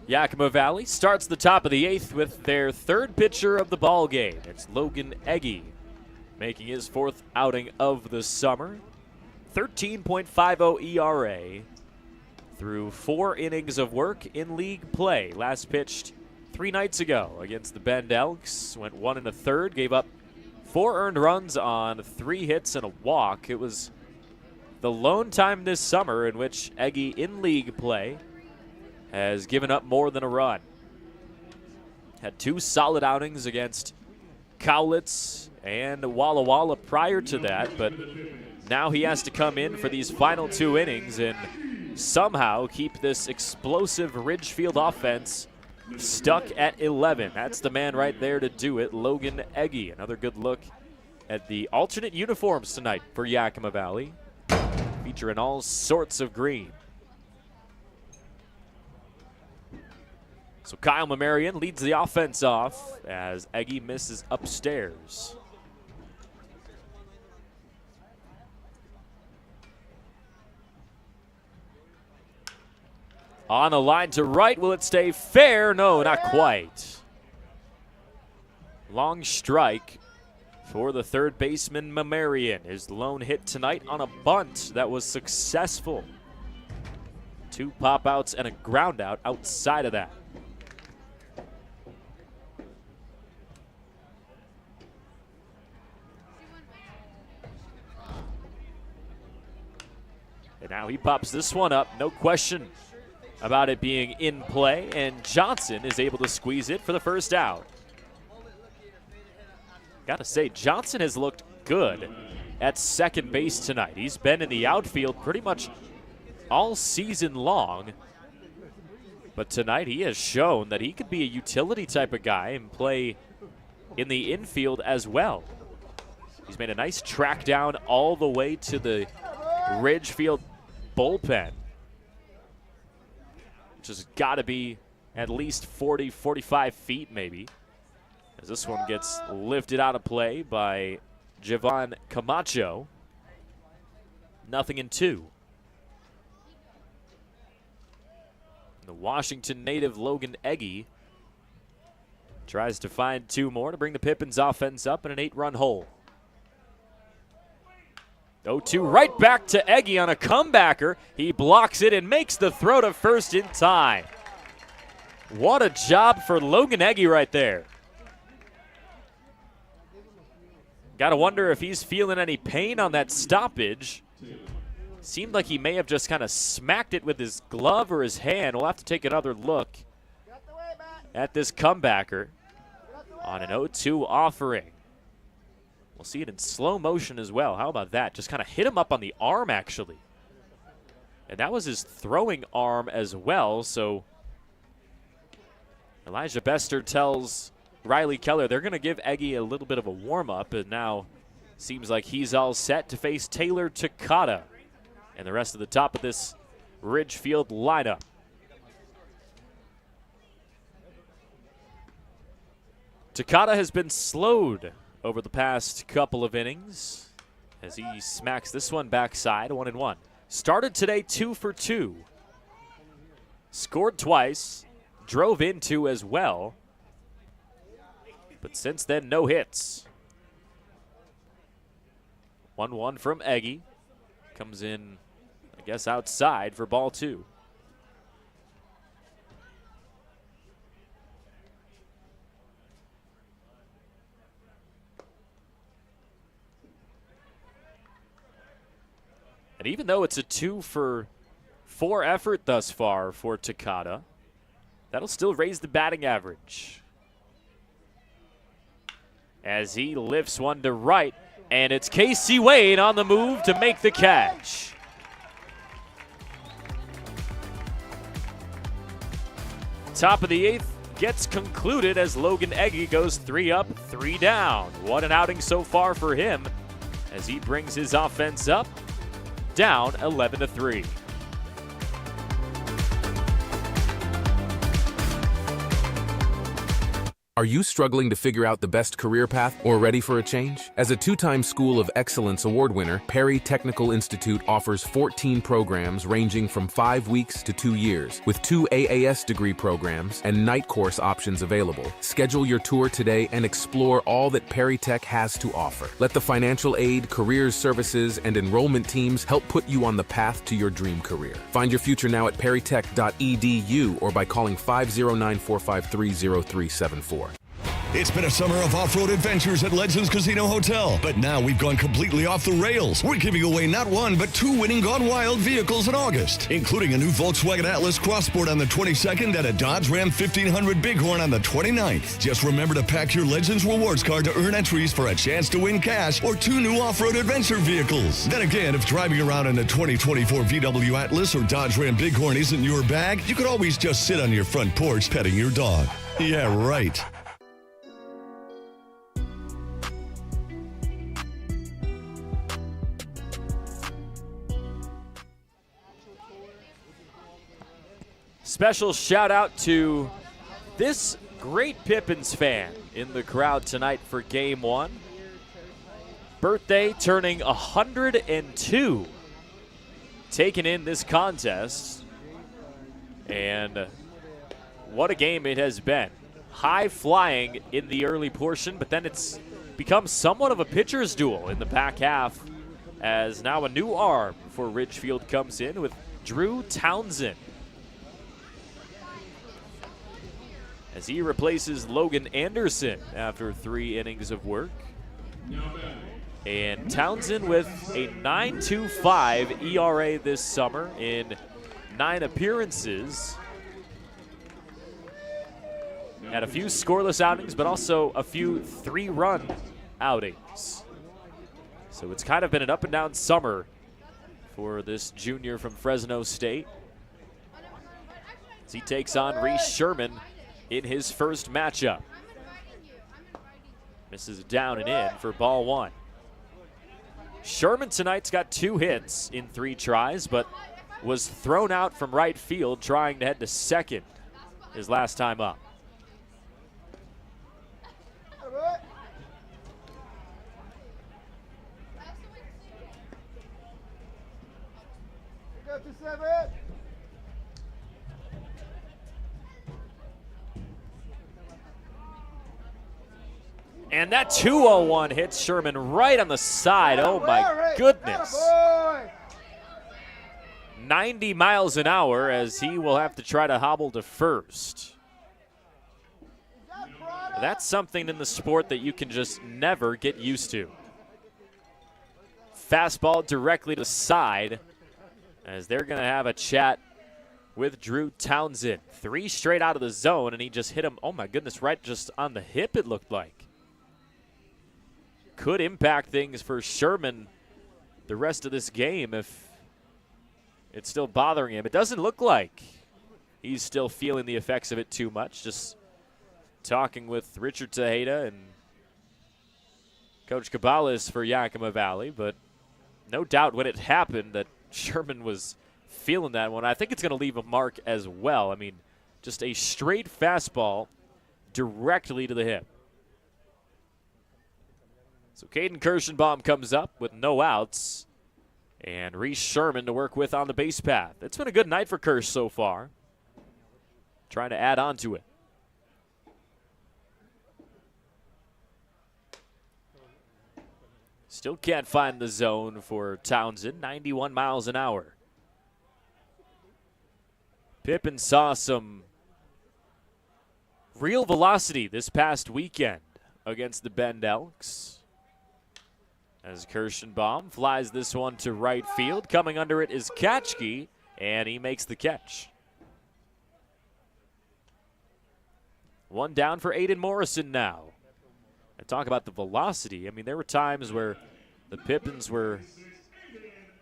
Yakima Valley starts the top of the 8th with their 3rd pitcher of the ball game. It's Logan Egge, making his 4th outing of the summer. 13.50 ERA through 4 innings of work in league play. Last pitched 3 nights ago against the Bend Elks. Went 1 1/3, gave up 4 earned runs on 3 hits and a walk. It was the lone time this summer in which Egge in league play has given up more than a run. Had 2 solid outings against Cowlitz and Walla Walla prior to that, but now he has to come in for these final 2 innings and somehow keep this explosive Ridgefield offense stuck at 11. That's the man right there to do it, Logan Egge. Another good look at the alternate uniforms tonight for Yakima Valley, featuring all sorts of green. So Kyle Mamarian leads the offense off as Egge misses upstairs. On the line to right, will it stay fair? No, not quite. Long strike for the 3rd baseman Mamarian. His lone hit tonight on a bunt that was successful. 2 pop-outs and a ground out outside of that. And now he pops this one up, no question about it being in play, and Johnson is able to squeeze it for the 1st out. Gotta say, Johnson has looked good at 2nd base tonight. He's been in the outfield pretty much all season long, but tonight he has shown that he could be a utility type of guy and play in the infield as well. He's made a nice track down all the way to the Ridgefield bullpen. which has got to be at least 40, 45 feet maybe. As this one gets lifted out of play by Javon Camacho. 0-2. The Washington native Logan Egge tries to find 2 more to bring the Pippins offense up in an 8-run hole. 0-2 right back to Egge on a comebacker. He blocks it and makes the throw to first in time. What a job for Logan Egge right there. Got to wonder if he's feeling any pain on that stoppage. Seemed like he may have just kind of smacked it with his glove or his hand. We'll have to take another look at this comebacker on an 0-2 offering. We'll see it in slow motion as well. How about that? Just kind of hit him up on the arm, actually. And that was his throwing arm as well. So Elijah Bester tells Riley Keller they're going to give Egge a little bit of a warm-up, and now seems like he's all set to face Taylor Takata and the rest of the top of this Ridgefield lineup. Takata has been slowed over the past couple of innings as he smacks this one backside, 1-1. Started today 2 for 2. Scored twice, drove in 2 as well. But since then, no hits. 1-1 from Egge. Comes in, I guess, outside for ball 2. And even though it's a 2 for 4 effort thus far for Takata, that'll still raise the batting average. As he lifts one to right, and it's Casey Wade on the move to make the catch. Top of the 8th gets concluded as Logan Egge goes 3 up, 3 down. What an outing so far for him as he brings his offense up, down 11-3. Are you struggling to figure out the best career path or ready for a change? As a 2-time School of Excellence award winner, Perry Technical Institute offers 14 programs ranging from 5 weeks to 2 years, with 2 AAS degree programs and night course options available. Schedule your tour today and explore all that Perry Tech has to offer. Let the financial aid, careers services, and enrollment teams help put you on the path to your dream career. Find your future now at perrytech.edu or by calling 509-453-0374. It's been a summer of off-road adventures at Legends Casino Hotel, but now we've gone completely off the rails. We're giving away not 1, but 2 winning Gone Wild vehicles in August, including a new Volkswagen Atlas Crossport on the 22nd and a Dodge Ram 1500 Bighorn on the 29th. Just remember to pack your Legends Rewards card to earn entries for a chance to win cash or 2 new off-road adventure vehicles. Then again, if driving around in a 2024 VW Atlas or Dodge Ram Bighorn isn't your bag, you could always just sit on your front porch petting your dog. Yeah, right. Special shout out to this great Pippins fan in the crowd tonight for Game 1. Birthday turning 102. Taking in this contest. And what a game it has been. High flying in the early portion, but then it's become somewhat of a pitcher's duel in the back half as now a new arm for Ridgefield comes in with Drew Townsend, as he replaces Logan Anderson after 3 innings of work. And Townsend with a 9.25 ERA this summer in 9 appearances. Had a few scoreless outings, but also a few 3-run outings. So it's kind of been an up-and-down summer for this junior from Fresno State, as he takes on Reese Sherman in his first matchup. Misses down and in for ball 1. Sherman tonight's got 2 hits in 3 tries, but was thrown out from right field trying to head to second his last time up. And that 2-0-1 hits Sherman right on the side. Oh my goodness. 90 miles an hour as he will have to try to hobble to first. That's something in the sport that you can just never get used to. Fastball directly to the side as they're going to have a chat with Drew Townsend. 3 straight out of the zone, and he just hit him, oh my goodness, right just on the hip it looked like. Could impact things for Sherman the rest of this game if it's still bothering him. It doesn't look like he's still feeling the effects of it too much. Just talking with Richard Tejeda and Coach Cabales for Yakima Valley, but no doubt when it happened that Sherman was feeling that one. I think it's going to leave a mark as well. I mean, just a straight fastball directly to the hip. So Caden Kirschenbaum comes up with no outs, and Reese Sherman to work with on the base path. It's been a good night for Kirsch so far. Trying to add on to it. Still can't find the zone for Townsend, 91 miles an hour. Pippins saw some real velocity this past weekend against the Bend Elks. As Kirschenbaum flies this one to right field. Coming under it is Katchke, and he makes the catch. 1 down for Aiden Morrison now. And talk about the velocity. I mean, there were times where the Pippins were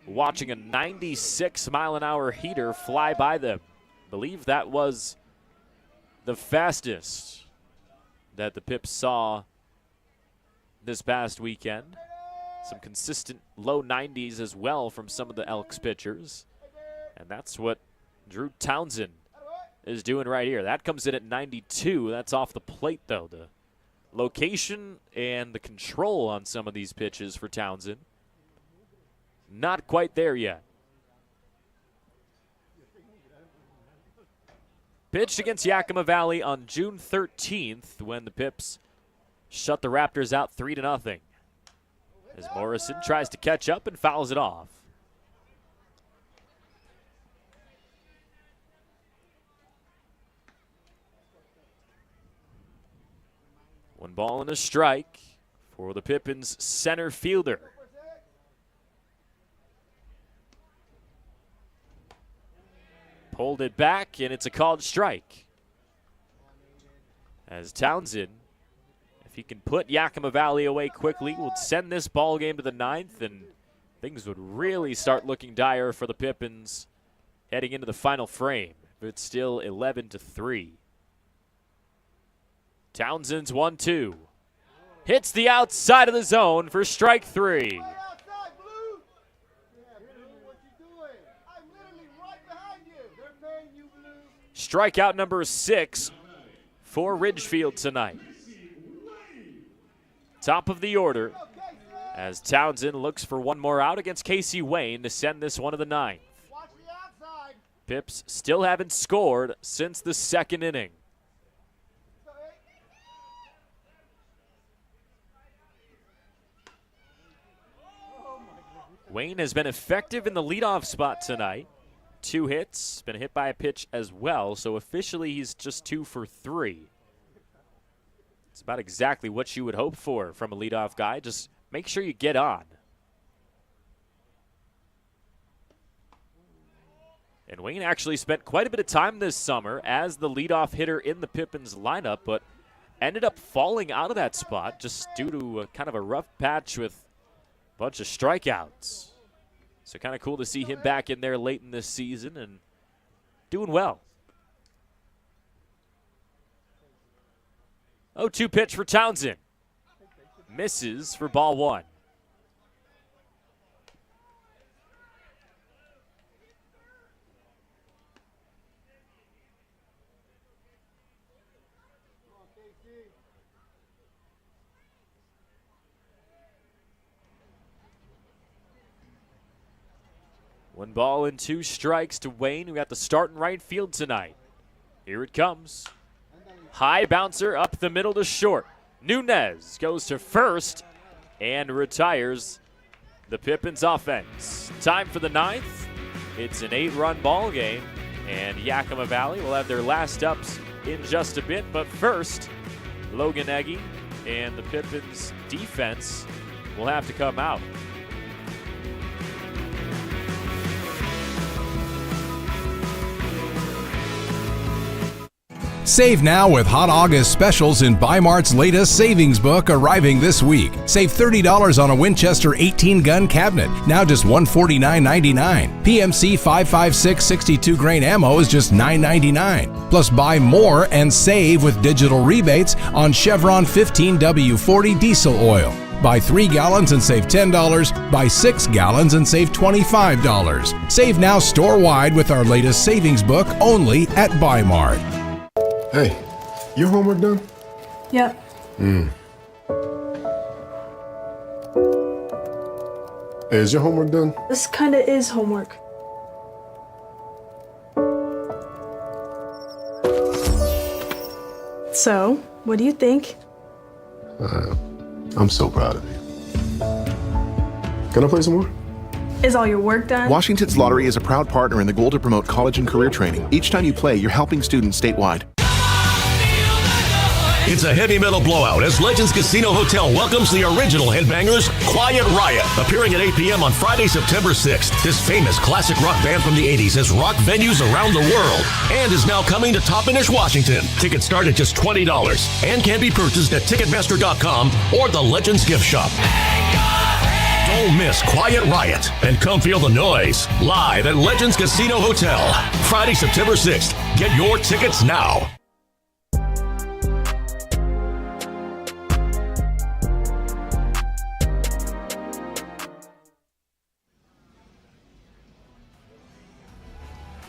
watching a 96-mile-an-hour heater fly by them. I believe that was the fastest that the Pips saw this past weekend. Some consistent low 90s as well from some of the Elks pitchers. And that's what Drew Townsend is doing right here. That comes in at 92. That's off the plate, though. The location and the control on some of these pitches for Townsend, not quite there yet. Pitched against Yakima Valley on June 13th when the Pips shut the Raptors out 3-0. As Morrison tries to catch up and fouls it off. One ball and a strike for the Pippins center fielder. Pulled it back, and it's a called strike. As Townsend, if he can put Yakima Valley away quickly, would send this ball game to the 9th, and things would really start looking dire for the Pippins heading into the final frame. It's still 11-3. Townsend's 1-2. Hits the outside of the zone for strike 3. Strikeout number 6 for Ridgefield tonight. Top of the order as Townsend looks for one more out against Casey Wayne to send this one to the 9th. Pips still haven't scored since the 2nd inning. Wayne has been effective in the leadoff spot tonight. 2 hits, been hit by a pitch as well, so officially he's just 2 for 3. It's about exactly what you would hope for from a leadoff guy. Just make sure you get on. And Wayne actually spent quite a bit of time this summer as the leadoff hitter in the Pippins lineup, but ended up falling out of that spot just due to a kind of a rough patch with a bunch of strikeouts. So kind of cool to see him back in there late in this season and doing well. 0-2 pitch for Townsend. Misses for ball 1. One ball and 2 strikes to Wayne, who got the start in right field tonight. Here it comes. High bouncer up the middle to short. Nunez goes to first and retires the Pippins offense. Time for the 9th. It's an 8-run ball game, and Yakima Valley will have their last ups in just a bit. But first, Logan Eggy and the Pippins defense will have to come out. Save now with hot August specials in Bi-Mart's latest savings book arriving this week. Save $30 on a Winchester 18-gun cabinet, now just $149.99. PMC 5.56 62 grain ammo is just $9.99. Plus buy more and save with digital rebates on Chevron 15W40 diesel oil. Buy 3 gallons and save $10. Buy 6 gallons and save $25. Save now store-wide with our latest savings book only at Bi-Mart. Hey, your homework done? Yep. Hey, is your homework done? This kinda is homework. So, what do you think? I'm so proud of you. Can I play some more? Is all your work done? Washington's Lottery is a proud partner in the goal to promote college and career training. Each time you play, you're helping students statewide. It's a heavy metal blowout as Legends Casino Hotel welcomes the original headbangers, Quiet Riot, appearing at 8 p.m. on Friday, September 6th. This famous classic rock band from the 80s has rocked venues around the world and is now coming to Toppenish, Washington. Tickets start at just $20 and can be purchased at Ticketmaster.com or the Legends Gift Shop. Don't miss Quiet Riot and come feel the noise live at Legends Casino Hotel. Friday, September 6th. Get your tickets now.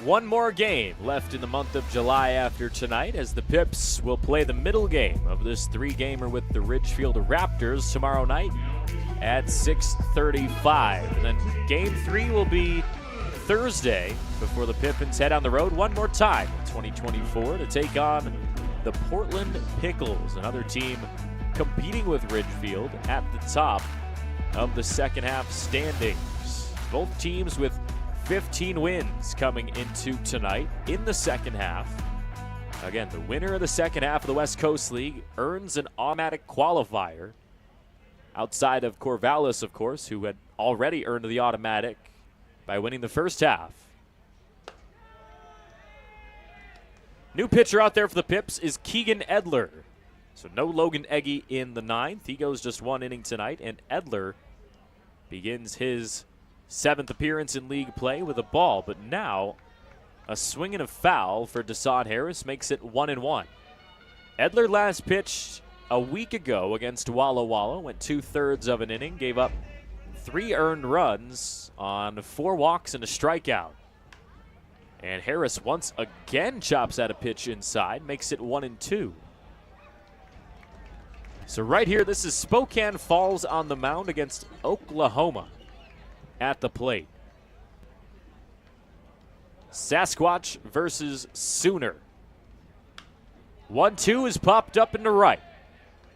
One more game left in the month of July after tonight, as the Pips will play the middle game of this 3-gamer with the Ridgefield Raptors tomorrow night at 6:35. And then game 3 will be Thursday before the Pippins head on the road one more time in 2024 to take on the Portland Pickles, another team competing with Ridgefield at the top of the second half standings. Both teams with 15 wins coming into tonight in the second half. Again, the winner of the second half of the West Coast League earns an automatic qualifier, outside of Corvallis, of course, who had already earned the automatic by winning the first half. New pitcher out there for the Pips is Keegan Edler. So no Logan Eggy in the 9th. He goes just 1 inning tonight, and Edler begins his 7th appearance in league play with a ball, but now a swing and a foul for Deshaun Harris makes it 1-1. Edler last pitched a week ago against Walla Walla, went 2/3 of an inning, gave up 3 earned runs on 4 walks and a strikeout. And Harris once again chops out a pitch inside, makes it 1-2. So right here, this is Spokane Falls on the mound against Oklahoma at the plate. Sasquatch versus Sooner. 1-2 is popped up into right.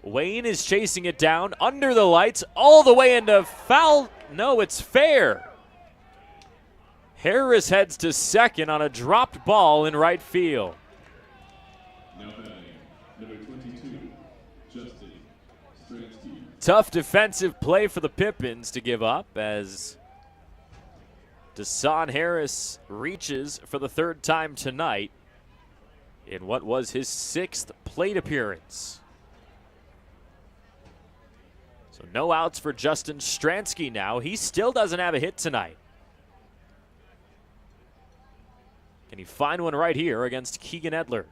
Wayne is chasing it down under the lights all the way into foul. No, it's fair. Harris heads to second on a dropped ball in right field. Now batting, number 22, Justin Quarr. Tough defensive play for the Pippins to give up as Deshaun Harris reaches for the 3rd time tonight in what was his 6th plate appearance. So no outs for Justin Stransky now. He still doesn't have a hit tonight. Can he find one right here against Keegan Edler?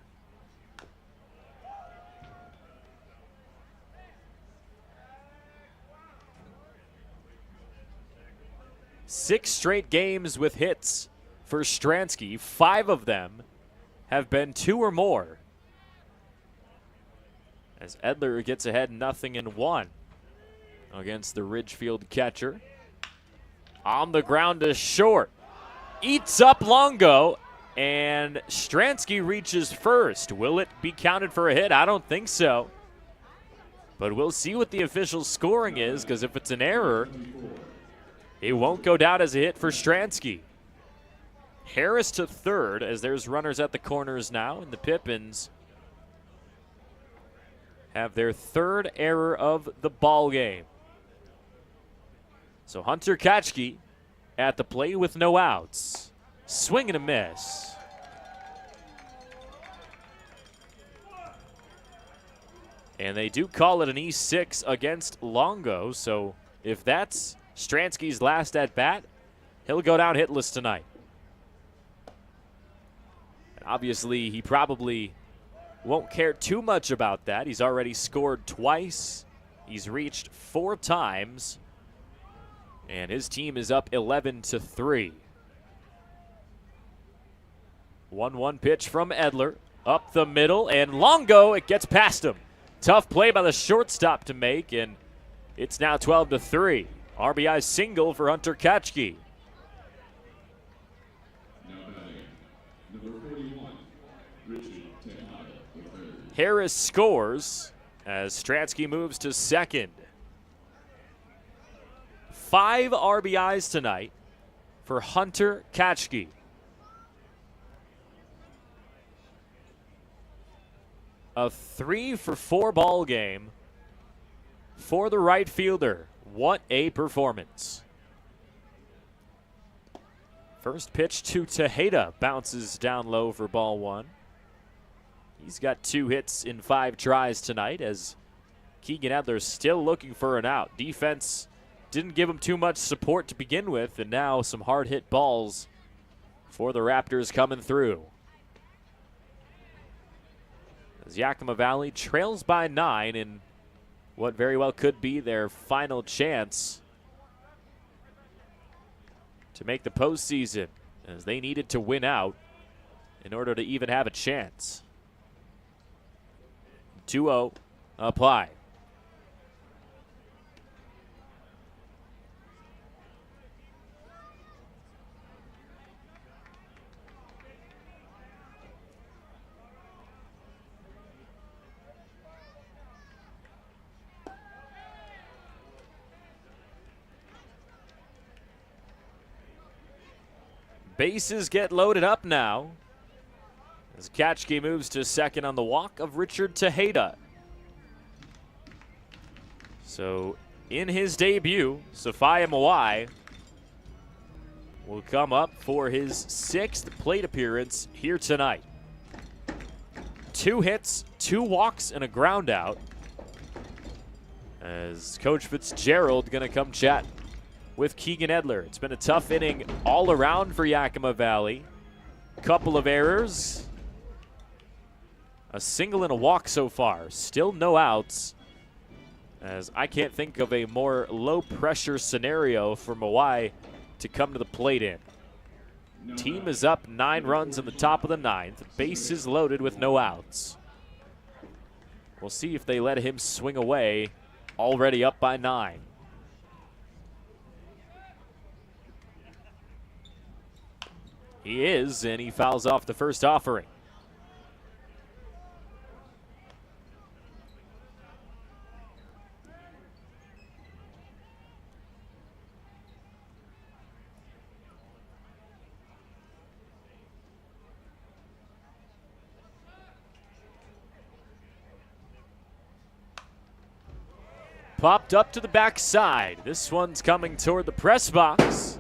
Six straight games with hits for Stransky. 5 of them have been 2 or more. as Edler gets ahead 0-1 against the Ridgefield catcher. On the ground to short. Eats up Longo, and Stransky reaches first. Will it be counted for a hit? I don't think so. But we'll see what the official scoring is, because if it's an error, it won't go down as a hit for Stransky. Harris to third, as there's runners at the corners now, and the Pippins have their third error of the ball game. So Hunter Kachke at the plate with no outs. Swing and a miss. And they do call it an E6 against Longo, so if that's Stransky's last at bat, he'll go down hitless tonight. And obviously, he probably won't care too much about that. He's already scored twice. He's reached 4 times. And his team is up 11-3. 1-1 pitch from Edler. Up the middle, and Longo, it gets past him. Tough play by the shortstop to make, and it's now 12-3. RBI single for Hunter Kachke. Harris scores as Stransky moves to second. 5 RBIs tonight for Hunter Kachke. A 3-for-4 ball game for the right fielder. What a performance. First pitch to Tejeda bounces down low for ball 1. He's got 2 hits in 5 tries tonight as Keegan Edler's still looking for an out. Defense didn't give him too much support to begin with, and now some hard-hit balls for the Raptors coming through. As Yakima Valley trails by 9 in what very well could be their final chance to make the postseason, as they needed to win out in order to even have a chance. 2-0, apply. Bases get loaded up now as Kachke moves to second on the walk of Richard Tejeda. So in his debut, Safaya Mawai will come up for his 6th plate appearance here tonight. 2 hits, 2 walks, and a ground out, as Coach Fitzgerald going to come chat with Keegan Edler. It's been a tough inning all around for Yakima Valley. Couple of errors. A single and a walk so far. Still no outs, as I can't think of a more low-pressure scenario for Mawai to come to the plate in. Team is up 9 runs in the top of the 9th. Bases loaded with no outs. We'll see if they let him swing away, already up by 9. He is, and he fouls off the first offering. Popped up to the backside. This one's coming toward the press box.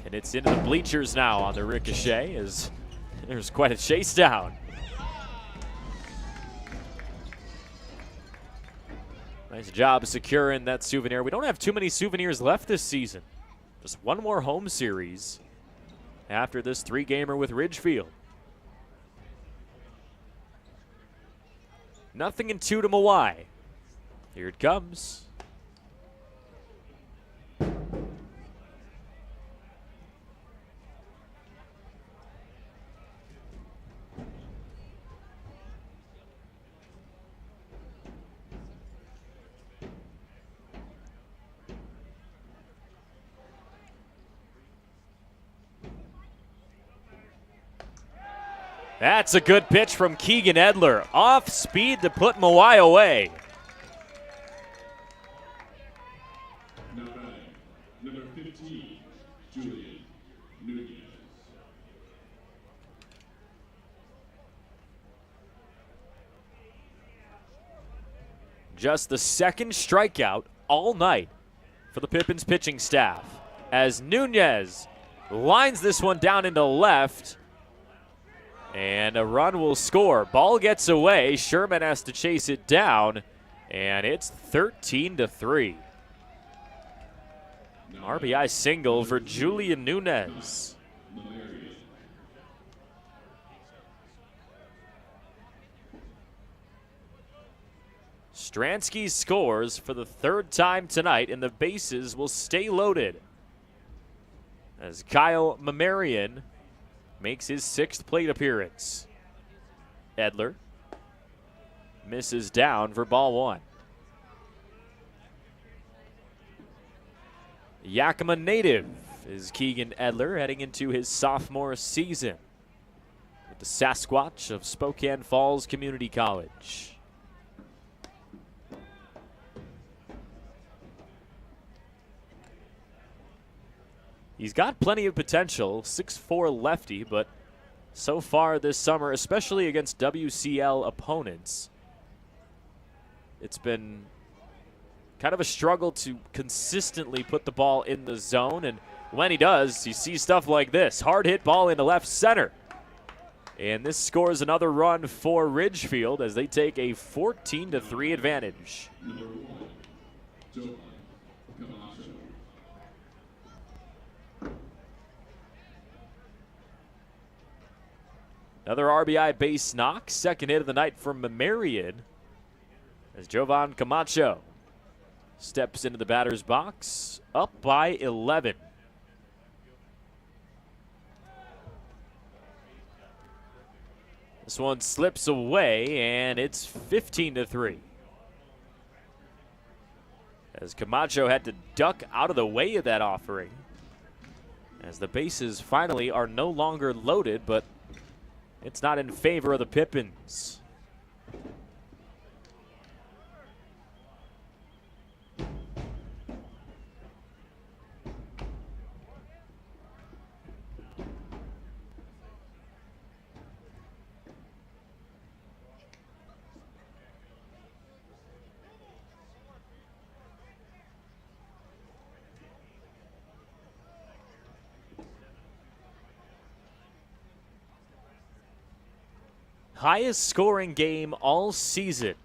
And it's into the bleachers now on the ricochet, as there's quite a chase down. Nice job securing that souvenir. We don't have too many souvenirs left this season. Just one more home series after this 3-gamer with Ridgefield. 0-2 to Mawai. Here it comes. That's a good pitch from Keegan Edler. Off speed to put Mawai away. Now batting, number 15, Julian Nunez. Just the second strikeout all night for the Pippins pitching staff as Nunez lines this one down into left, and a run will score. Ball gets away. Sherman has to chase it down, and it's 13-3. RBI single for Julian Nunez. Stransky scores for the third time tonight, and the bases will stay loaded as Kyle Mamarian makes his 6th plate appearance. Edler misses down for ball 1. Yakima native is Keegan Edler, heading into his sophomore season with the Sasquatch of Spokane Falls Community College. He's got plenty of potential, 6'4" lefty, but so far this summer, especially against WCL opponents, it's been kind of a struggle to consistently put the ball in the zone, and when he does, you see stuff like this. Hard hit ball into left center. And this scores another run for Ridgefield as they take a 14-3 advantage. Number 1, Jovan Camacho. Another RBI base knock, second hit of the night from Mamarian as Jovan Camacho steps into the batter's box, up by 11. This one slips away, and it's 15-3. As Camacho had to duck out of the way of that offering, as the bases finally are no longer loaded, but it's not in favor of the Pippins. Highest scoring game all season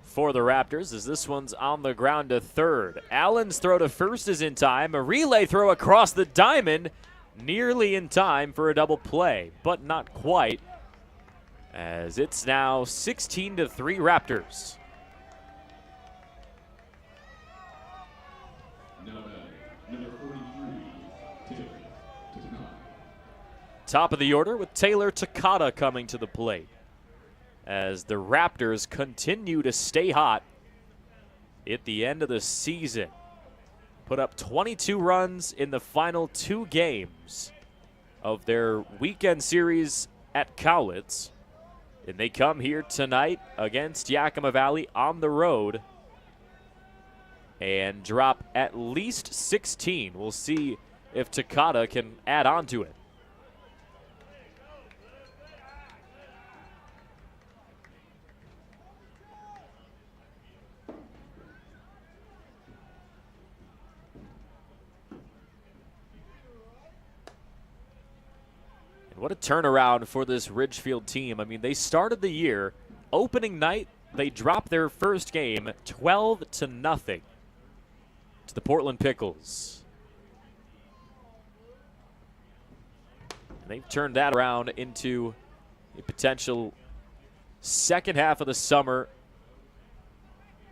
for the Raptors as this one's on the ground to third. Allen's throw to first is in time. A relay throw across the diamond, nearly in time for a double play, but not quite, as it's now 16-3 Raptors. Now batting, number 43, Taylor Takata. Top of the order with Taylor Takata coming to the plate, as the Raptors continue to stay hot at the end of the season. Put up 22 runs in the final 2 games of their weekend series at Cowlitz. And they come here tonight against Yakima Valley on the road and drop at least 16. We'll see if Takata can add on to it. What a turnaround for this Ridgefield team. I mean, they started the year, opening night, they dropped their first game 12-0 to the Portland Pickles. And they've turned that around into a potential second half of the summer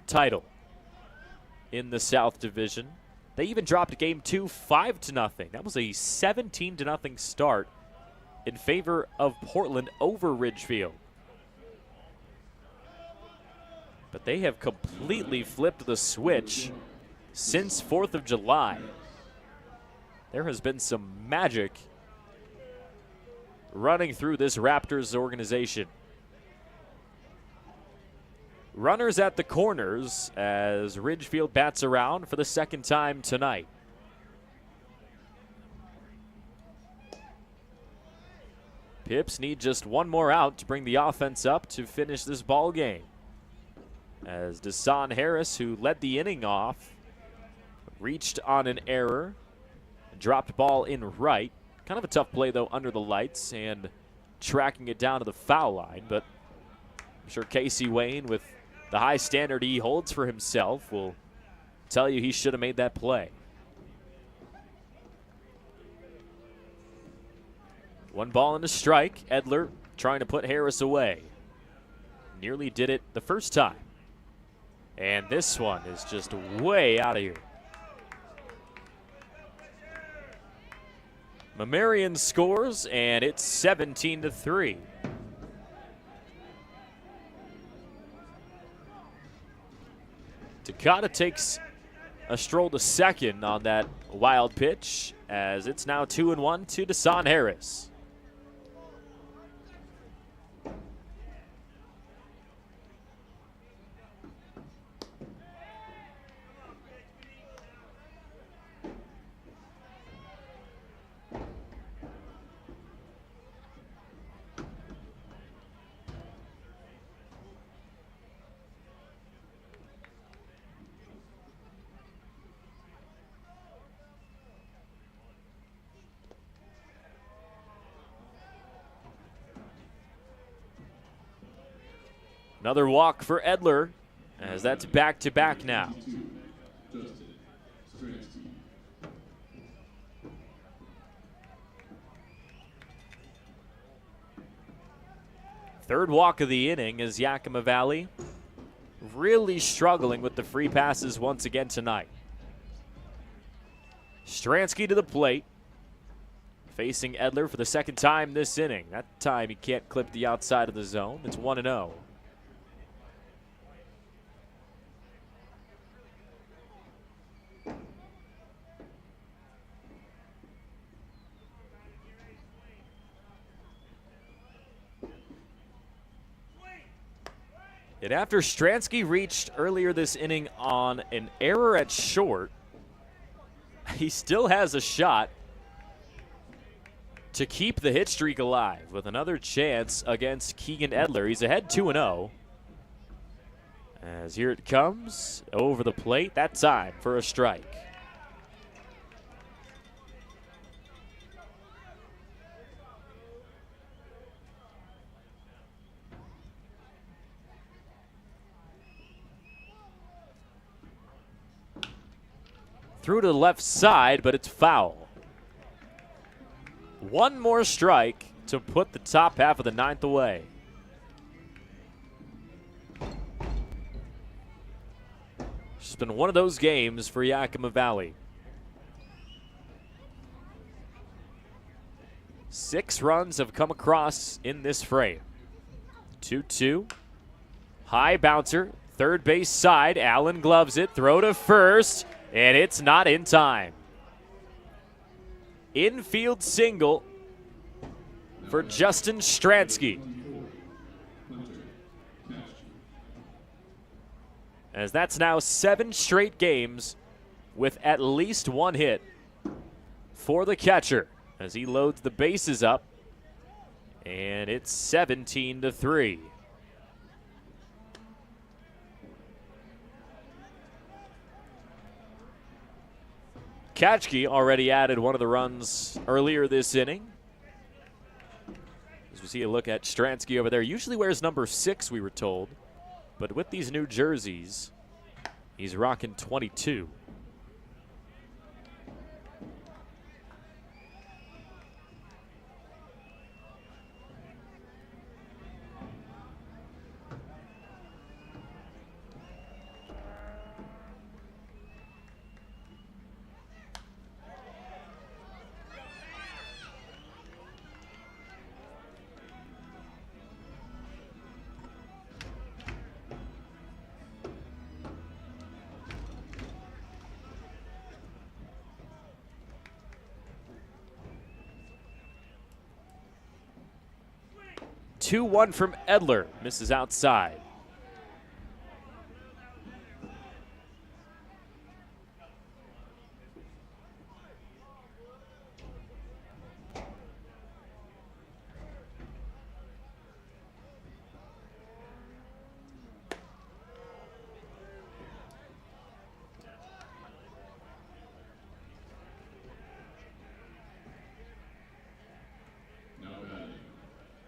title in the South Division. They even dropped game 2 5-0. That was a 17-0 start in favor of Portland over Ridgefield. But they have completely flipped the switch since 4th of July. There has been some magic running through this Raptors organization. Runners at the corners as Ridgefield bats around for the second time tonight. Pips need just one more out to bring the offense up to finish this ball game. As Deshaun Harris, who led the inning off, reached on an error, dropped ball in right. Kind of a tough play, though, under the lights and tracking it down to the foul line. But I'm sure Casey Wayne, with the high standard he holds for himself, will tell you he should have made that play. One ball and a strike. Edler trying to put Harris away. Nearly did it the first time. And this one is just way out of here. Mamarian scores, and it's 17-3. Takata takes a stroll to second on that wild pitch, as it's now 2-1 to Deshaun Harris. Another walk for Edler, as that's back-to-back now. Third walk of the inning as Yakima Valley really struggling with the free passes once again tonight. Stransky to the plate, facing Edler for the second time this inning. That time he can't clip the outside of the zone. It's 1-0. And after Stransky reached earlier this inning on an error at short, he still has a shot to keep the hit streak alive with another chance against Keegan Edler. He's ahead 2-0. As here it comes over the plate, that time for a strike. Through to the left side, but it's foul. One more strike to put the top half of the ninth away. It's been one of those games for Yakima Valley. 6 runs have come across in this frame. 2-2. High bouncer, third base side. Allen gloves it, throw to first. And it's not in time. Infield single for Justin Stransky. As that's now 7 straight games with at least one hit for the catcher as he loads the bases up. And it's 17-3. Katchke already added one of the runs earlier this inning. As we see a look at Stransky over there. Usually wears number 6, we were told. But with these new jerseys, he's rocking 22. 2-1 from Edler. Misses outside. Now batting,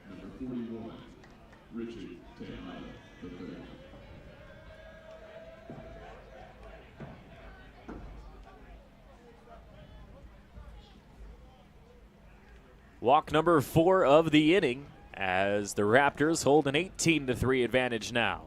number 41, Richard Tejada, the third. Walk number 4 of the inning as the Raptors hold an 18-3 advantage now.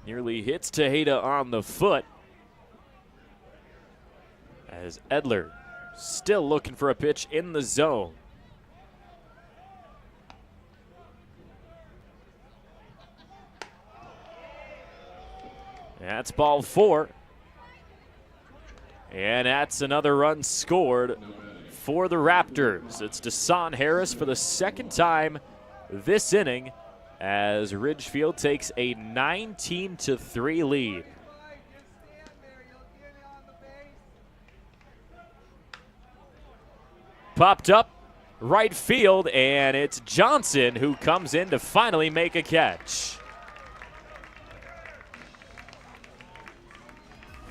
Nearly hits Tejada on the foot as Edler still looking for a pitch in the zone. That's ball 4. And that's another run scored for the Raptors. It's Deshaun Harris for the second time this inning as Ridgefield takes a 19-3 lead. Popped up right field, and it's Johnson who comes in to finally make a catch.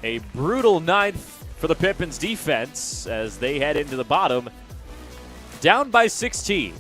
A brutal ninth for the Pippins defense as they head into the bottom, down by 16.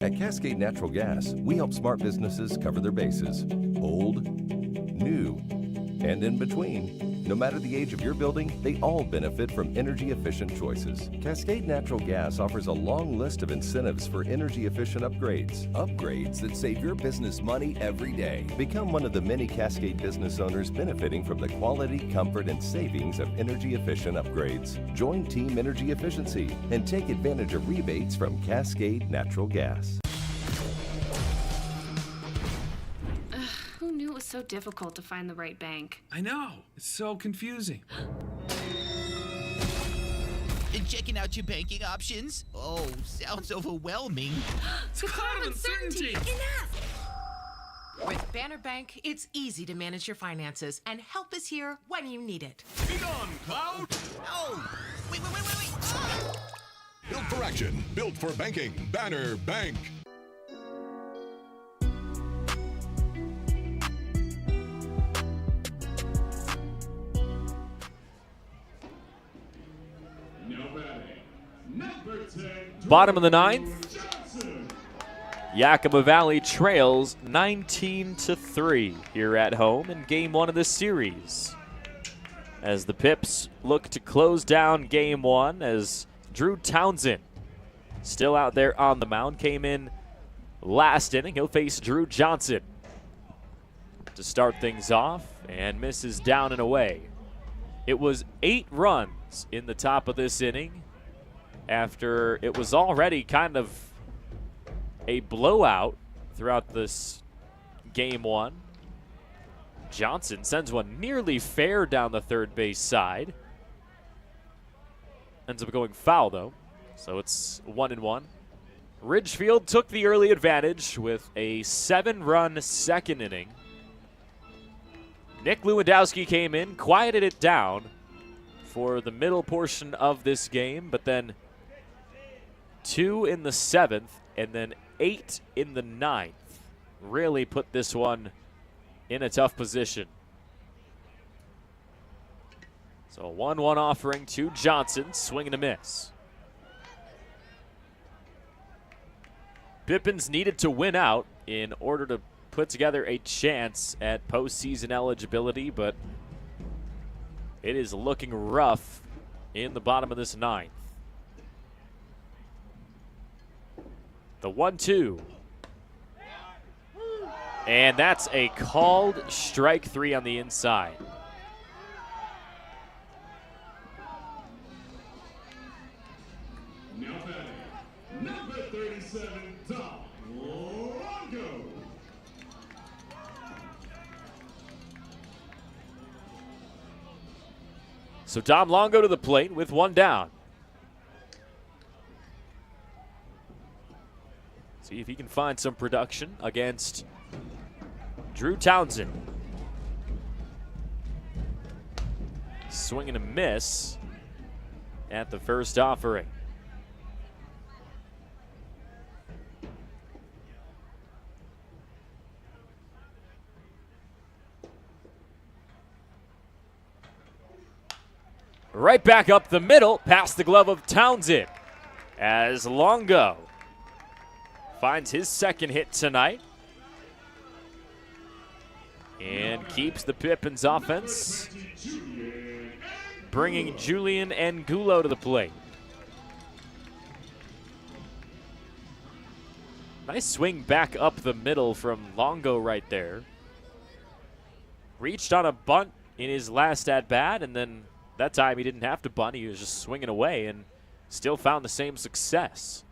At Cascade Natural Gas, we help smart businesses cover their bases. Old, new, and in between. No matter the age of your building, they all benefit from energy-efficient choices. Cascade Natural Gas offers a long list of incentives for energy-efficient upgrades. Upgrades that save your business money every day. Become one of the many Cascade business owners benefiting from the quality, comfort, and savings of energy-efficient upgrades. Join Team Energy Efficiency and take advantage of rebates from Cascade Natural Gas. Who knew it was so difficult to find the right bank? I know. It's so confusing. Checking out your banking options? Oh, sounds overwhelming. It's a cloud of uncertainty. Enough! With Banner Bank, it's easy to manage your finances, and help is here when you need it. Be gone, Cloud! Oh, wait. Built for action, built for banking. Banner Bank. Now batting, number 10, Bottom of the ninth, Yakima Valley trails 19-3 here at home in Game 1 of this series. As the Pips look to close down Game 1 as Drew Townsend, still out there on the mound, came in last inning. He'll face Drew Johnson to start things off and misses down and away. It was 8 runs in the top of this inning after it was already kind of a blowout throughout this Game 1. Johnson sends one nearly fair down the third base side. Ends up going foul, though, so it's 1-1. Ridgefield took the early advantage with a 7-run second inning. Nick Lewandowski came in, quieted it down, for the middle portion of this game, but then 2 in the 7th and then 8 in the 9th really put this one in a tough position. So a 1-1 offering to Johnson, swing and a miss. Pippins needed to win out in order to put together a chance at postseason eligibility, but it is looking rough in the bottom of this 9th. The 1-2. And that's a called strike 3 on the inside. Now batting, number 37, Dom Longo. So Dom Longo to the plate with 1 down. See if he can find some production against Drew Townsend. Swing and a miss at the first offering. Right back up the middle, past the glove of Townsend, as Longo finds his second hit tonight and keeps the Pippins offense, bringing Julian Angulo to the plate. Nice swing back up the middle from Longo right there. Reached on a bunt in his last at-bat, and then that time he didn't have to bunt. He was just swinging away and still found the same success.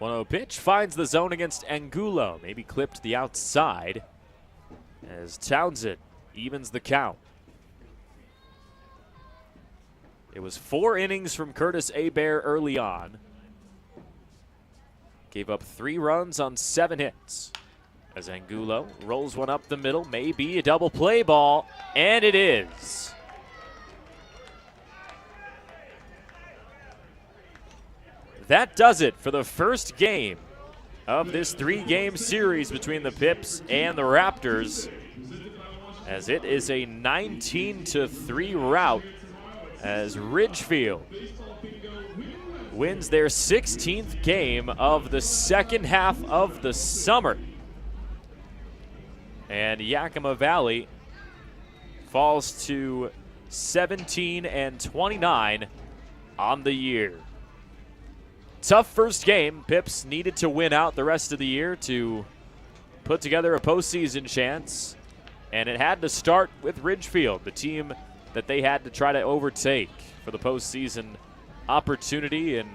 One-0 pitch finds the zone against Angulo. Maybe clipped to the outside as Townsend evens the count. It was 4 innings from Curtis Hebert early on. Gave up 3 runs on 7 hits. As Angulo rolls one up the middle, maybe a double play ball, and it is. That does it for the first game of this 3-game series between the Pips and the Raptors, as it is a 19-3 rout as Ridgefield wins their 16th game of the second half of the summer. And Yakima Valley falls to 17-29 on the year. Tough first game. Pips needed to win out the rest of the year to put together a postseason chance. And it had to start with Ridgefield, the team that they had to try to overtake for the postseason opportunity. And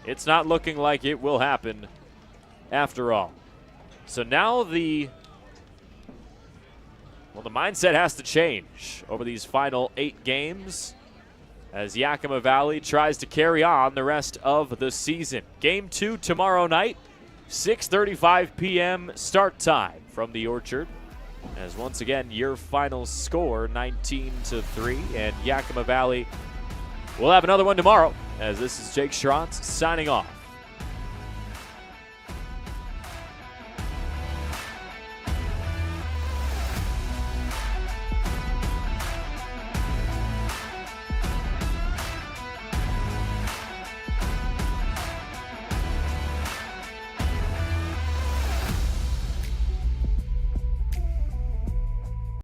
it's not looking like it will happen after all. So now the mindset has to change over these final 8 games as Yakima Valley tries to carry on the rest of the season. Game 2 tomorrow night, 6:35 p.m. start time from the Orchard. As once again, your final score, 19-3, and Yakima Valley will have another one tomorrow. As this is Jake Schrantz signing off